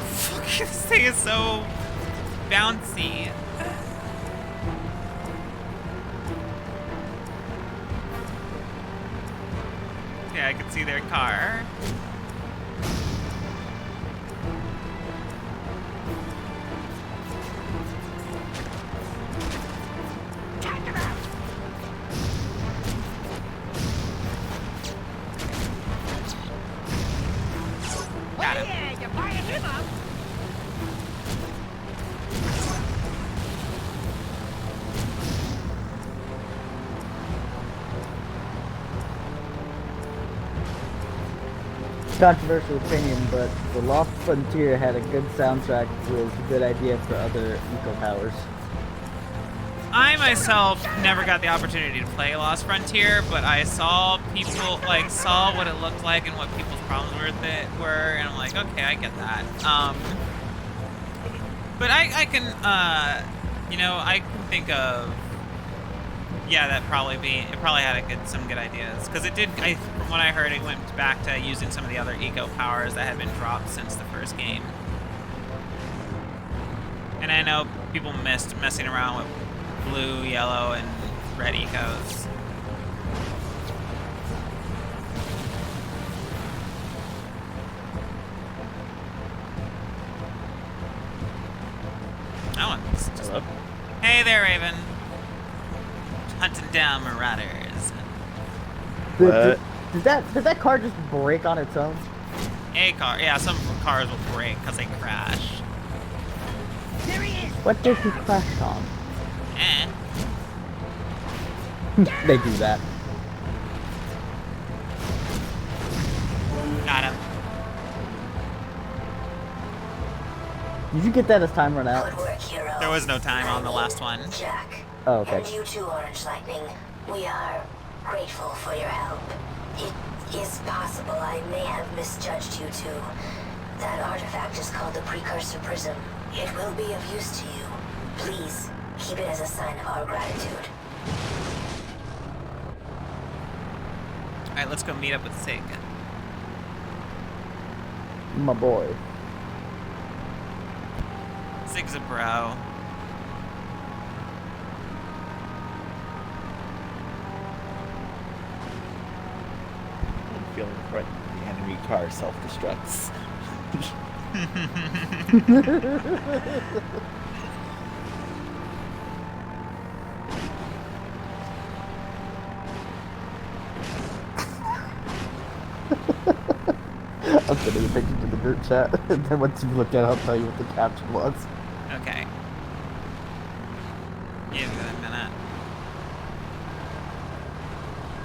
Fuck, this thing is so bouncy. Yeah, I can see their car. Got him. Yeah, you're firing him up! Controversial opinion, but The Lost Frontier had a good soundtrack, was a good idea for other eco powers. I myself never got the opportunity to play Lost Frontier, but I saw people, like, saw what it looked like and what people's problems with it were, and I'm like, okay, I get that. But I can, you know, I can think of, yeah, it probably had some good ideas, because it did, from what I heard, it went back to using some of the other eco powers that had been dropped since the first game. And I know people missed messing around with blue, yellow, and red ecos. That one's just... Hello? Hey there, Raven. Hunting down marauders. Did that car just break on its own? A car, yeah, some cars will break because they crash. There he is! What did he crash on? Eh. They do that. Got him. Did you get that as time run out? Good work, hero. There was no time on the last one. Jack. Oh, okay. And you too, Orange Lightning. We are grateful for your help. It is possible I may have misjudged you two. That artifact is called the Precursor Prism. It will be of use to you. Please, keep it as a sign of our gratitude. Alright, let's go meet up with Sig. My boy. Sig's a bro. I'm feeling threatened. The enemy car self-destructs. I'm sending a picture to the group chat, and then once you look at it, I'll tell you what the caption was. Okay. Give it a minute.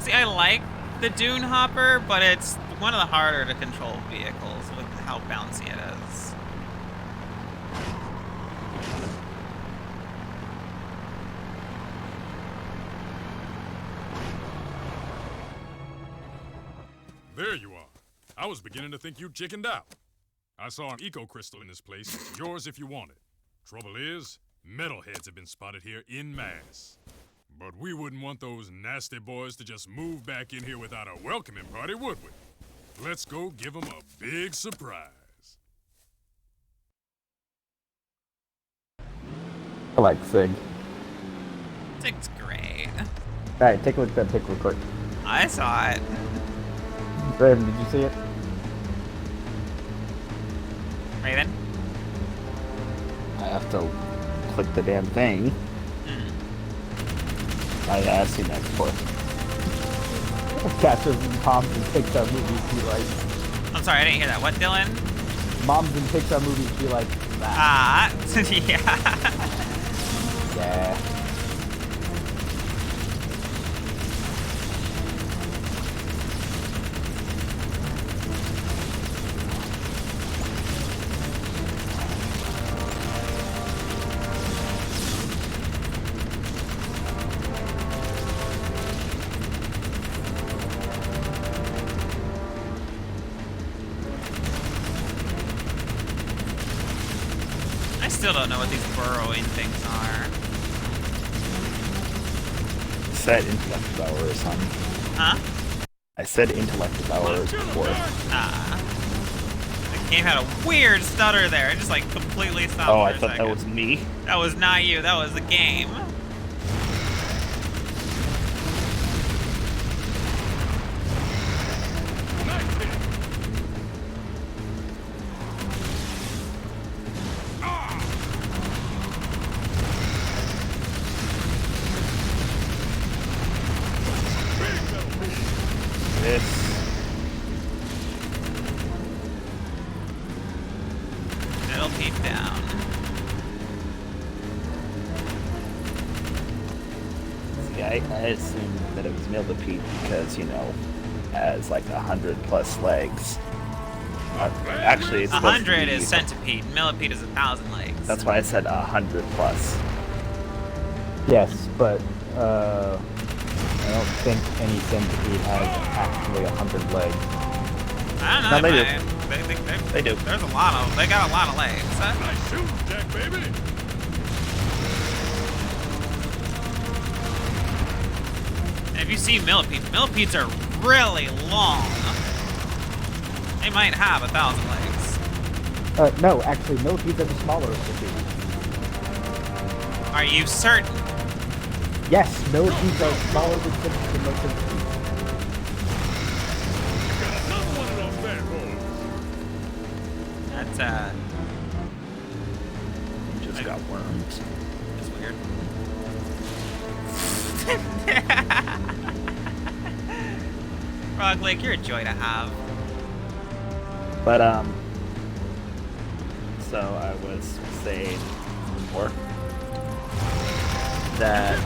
See, I like the Dune Hopper, but it's one of the harder to control vehicles with how bouncy it is. There you are. I was beginning to think you'd chickened out. I saw an eco crystal in this place. It's yours if you want it. Trouble is, metalheads have been spotted here en masse. But we wouldn't want those nasty boys to just move back in here without a welcoming party, would we? Let's go give them a big surprise. I like Sig. Sig's great. Alright, take a look at that pic real quick. I saw it. Raven, did you see it? Raven? I have to click the damn thing. I've seen that before. Catches and Moms and Pixar movies be like. I'm sorry, I didn't hear that. What, Dylan? Moms and Pixar movies be like that. Ah, yeah. Yeah. I still don't know what these burrowing things are. Said intellect hours, son. Huh? I said intellect hours before. Ah. The game had a weird stutter there. It just like completely stopped Oh, for I a thought second. that was me. That was not you. That was the game. It'll keep down. See, I assumed that it was millipede because, you know, has like 100+ legs. Actually, it's 100 is centipede. Millipede is 1,000 legs. That's why I said 100+. Yes, but I don't think any centipede has actually 100 legs. I don't know. No, they might. do. They do. There's a lot of. They got a lot of legs. Huh? Nice shooting, Jack, baby. And if you see millipedes are really long. They might have 1,000 legs. No, actually, millipedes are the smaller of the two. Are you certain? Yes, millipedes are smaller than most centipedes. That's You just got wormed. That's weird. Frog Lake, you're a joy to have. But, so I was saying before that,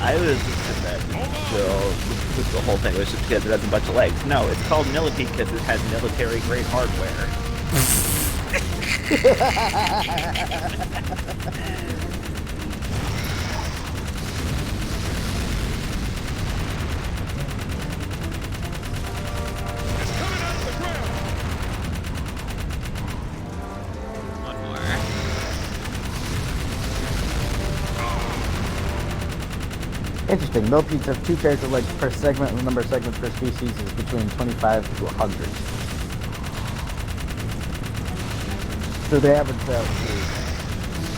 I was just that the whole thing was just because it has a bunch of legs. No, it's called millipede because it has military-grade hardware. Interesting. Millipedes have 2 pairs of legs per segment, and the number of segments per species is between 25 to 100. So they average out to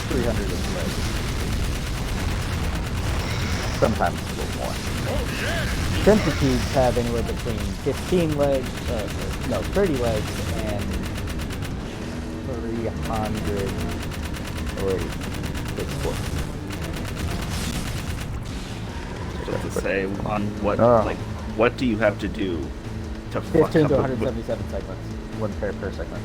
300 of legs. sometimes a little more. Centipedes have anywhere between 15 legs, 30 legs and 300 or it's Just to say on what what do you have to do to 15 to 177 segments, one pair per segment.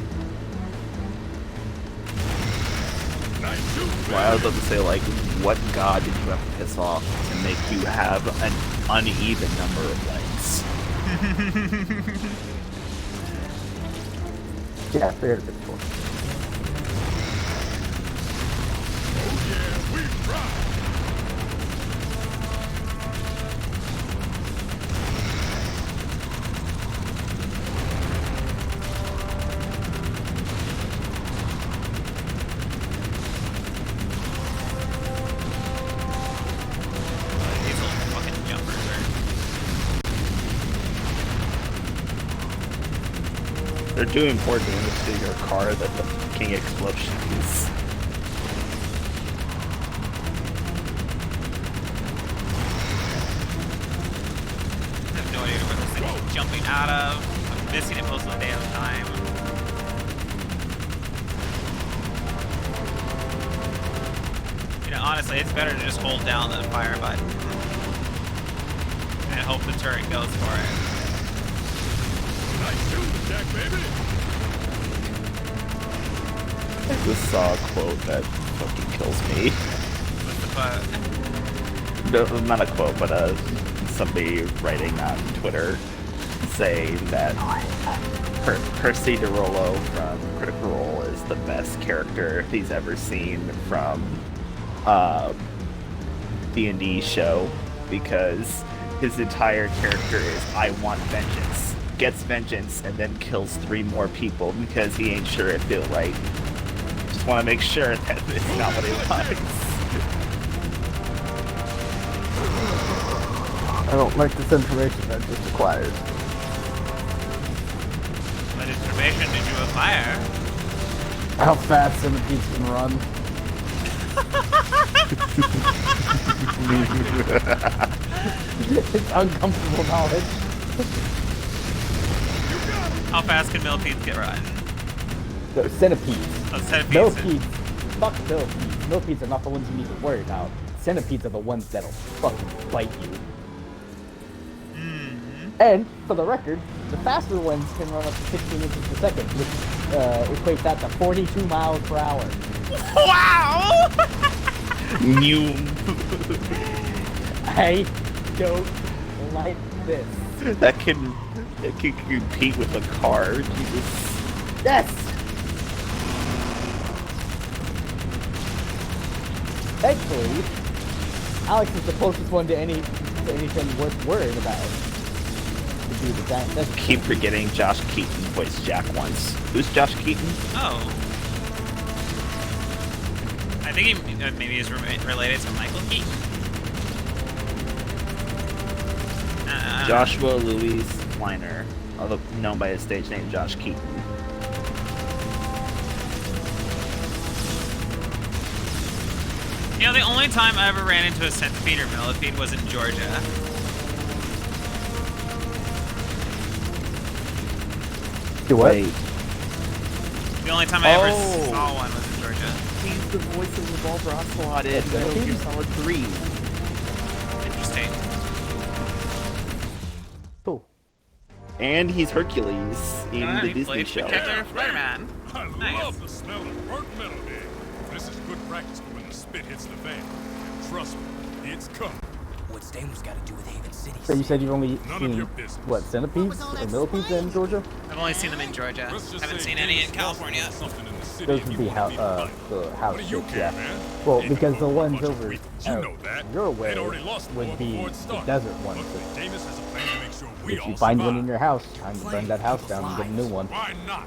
Well, I was about to say, like, what god did you have to piss off to make you have an uneven number of legs? Yeah, 354. They're doing more damage to your car than the fucking explosions. I have no idea where this thing is jumping out of. I'm missing it most of the damn time. You know, honestly, it's better to just hold down the fire button and hope the turret goes for it. Nice shooting, Jack, baby. I just saw a quote that fucking kills me. What's the quote? No, not a quote, but somebody writing on Twitter saying that Percy DeRollo from Critical Role is the best character he's ever seen from D&D show because his entire character is I want vengeance, gets vengeance, and then kills 3 more people because he ain't sure if they'll right. Just want to make sure that it's not what he wants. I don't like this information that just acquired. What information did you acquire? How fast centipedes can run. It's uncomfortable knowledge. How fast can millipedes get run? No, centipedes. Oh, centipedes. Millipedes. Fuck millipedes. Millipedes are not the ones you need to worry about. Centipedes are the ones that'll fucking bite you. And, for the record, the faster ones can run up to 16 inches per second, which equates that to 42 miles per hour. Wow! New. I don't like this. That can compete with a car. Jesus. Yes! Thankfully, Alex is the closest one to anything worth worrying about. Keep forgetting Josh Keaton voiced Jack once. Who's Josh Keaton? Oh. I think he maybe is related to Michael Keaton. Joshua Louis Kleiner, although known by his stage name Josh Keaton. You know, the only time I ever ran into a centipede or millipede was in Georgia. Do what? Wait. The only time I ever saw one was in Georgia. He's the voice of Revolver Ocelot in Metal Gear Solid 3. Interesting. Cool. And he's Hercules in the Disney show. Spectacular Spider-Man. I love the smell of burnt metal, man. This is good practice for when the spit hits the fan. And trust me, it's coming. What's Damon's got to do with Haven City? So you said you've only None of seen, your business. what, centipedes or millipedes in Georgia? I've only seen them in Georgia. Haven't seen any in California. Those would be the house ships, yeah. Well, because the ones over your way would be the desert ones. If you find one in your house, time to burn that house down and get a new one. Why not?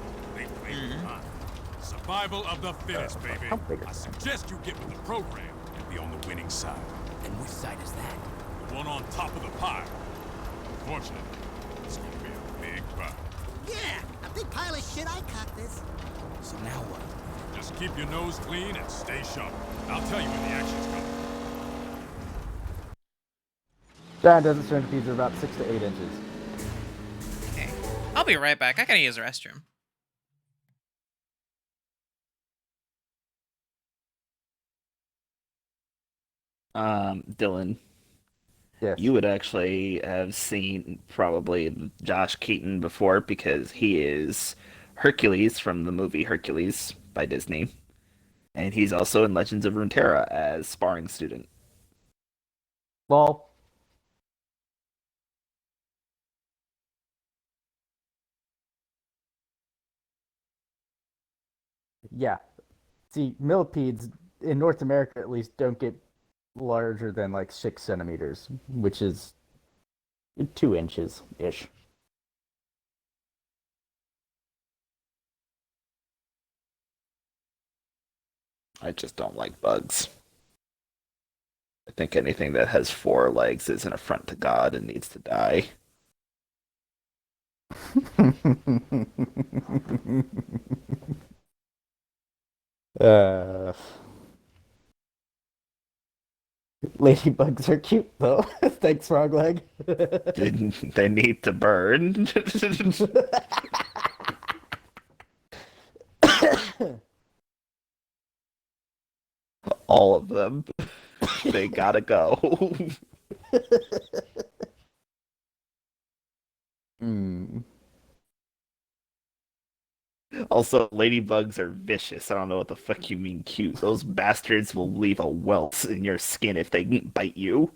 Survival of the fittest, baby. I suggest you get with the program and be on the winning side. And which side is that? The one on top of the pile. Unfortunately, it's gonna be a big pile. Yeah, a big pile of shit. I cocked this. So now what? Just keep your nose clean and stay sharp. I'll tell you when the action's coming. Desert centipedes are about 6 to 8 inches. Okay. I'll be right back. I gotta use the restroom. Dylan. Yes. You would actually have seen probably Josh Keaton before because he is Hercules from the movie Hercules by Disney. And he's also in Legends of Runeterra as sparring student. Well, yeah. See, millipedes, in North America at least, don't get larger than like 6 centimeters, which is 2 inches-ish. I just don't like bugs. I think anything that has 4 legs is an affront to God and needs to die. Ladybugs are cute though. Thanks, Frogleg. They need to burn. All of them. They gotta go. Also, ladybugs are vicious. I don't know what the fuck you mean cute. Those bastards will leave a welt in your skin if they bite you.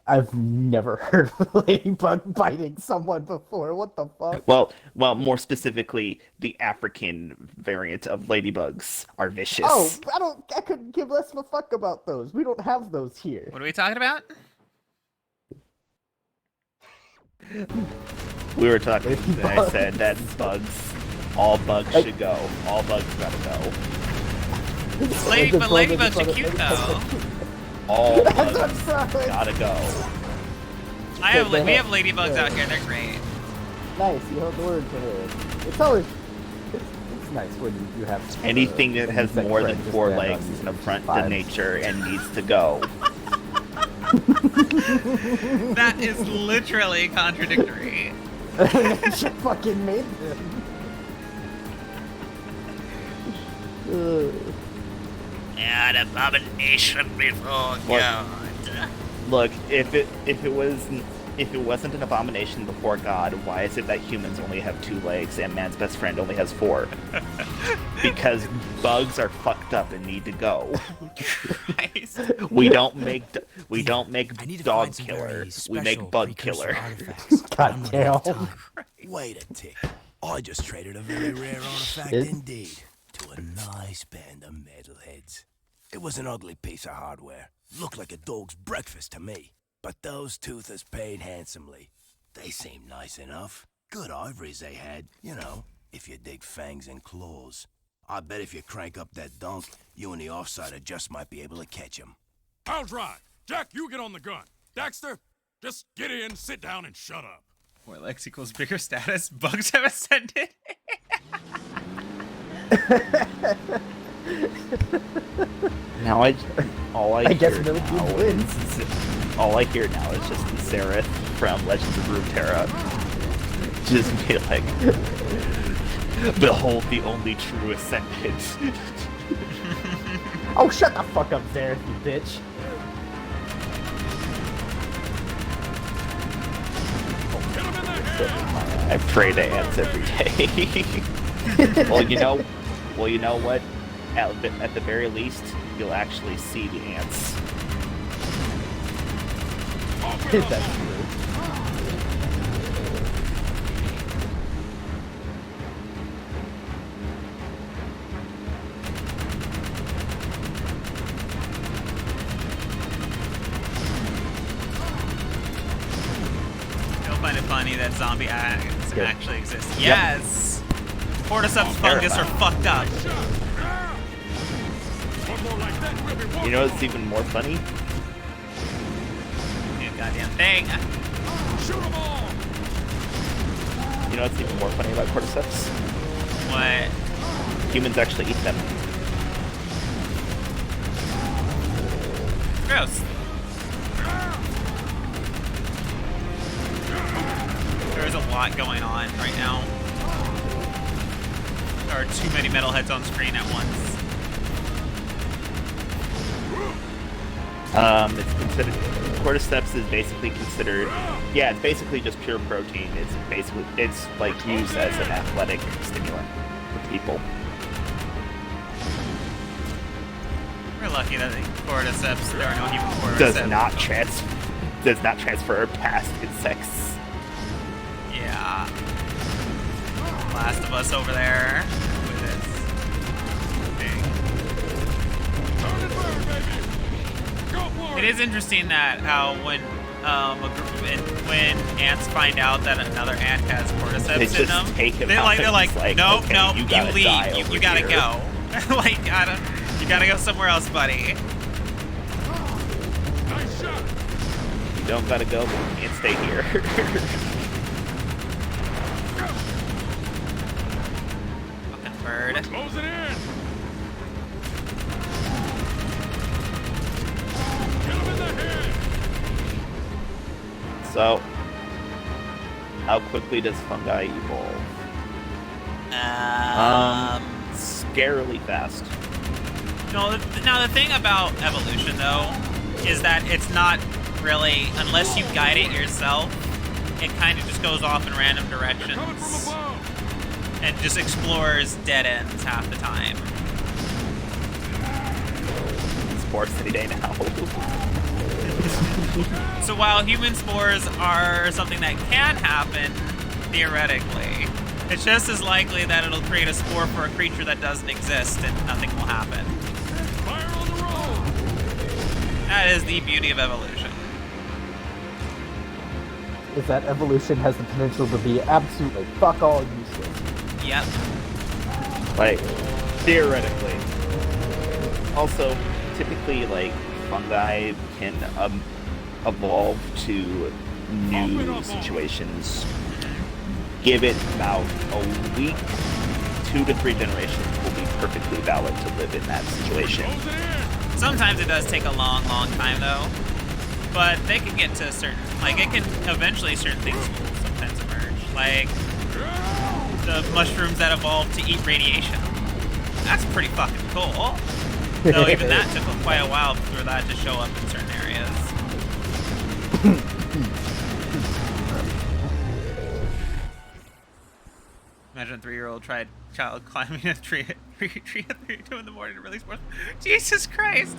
I've never heard of a ladybug biting someone before. What the fuck? Well, more specifically, the African variant of ladybugs are vicious. Oh, I couldn't give less of a fuck about those. We don't have those here. What are we talking about? We were talking, and I said that all bugs should go. All bugs gotta go. But ladybugs are cute though. All bugs gotta go. We have ladybugs out here. They're great. Nice, you held the word for her. It's always it's nice when you have anything that has more than 4 legs is an affront to nature and needs to go. That is literally contradictory. Nature fucking made them. An abomination before God. Look, if it wasn't an abomination before God, why is it that humans only have 2 legs and man's best friend only has 4? Because bugs are fucked up and need to go. Christ. We don't make dog killer. We make bug killer. God damn. Wait a tick. I just traded a very rare artifact indeed to a nice band of metalheads. It was an ugly piece of hardware. Looked like a dog's breakfast to me. But those toothers paid handsomely. They seemed nice enough. Good ivories they had, if you dig fangs and claws. I bet if you crank up that dunk, you and the offsider just might be able to catch him. I'll drive. Jack, you get on the gun. Dexter, just get in, sit down, and shut up. More legs equals bigger status. Bugs have ascended. Now all I guess hear Millipede now wins. All I hear now is just Zareth from Legends of Runeterra. Just be like, behold the only true ascendant. Oh, shut the fuck up, Zareth, you bitch. I pray to ants every day. Well, you know what? At the very least, you'll actually see the ants. That's true. You'll find it funny that zombie ants actually exist. Yes! Cordyceps fungus are fucked up. You know what's even more funny? You goddamn thing. Shoot them all! You know what's even more funny about cordyceps? What? Humans actually eat them. Gross. lot going on right now. There are too many metalheads on screen at once. It's considered, cordyceps is basically considered, yeah, it's basically just pure protein. It's like used as an athletic stimulant for people. We're lucky that the cordyceps, there are no human cordyceps. Does not transfer past insects. Yeah. Last of Us over there with its thing. It is interesting that how when when ants find out that another ant has cordyceps in them, they're like, nope, okay, nope, you gotta leave, you gotta go. Like, you gotta go somewhere else, buddy. Nice shot. You don't gotta go, but you can't stay here. Fucking bird. Closing in. Get him in the head. So, how quickly does fungi evolve? Scarily fast. No, now the thing about evolution, though, is that it's not really, unless you guide it yourself, it kind of just goes off in random directions and just explores dead ends half the time. Spore City Day now. So while human spores are something that can happen, theoretically, it's just as likely that it'll create a spore for a creature that doesn't exist and nothing will happen. Fire on the roll. That is the beauty of evolution. Is that evolution has the potential to be absolutely fuck all useless. Yep. Like, theoretically. Also, typically, like, fungi can evolve to new situations. Give it about a week, 2 to 3 generations will be perfectly valid to live in that situation. Sometimes it does take a long, long time, though. But they can get to certain, like, it can eventually, certain things will sometimes emerge. Like, the mushrooms that evolved to eat radiation. That's pretty fucking cool. Though even that took quite a while for that to show up in certain areas. Imagine a 3-year-old child climbing a tree at 3 in the morning to release more. Jesus Christ!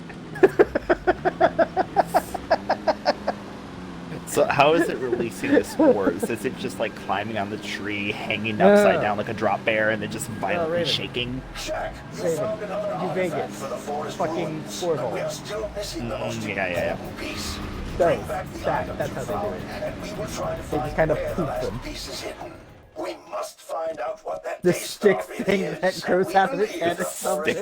So how is it releasing the spores? Is it just like climbing on the tree, hanging upside down like a drop bear, and then just violently shaking? Raven, New Vegas, fucking spore hole. Yeah. That's how they do it. They just kind of poop them. We must find out what that The stick thing that grows out of its head or something.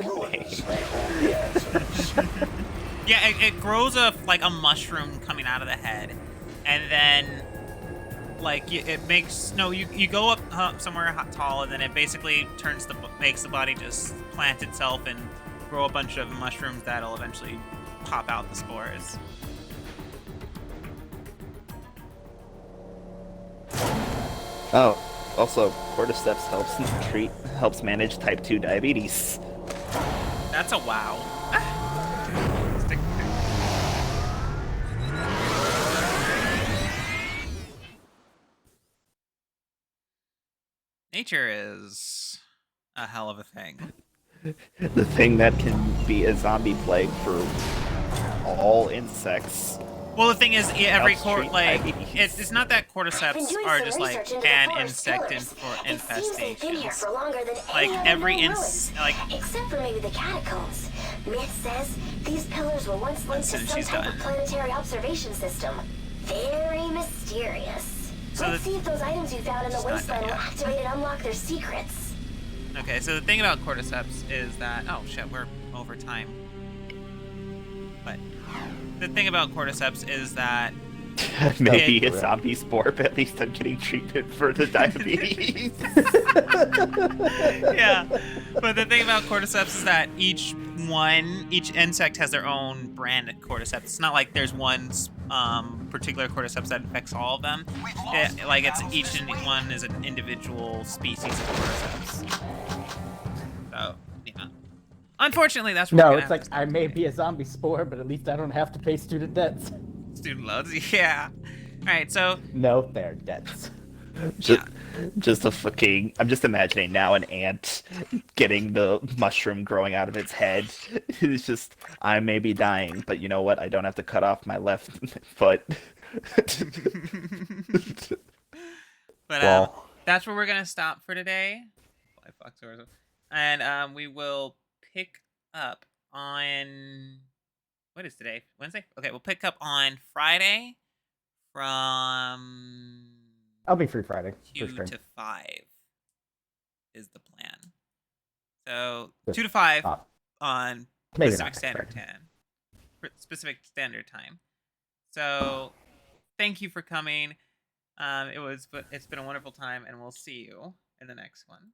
Yeah, it grows like a mushroom coming out of the head, and then like it makes you go up somewhere tall, and then it basically makes the body just plant itself and grow a bunch of mushrooms that'll eventually pop out the spores. Oh, also, cordyceps helps manage type 2 diabetes. That's a wow. Nature is a hell of a thing. The thing that can be a zombie plague for all insects. Well, the thing is, it's not that cordyceps are just like an insect infestations. Like every except for maybe the catacombs. Myth says these pillars were once linked to some type of planetary observation system. Very mysterious. So Let's see if those items you found in the wasteland will activate and unlock their secrets. Okay, so the thing about cordyceps is that we're over time. But the thing about cordyceps is that Maybe And- a zombie spore, but at least I'm getting treatment for the diabetes. Yeah, but the thing about cordyceps is that each insect has their own brand of cordyceps. It's not like there's one particular cordyceps that infects all of them. Each one is an individual species of cordyceps. So yeah, unfortunately, that's what No, we're it's gonna like I may be a zombie spore, but at least I don't have to pay student debts. student loans. Yeah. All right, so No, they're debts. Just a fucking. I'm just imagining now an ant getting the mushroom growing out of its head. It's just, I may be dying, but you know what? I don't have to cut off my left foot. But that's where we're gonna stop for today. And we will pick up on what is today? Wednesday? Okay, we'll pick up on Friday from I'll be free Friday. 2 for stream. to 5 is the plan. So 2 to 5 on Maybe Pacific not Standard Friday. Pacific Standard Time. So thank you for coming. It's been a wonderful time, and we'll see you in the next one.